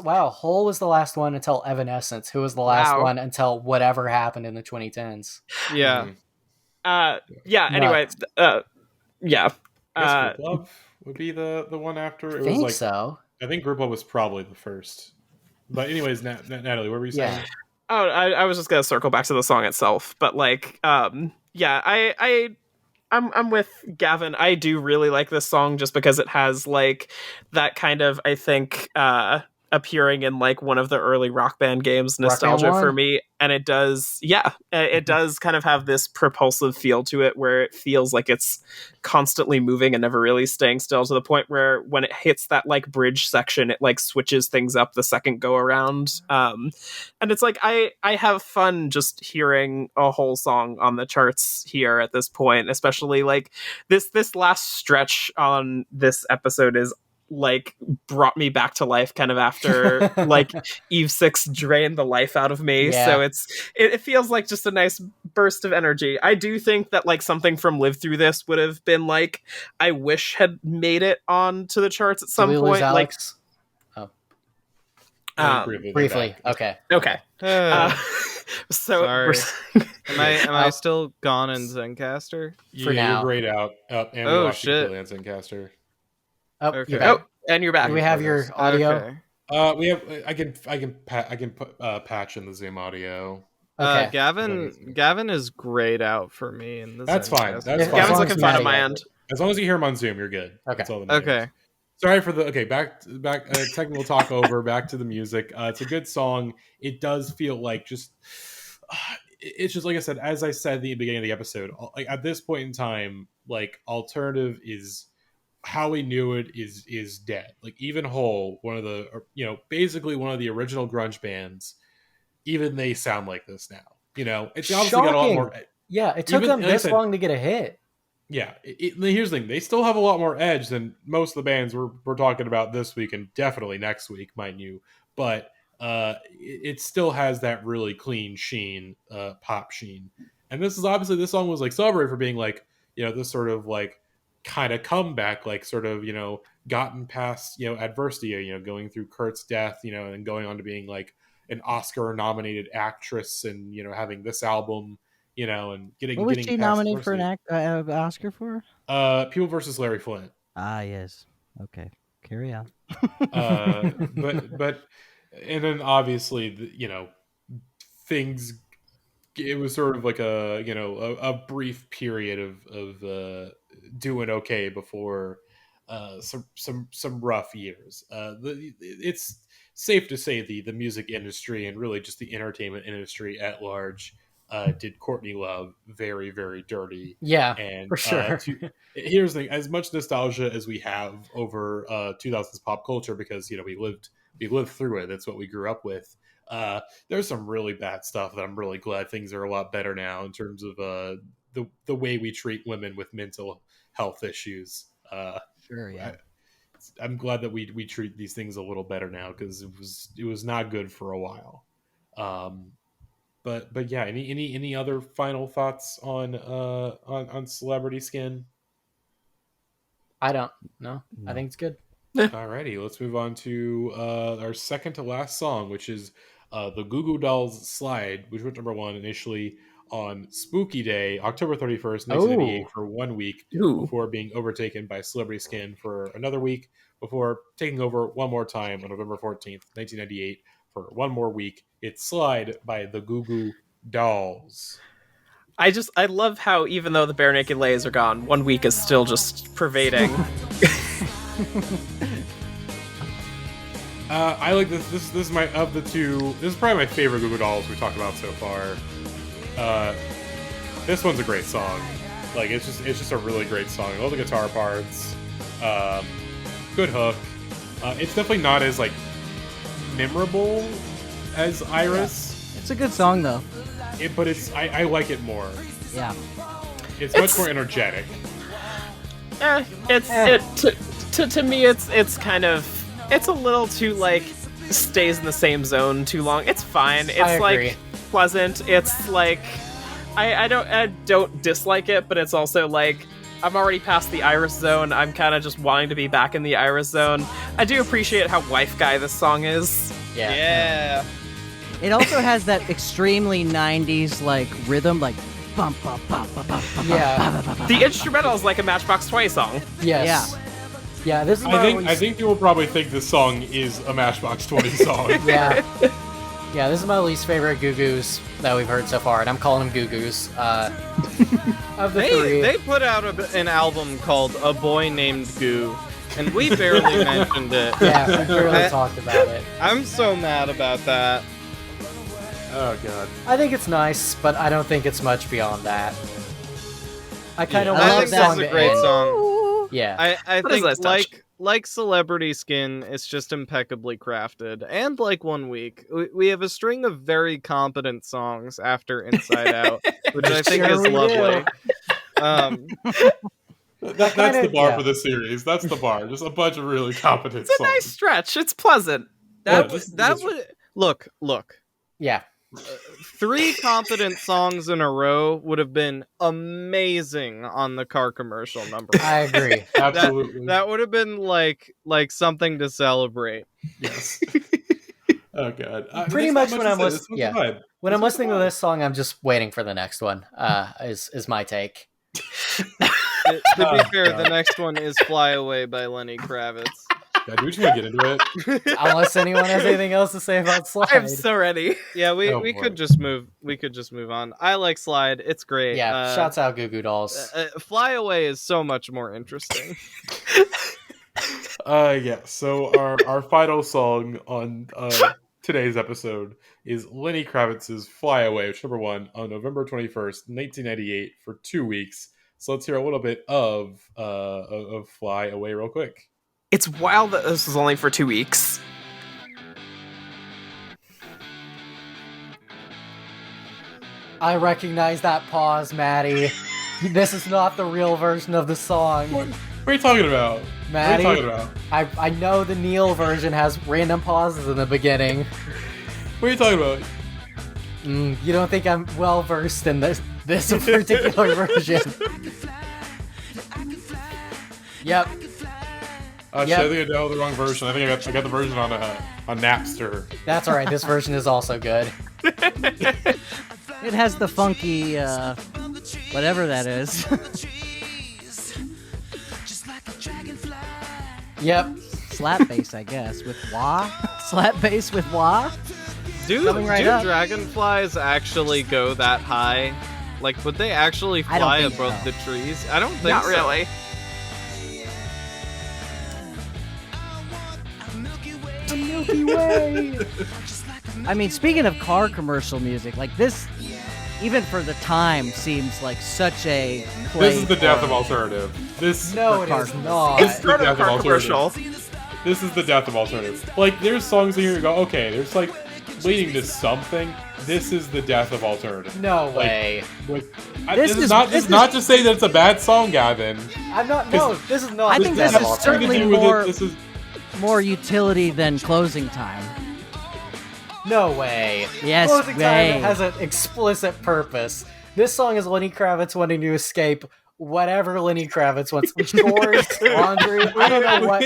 the last one until Evanescence, who was the last Wow. one until whatever happened in the 2010s. Yeah. Yeah. Anyway. Yeah. I guess Group Love would be the one after. I It think was like so. I think Group Love was probably the first. But anyways, Natalie, what were you saying? Yeah. Oh, I was just gonna circle back to the song itself, but like, yeah, I'm with Gavin. I do really like this song just because it has like that kind of, I think, appearing in like one of the early Rock Band games nostalgia Band for 1? me, and it does, it does kind of have this propulsive feel to it where it feels like it's constantly moving and never really staying still, to the point where when it hits that like bridge section, it like switches things up the second go around, and it's like I have fun just hearing a whole song on the charts here at this point, especially like this last stretch on this episode is like brought me back to life kind of after like Eve 6 drained the life out of me. Yeah. So it feels like just a nice burst of energy. I do think that like something from Live Through This would have been like, I wish had made it on to the charts at some point. Alex? Briefly. Okay. So sorry. Am I still gone in Zencaster? For now. You're grayed out. And oh we lost you shit! completely on Zencaster. Okay. You're back. And you're back. Do we have your audio? Okay. We have. I can put patch in the Zoom audio. Okay. Gavin is grayed out for me in the That's fine. Zencaster. That's fine. Gavin's looking fine on my end. As long as you hear him on Zoom, you're good. Okay. That's all that matters. Okay. Sorry for the back technical talk over. Back to the music. It's a good song. It does feel like just it's just like I said, as I said at the beginning of the episode. Like at this point in time, like alternative is how we knew it is dead. Like even Hole, one of the basically one of the original grunge bands, even they sound like this now. It's obviously got a lot more. Yeah, it took them this long to get a hit. Yeah, here's the thing. They still have a lot more edge than most of the bands we're talking about this week and definitely next week, mind you. But it still has that really clean sheen, pop sheen. And this song was like celebrated for being like, this sort of like kind of comeback, like sort of, gotten past, adversity, going through Kurt's death, and going on to being like an Oscar nominated actress and, having this album. And getting. What was she nominated for an Oscar for? People versus Larry Flint. Ah, yes. Okay, carry on. But and then obviously, things. It was sort of like a brief period of doing okay before some rough years. It's safe to say the music industry and really just the entertainment industry at large. Did Courtney Love very, very dirty. Yeah, and for sure. Here's the thing: as much nostalgia as we have over 2000s pop culture, because we lived through it. That's what we grew up with. There's some really bad stuff that I'm really glad things are a lot better now in terms of the way we treat women with mental health issues. Sure, yeah. I'm glad that we treat these things a little better now, because it was not good for a while. But yeah, any other final thoughts on Celebrity Skin? I don't know. No. I think it's good. Alrighty, let's move on to our second to last song, which is the Goo Goo Dolls Slide, which went number 1 initially on Spooky Day, October 31st, 1998, for 1 week before being overtaken by Celebrity Skin for another week, before taking over one more time on November 14th, 1998 for one more week. It's Slide by the Goo Goo Dolls. I love how even though the Barenaked Lays are gone, 1 week is still just pervading. I like this. This is my of the two. This is probably my favorite Goo Goo Dolls we've talked about so far. This one's a great song. Like it's just a really great song. All the guitar parts, good hook. It's definitely not as like memorable as Iris. Yeah. It's a good song though. But I like it more. Yeah. It's much more energetic. To me it's kind of, it's a little too like stays in the same zone too long. It's fine. It's like pleasant. It's like I don't dislike it, but it's also like I'm already past the Iris zone. I'm kind of just wanting to be back in the Iris zone. I do appreciate how wife guy this song is. Yeah. It also has that extremely 90s like rhythm, like bum bum bum bum bum. Yeah. The instrumental is like a Matchbox 20 song. Yes. Yeah. This is. I think people probably think this song is a Matchbox 20 song. Yeah. Yeah. This is my least favorite Goo Goos that we've heard so far, and I'm calling them Goo Goos. Of the three, they put out an album called A Boy Named Goo. And we barely mentioned it. Yeah, we barely talked about it. I'm so mad about that. Oh god. I think it's nice, but I don't think it's much beyond that. I kind of I want think the song that's a to great end. song. Yeah. I think like Celebrity Skin, it's just impeccably crafted. And like 1 week, we have a string of very competent songs after Inside Out, which I think is lovely. That's the bar for the series. That's the bar. Just a bunch of really competent songs. It's a nice stretch. It's pleasant. That would look. Yeah. 3 competent songs in a row would have been amazing on the car commercial number. I agree. Absolutely. That would have been like something to celebrate. Yes. Oh god. Pretty much when I'm listening, when I'm listening to this song, I'm just waiting for the next one. Is my take. To be fair, the next one is "Fly Away" by Lenny Kravitz. God, we're just gonna get into it. Unless anyone has anything else to say about Slide. I'm so ready. Yeah, we could just move. We could just move on. I like Slide. It's great. Yeah, shouts out Goo Goo Dolls. "Fly Away" is so much more interesting. Yeah. So our final song on today's episode is Lenny Kravitz's "Fly Away," which number 1 on November 21st, 1998, for 2 weeks. So let's hear a little bit of "Fly Away" real quick. It's wild that this was only for 2 weeks. I recognize that pause, Matty. This is not the real version of the song. What are you talking about? Matty, what are you talking about? I know the Neil version has random pauses in the beginning. What are you talking about? You don't think I'm well versed in this particular version? Yep. I think I know the wrong version. I think I got the version on Napster. That's alright, this version is also good. It has the funky, whatever that is. Yep. Slap bass, I guess, with wah. Slap bass with wah. Do dragonflies actually go that high? Like, would they actually fly above the trees? I don't think Not so. really. The Milky Way. I mean, speaking of car commercial music, like this, even for the time, seems like such a This is the death of alternative. No, it is not. This is the death of car alternative. commercial. This is the death of alternative. Like, there's songs in here you go, okay, there's like leading to something. This is the death of alternative. No way. This is not to say that it's a bad song, Gavin. I'm not. No, this is not. I think this is certainly This is more utility than closing time. No way. Yes, Closing way. Time has an explicit purpose. This song is Lenny Kravitz wanting to escape whatever Lenny Kravitz wants. Chores, laundry, I don't know what.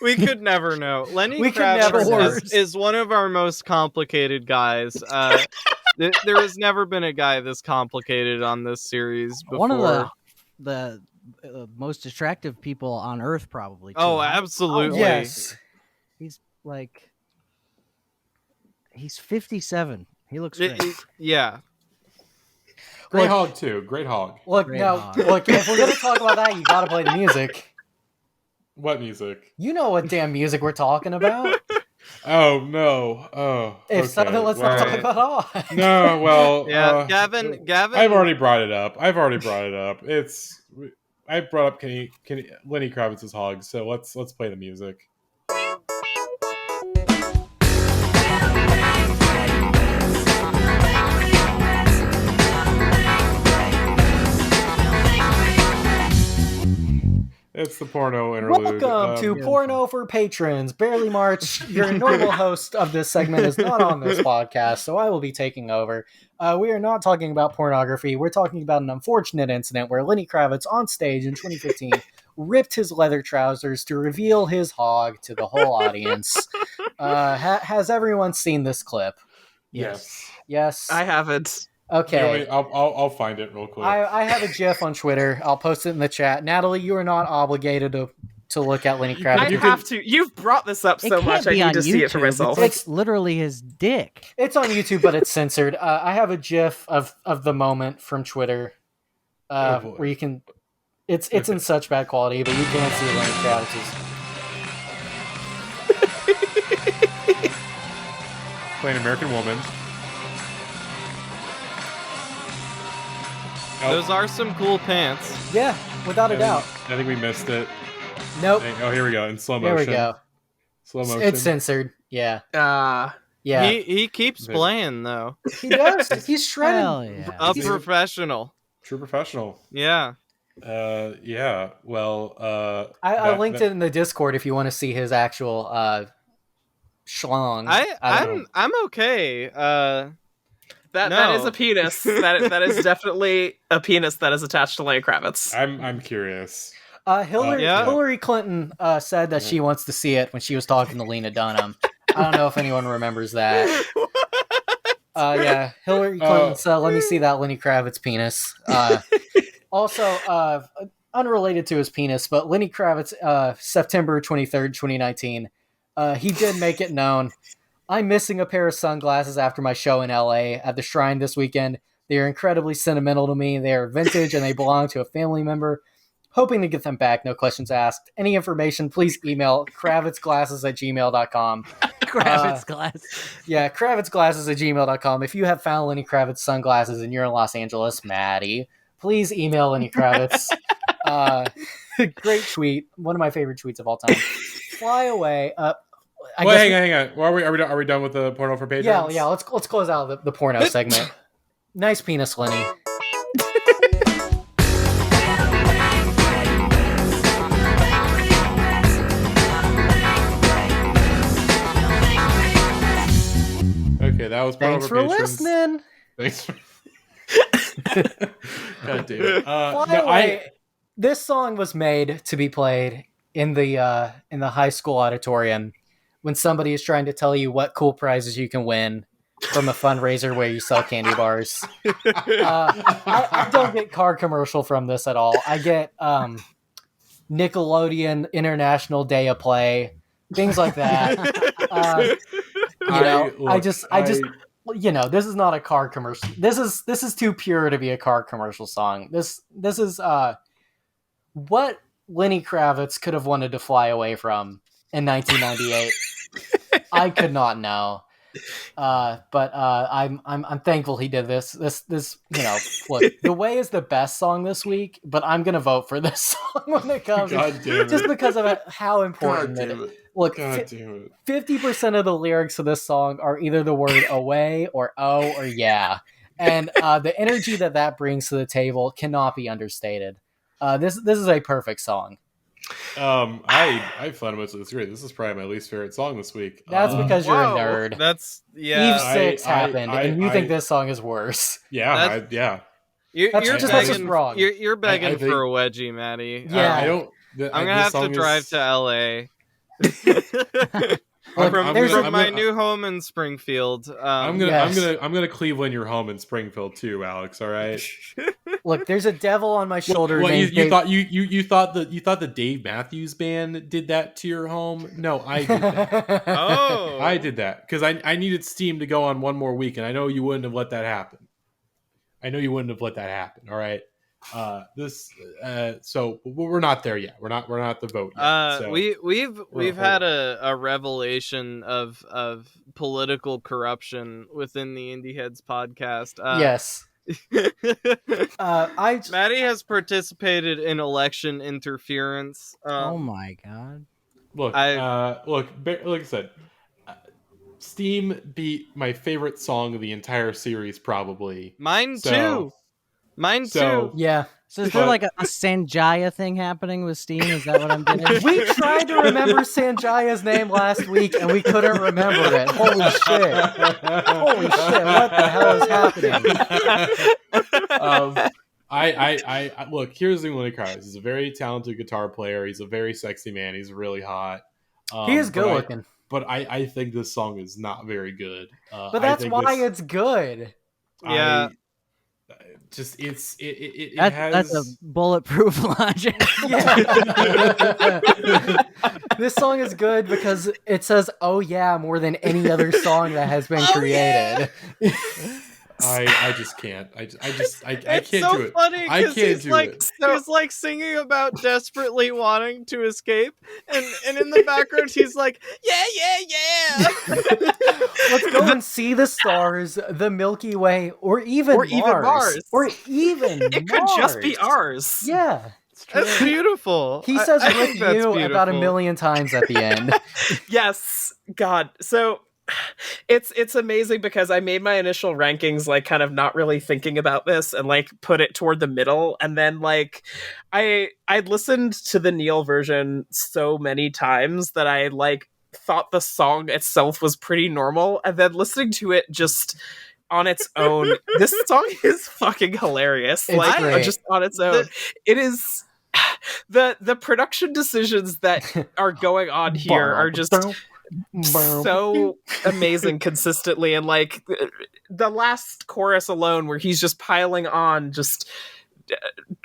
We could never know. Lenny We could never know. Kravitz is one of our most complicated guys. There has never been a guy this complicated on this series before. One of the most attractive people on Earth, probably. Too. Oh, absolutely. Yes. He's like... He's 57. He looks great. Yeah. Great hog too. Great hog. Look, Great now, hog. look, if we're gonna talk about that, you gotta play the music. What music? You know what damn music we're talking about. Oh no. Oh. If so, then let's not talk about all. No. Well. Yeah. Gavin. I've already brought it up. I brought up Lenny Kravitz's hog. So let's play the music. It's the porno interlude. Welcome to Porno for Patrons. Barely March, your normal host of this segment, is not on this podcast, so I will be taking over. We are not talking about pornography. We're talking about an unfortunate incident where Lenny Kravitz on stage in 2015 ripped his leather trousers to reveal his hog to the whole audience. Has everyone seen this clip? Yes. Yes. I haven't. Okay. I'll find it real quick. I have a GIF on Twitter. I'll post it in the chat. Natalie, you are not obligated to look at Lenny Kravitz. I have to. You've brought this up so much. I need to see it for myself. It's literally his dick. It's on YouTube, but it's censored. I have a GIF of the moment from Twitter, where you can. It's in such bad quality, but you can't see Lenny Kravitz's. Playing American Woman. Those are some cool pants. Yeah, without a doubt. I think we missed it. Nope. Oh, here we go. In slow motion. There we go. Slow motion. It's censored. Yeah. Yeah. He keeps playing though. He does. He's shredded. Hell yeah. A professional. True professional. Yeah. Yeah. Well, I linked it in the Discord if you want to see his actual schlong. I'm okay. No. is a penis. That is definitely a penis that is attached to Lenny Kravitz. I'm curious. Hillary Clinton said that she wants to see it when she was talking to Lena Dunham. I don't know if anyone remembers that. Hillary Clinton said, "Let me see that Lenny Kravitz penis." Also, unrelated to his penis, but Lenny Kravitz, September 23rd, 2019, he did make it known. I'm missing a pair of sunglasses after my show in LA at the Shrine this weekend. They are incredibly sentimental to me. They are vintage and they belong to a family member. Hoping to get them back, no questions asked. Any information, please email kravitzglasses@gmail.com. Kravitz glasses. Yeah, kravitzglasses@gmail.com. If you have found Lenny Kravitz sunglasses and you're in Los Angeles, Matty, please email Lenny Kravitz. Great tweet. One of my favorite tweets of all time. Fly away. Hang on. Well, are we done with the porno for patrons? Yeah. Let's close out the porno segment. Nice penis, Lenny. Okay, that was Thanks for patrons. listening. Thanks for... God damn it. This song was made to be played in the high school auditorium when somebody is trying to tell you what cool prizes you can win from a fundraiser where you sell candy bars. I don't get car commercial from this at all. I get Nickelodeon International Day of Play, things like that. This is not a car commercial. This is too pure to be a car commercial song. This is what Lenny Kravitz could have wanted to fly away from in 1998. I could not know. But I'm thankful he did this. This look, The Way is the best song this week, but I'm gonna vote for this song when it comes. God damn it. Just because of how important it is. Look, 50% of the lyrics of this song are either the word away or oh or yeah. And the energy that brings to the table cannot be understated. This is a perfect song. I fundamentally disagree. This is probably my least favorite song this week. That's because you're a nerd. Eve 6 happened, and you think this song is worse. Yeah, You're begging for a wedgie, Matty. Yeah, I'm gonna have to drive to LA. From my new home in Springfield. I'm gonna Cleveland your home in Springfield too, Alex. All right. Look, there's a devil on my shoulder. You thought the Dave Matthews Band did that to your home? No, I did that. Oh, I did that because I needed Steam to go on one more week, and I know you wouldn't have let that happen. All right. So we're not there yet. We're not at the vote yet. So we've had a revelation of political corruption within the Indie Heads podcast. Yes. Matty has participated in election interference. Oh my god! Look, like I said, Steam beat my favorite song of the entire series, probably. Mine too. Yeah. So is there like a Sanjaya thing happening with Steam? Is that what I'm getting? We tried to remember Sanjaya's name last week and we couldn't remember it. Holy shit! What the hell is happening? I look. Here's the Lenny Kravitz. He's a very talented guitar player. He's a very sexy man. He's really hot. He is good looking. But I think this song is not very good. But that's why it's good. Yeah. That's a bulletproof logic. This song is good because it says "oh yeah" more than any other song that has been created. Yeah. I just can't. I can't do it. Funny I can't do it. He's like singing about desperately wanting to escape, and in the background he's like, yeah. Let's go and see the stars, the Milky Way, or even Mars. It could just be ours. Yeah. That's beautiful. He says with you about 1 million times at the end. Yes. God. So it's amazing because I made my initial rankings like kind of not really thinking about this and like put it toward the middle, and then like I listened to the Neil version so many times that I like thought the song itself was pretty normal, and then listening to it just on its own, this song is fucking hilarious. It's like great. just on its own, it is. The production decisions that are going on here are just so amazing consistently, and like the last chorus alone, where he's just piling on just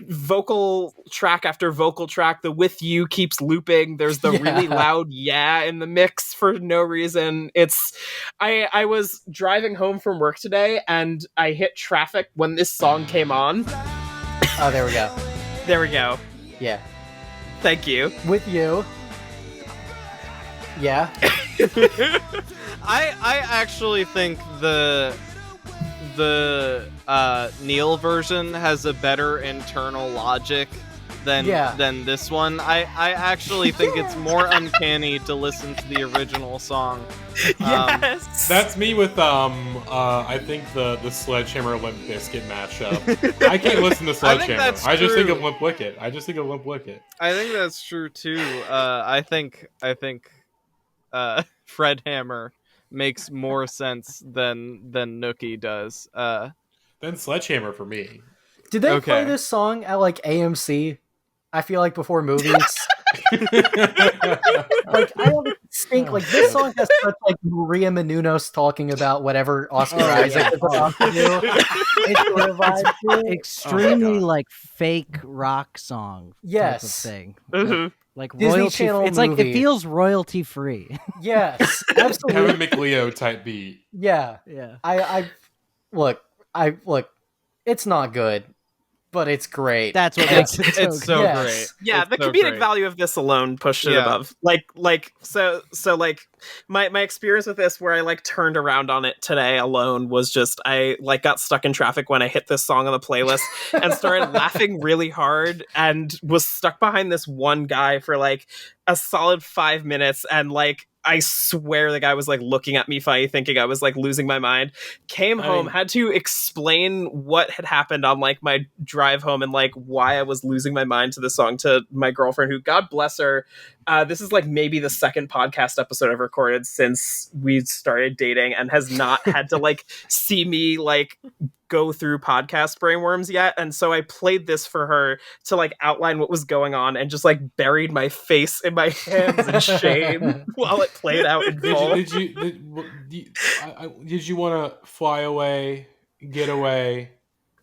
vocal track after vocal track. The "with you" keeps looping. There's the really loud "yeah" in the mix for no reason. I was driving home from work today and I hit traffic when this song came on. Oh, there we go. There we go. Yeah. Thank you. With you. Yeah. I actually think the Neil version has a better internal logic than this one. I actually think it's more uncanny to listen to the original song. Yes. That's me with I think the Sledgehammer Limp Bizkit matchup. I can't listen to Sledgehammer. I just think of Limp Bizkit. I I think that's true too. I think Fred Hammer makes more sense than Nookie does. Then Sledgehammer for me. Did they play this song at like AMC? I feel like before movies. Like I don't think like this song has such like Maria Menounos talking about whatever Oscar Isaac is about to do. It's extremely like fake rock song type of thing. Mm-hmm. Like Disney royalty. Channel It's like movie. it feels royalty free. Yes, absolutely. Kevin McLeo type beat. Yeah. I look. It's not good, but it's great. That's what makes it It's so Yes. great. Yeah, It's the so comedic great. value of this alone pushed it Yeah. above. So like my experience with this, where I like turned around on it today alone, was just I like got stuck in traffic when I hit this song on the playlist and started laughing really hard, and was stuck behind this one guy for like a solid 5 minutes, and like I swear the guy was like looking at me funny, thinking I was like losing my mind. Came home, had to explain what had happened on like my drive home and like why I was losing my mind to the song to my girlfriend, who, God bless her, this is like maybe the second podcast episode I've recorded since we started dating, and has not had to like see me like go through podcast brainworms yet. And so I played this for her to like outline what was going on, and just like buried my face in my hands in shame while it played out in full. Did you want to fly away, get away,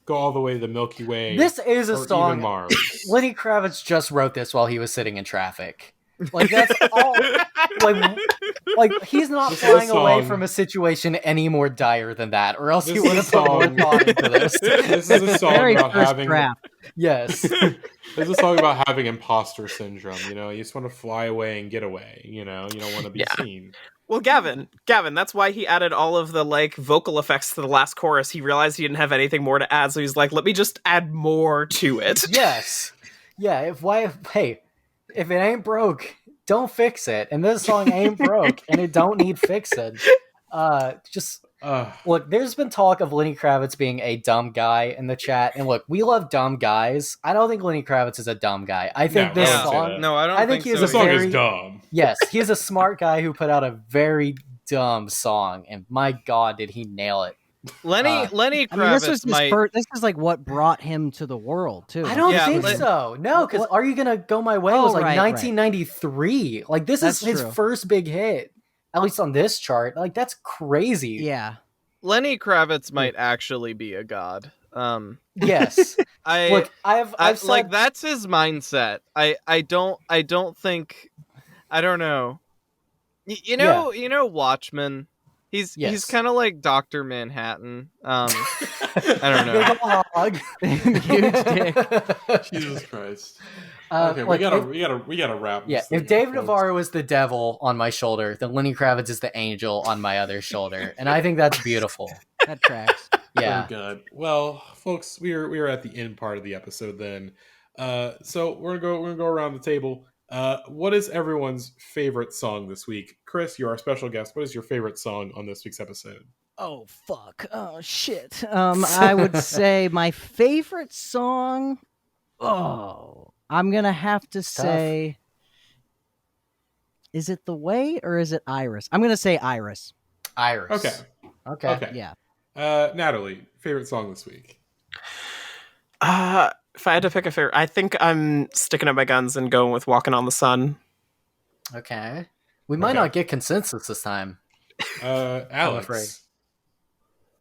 go all the way to the Milky Way? This is a or song. even Mars? Lenny Kravitz just wrote this while he was sitting in traffic. Like that's all. Like he's not This is a flying away song. from a situation any more dire than that, or else This he is would a have put more song. thought into this. This is a song Very about first having. draft. Yes. This is a song about having imposter syndrome. You know, you just want to fly away and get away. You know, you don't want to be seen. Well, Gavin, that's why he added all of the like vocal effects to the last chorus. He realized he didn't have anything more to add, so he's like, let me just add more to it. Yes. Yeah. If it ain't broke, don't fix it. And this song ain't broke, and it don't need fixing. Look, there's been talk of Lenny Kravitz being a dumb guy in the chat, and look, we love dumb guys. I don't think Lenny Kravitz is a dumb guy. I think this song. No, I don't. I think he is This a song very is dumb. Yes, he's a smart guy who put out a very dumb song, and my God, did he nail it! Lenny Kravitz I mean, this was might. this is like what brought him to the world too. I don't Yeah, think but- so. No, because "Are You Gonna Go My Way" was like right, 1993. Like this That's is his true. first big hit, at least on this chart. Like that's crazy. Yeah. Lenny Kravitz might actually be a god. Yes. Look, I've said, like that's his mindset. I don't think. I don't know. You know Watchmen. He's kind of like Dr. Manhattan. I don't know. Big ol' hog. Huge dick. Jesus Christ. Okay, we gotta wrap. Yeah, this if thing Dave up, folks. Navarro is the devil on my shoulder, then Lenny Kravitz is the angel on my other shoulder, and I think that's beautiful. That tracks. Yeah. Oh, God. Well, folks, we are at the end part of the episode then. So we're gonna go around the table. What is everyone's favorite song this week? Chris, you're our special guest. What is your favorite song on this week's episode? Oh fuck. Oh shit. I would say my favorite song. Oh, I'm gonna have to say. Is it The Way or is it Iris? I'm gonna say Iris. Iris. Okay. Okay. Yeah. Natalie, favorite song this week? If I had to pick a favorite, I think I'm sticking to my guns and going with Walkin' on the Sun. Okay. We might not get consensus this time. Alex.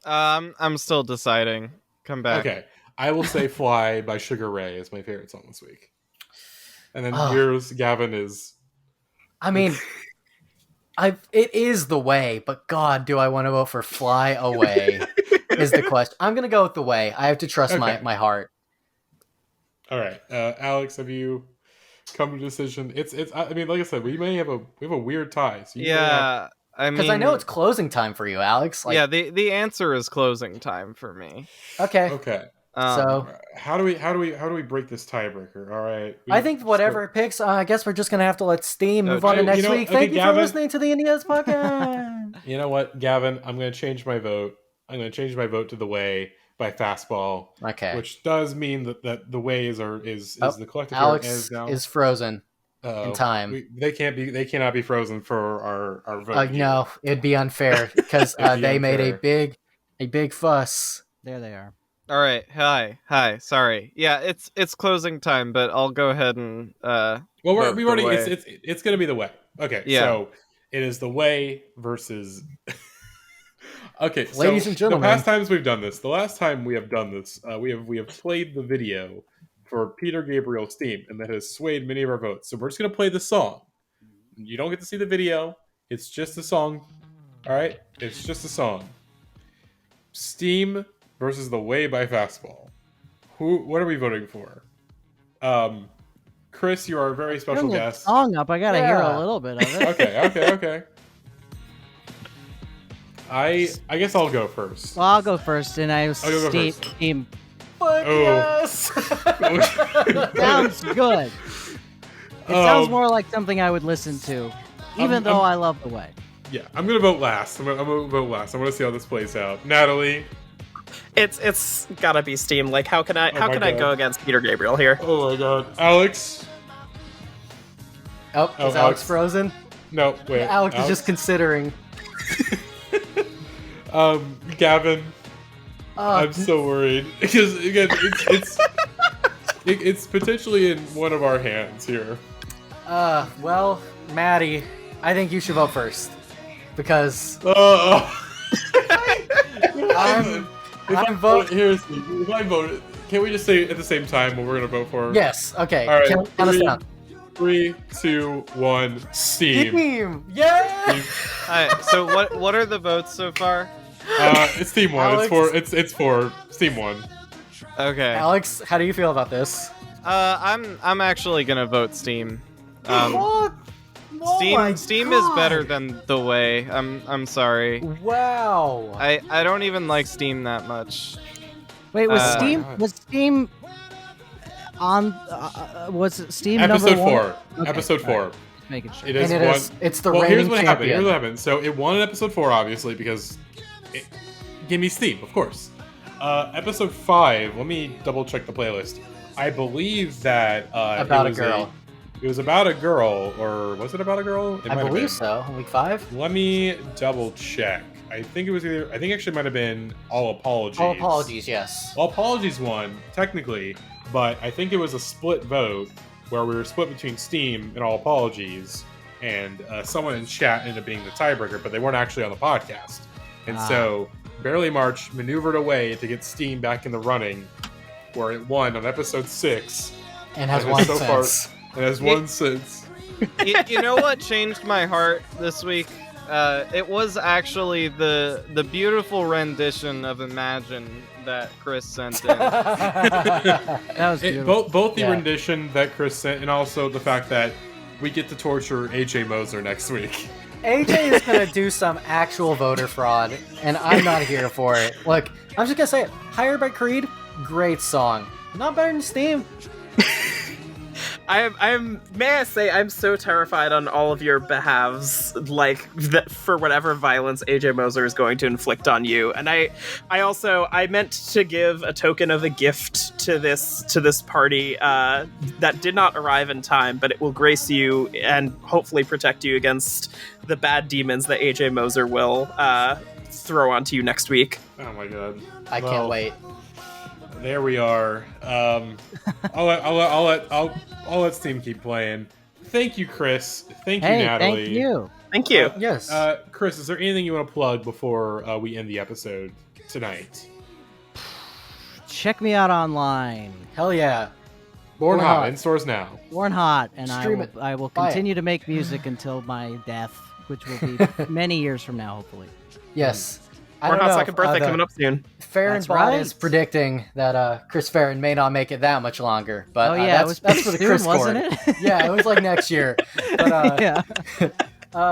I'm still deciding. Come back. Okay. I will say Fly by Sugar Ray is my favorite song this week. And then yours, Gavin, is... I mean, it is The Way, but God, do I want to vote for Fly Away is the question. I'm going to go with The Way. I have to trust my heart. All right. Alex, have you come to a decision? It's. I mean, like I said, we have a weird tie. So because I know it's closing time for you, Alex. Yeah, the answer is closing time for me. Okay. So how do we break this tiebreaker? All right. I think whatever it picks, I guess we're just gonna have to let Steam move on to next week. Thank you for listening to the India's podcast. You know what, Gavin? I'm gonna change my vote. I'm gonna change my vote to The Way by Fastball. Okay. Which does mean that The Way is the collective. Alex is frozen in time. They cannot be frozen for our vote. No, it'd be unfair because they made a big fuss. There they are. All right. Hi. Sorry. Yeah, it's closing time, but I'll go ahead and we've already. It's going to be The Way. Okay. Yeah. So it is The Way versus. Okay, ladies and gentlemen, the past times we've done this, the last time we have done this, we have played the video for Peter Gabriel's Steam, and that has swayed many of our votes. So we're just going to play the song. You don't get to see the video. It's just the song. All right? It's just a song. Steam versus The Way by Fastball. What are we voting for? Chris, you are a very special guest. Song up. I got to hear a little bit of it. Okay. I guess I'll go first. Well, I'll go first, and I was Steam. Fuck yes! Sounds good. It sounds more like something I would listen to, even though I love The Way. Yeah, I'm gonna vote last. I'm gonna vote last. I want to see how this plays out. Natalie, it's gotta be Steam. Like, how can I go against Peter Gabriel here? Oh my God, Alex. Is Alex frozen? No, wait. Alex is just considering. Gavin, I'm so worried because again, it's potentially in one of our hands here. Well, Matty, I think you should vote first because I'm voting. If I vote, can we just say at the same time what we're gonna vote for? Yes. Okay. All right. 3, 2, 1. Steam. Yeah. All right. So what are the votes so far? It's Steam 1. Alex, it's for Steam 1. Okay. Alex, how do you feel about this? I'm actually gonna vote Steam. What? Steam is better than The Way. I'm sorry. Wow. I don't even like Steam that much. Wait, was Steam on? Was Steam episode number 4? Okay. Episode 4. Right. Making sure. It's the reigning here's what champion. happened. So it won in episode 4, obviously, because give me Steam, of course. Episode 5. Let me double check the playlist. I believe that about a girl. It was about a girl, or was it about a girl? I believe so. Week 5. Let me double check. I think actually might have been All Apologies. All Apologies, yes. All Apologies won, technically, but I think it was a split vote where we were split between Steam and All Apologies, and someone in chat ended up being the tiebreaker, but they weren't actually on the podcast. And so Barely March maneuvered away to get Steam back in the running, where it won on episode 6. And has won since. And has won since. You know what changed my heart this week? It was actually the beautiful rendition of Imagine that Chris sent in. That was beautiful. Both the rendition that Chris sent and also the fact that we get to torture AJ Moser next week. AJ is going to do some actual voter fraud, and I'm not here for it. Look, I'm just going to say it. Hired by Creed, great song. Not better than Steam. May I say, I'm so terrified on all of your behalves, like, that for whatever violence AJ Moser is going to inflict on you. And I meant to give a token of a gift to this party that did not arrive in time, but it will grace you and hopefully protect you against the bad demons that AJ Moser will throw onto you next week. Oh my god. I can't wait. There we are. I'll let Steam keep playing. Thank you, Chris. Thank you, Natalie. Thank you. Thank you. Yes. Chris, is there anything you want to plug before we end the episode tonight? Check me out online. Hell yeah. Born Hot in stores now. Born Hot, and I will continue it. to make music until my death, which will be many years from now, hopefully. Yes. Born Hot's second birthday coming up soon. Farren bot is predicting that Chris Farren may not make it that much longer, but that's for the Chris wasn't it? Yeah, it was like next year. But, yeah.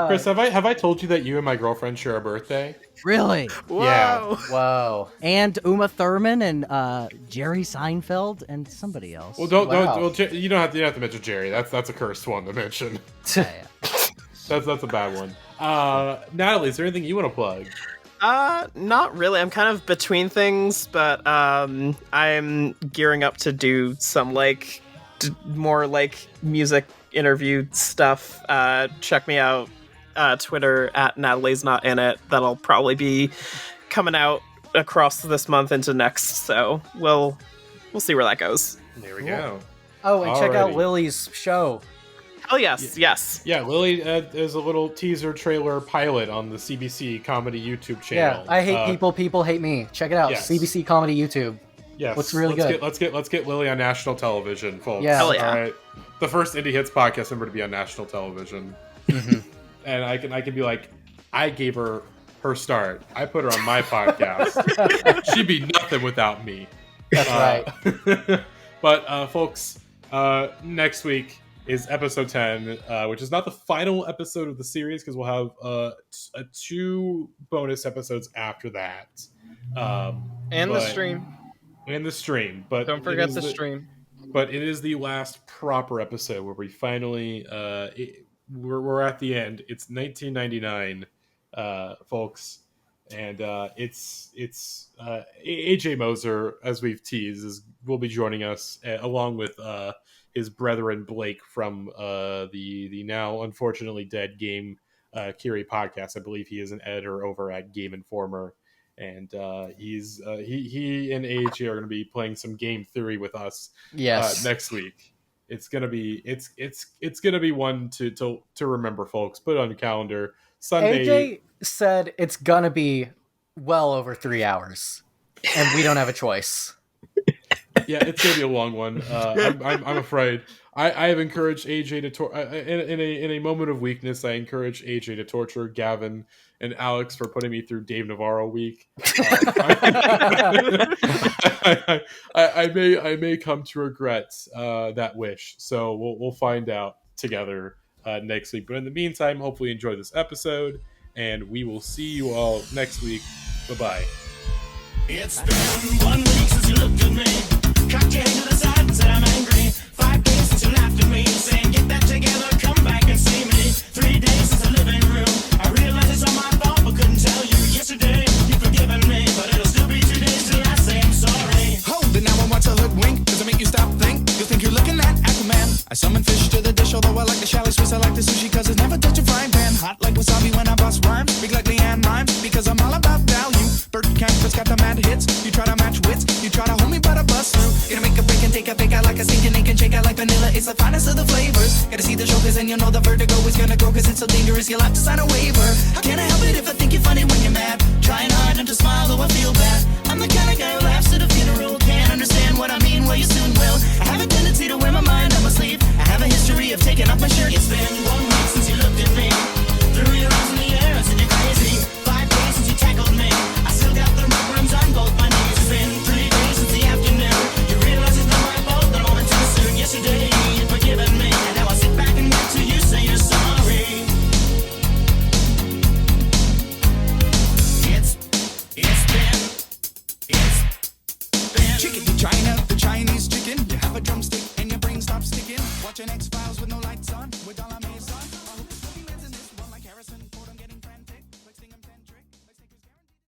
Chris, have I told you that you and my girlfriend share a birthday? Really? Whoa. Yeah. Whoa. And Uma Thurman and Jerry Seinfeld and somebody else. Well, don't you don't have to mention Jerry. That's a cursed one to mention. Yeah. That's a bad one. Natalie, is there anything you want to plug? Not really. I'm kind of between things, but I'm gearing up to do some more music interview stuff. Check me out Twitter at Natalie's Not In It. That'll probably be coming out across this month into next, so we'll see where that goes. There we go. Oh, and check out Alrighty. Lily's show. Oh yes. Yeah, Lily is a little teaser trailer pilot on the CBC Comedy YouTube channel. Yeah, I hate people hate me. Check it out. Yes. CBC Comedy YouTube. Yes, looks really good. Let's get Lily on national television, folks. Yeah. Hell yeah. All right. The first Indie Hits podcast member to be on national television. And I can be like, I gave her start. I put her on my podcast. She'd be nothing without me. That's right. But folks, next week is episode 10, which is not the final episode of the series because we'll have 2 bonus episodes after that. And the stream. And the stream. But Don't forget the stream. But it is the last proper episode where we finally we're at the end. It's 1999, folks, and it's AJ Moser, as we've teased, will be joining us along with his brethren Blake from the now unfortunately dead Game Kiri podcast. I believe he is an editor over at Game Informer, and he and AJ are going to be playing some game theory with us. Yes. Next week. It's gonna be gonna be one to remember, folks. Put it on your calendar. Sunday. AJ said it's gonna be well over 3 hours, and we don't have a choice. Yeah, it's gonna be a long one. I'm afraid. I have encouraged AJ to in a moment of weakness. I encourage AJ to torture Gavin and Alex for putting me through Dave Navarro week. I may come to regret that wish. So we'll find out together next week. But in the meantime, hopefully enjoy this episode, and we will see you all next week. Bye-bye. It's been 1 week since you looked at me, cocked your head to the side and said I'm angry. 5 days since you laughed at me, saying get that together, come back and see me. 3 days since the living room, I realized it's all my fault but couldn't tell you. Yesterday you've forgiven me, but it'll still be 2 days till I say I'm sorry. Hold it now and watch a hoodwink. Does it make you stop think? You think you're looking at Aquaman? I summon fish to the dish, although I like the chalet Swiss. I like the sushi cause it's never touch a frying pan. Hot like wasabi when I bust rhymes, big like Leanne rhymes, because I'm all about value. Bert Campbell's got the mad hits. You try to match wits, you try to hold me but I bust through. Gonna make a break and take a fake out like a sink and can shake out like vanilla. It's the finest of the flavors. Gotta see the show cause then you know the vertigo is gonna grow cause it's so dangerous you'll have to sign a waiver. How can I help it if I think you're funny when you're mad? Trying hard not to smile though I feel bad. I'm the kind of guy who laughs at a funeral. Can't understand what I mean, well you soon will. I have a tendency to wear my mind on my sleeve. I have a history of taking off my shirt. It's been 1 week since you looked at me, threw your arms in the air and said you're crazy. 5 days since you tackled me, I still got the rubber on both my knees. It's been 3 days since the afternoon, you realize it's not my fault that I went too soon. Yesterday you'd forgiven me, and now I sit back and wait till you say you're sorry. It's been chicken to China, the Chinese chicken. You have a drumstick and your brain stops sticking. Watch an X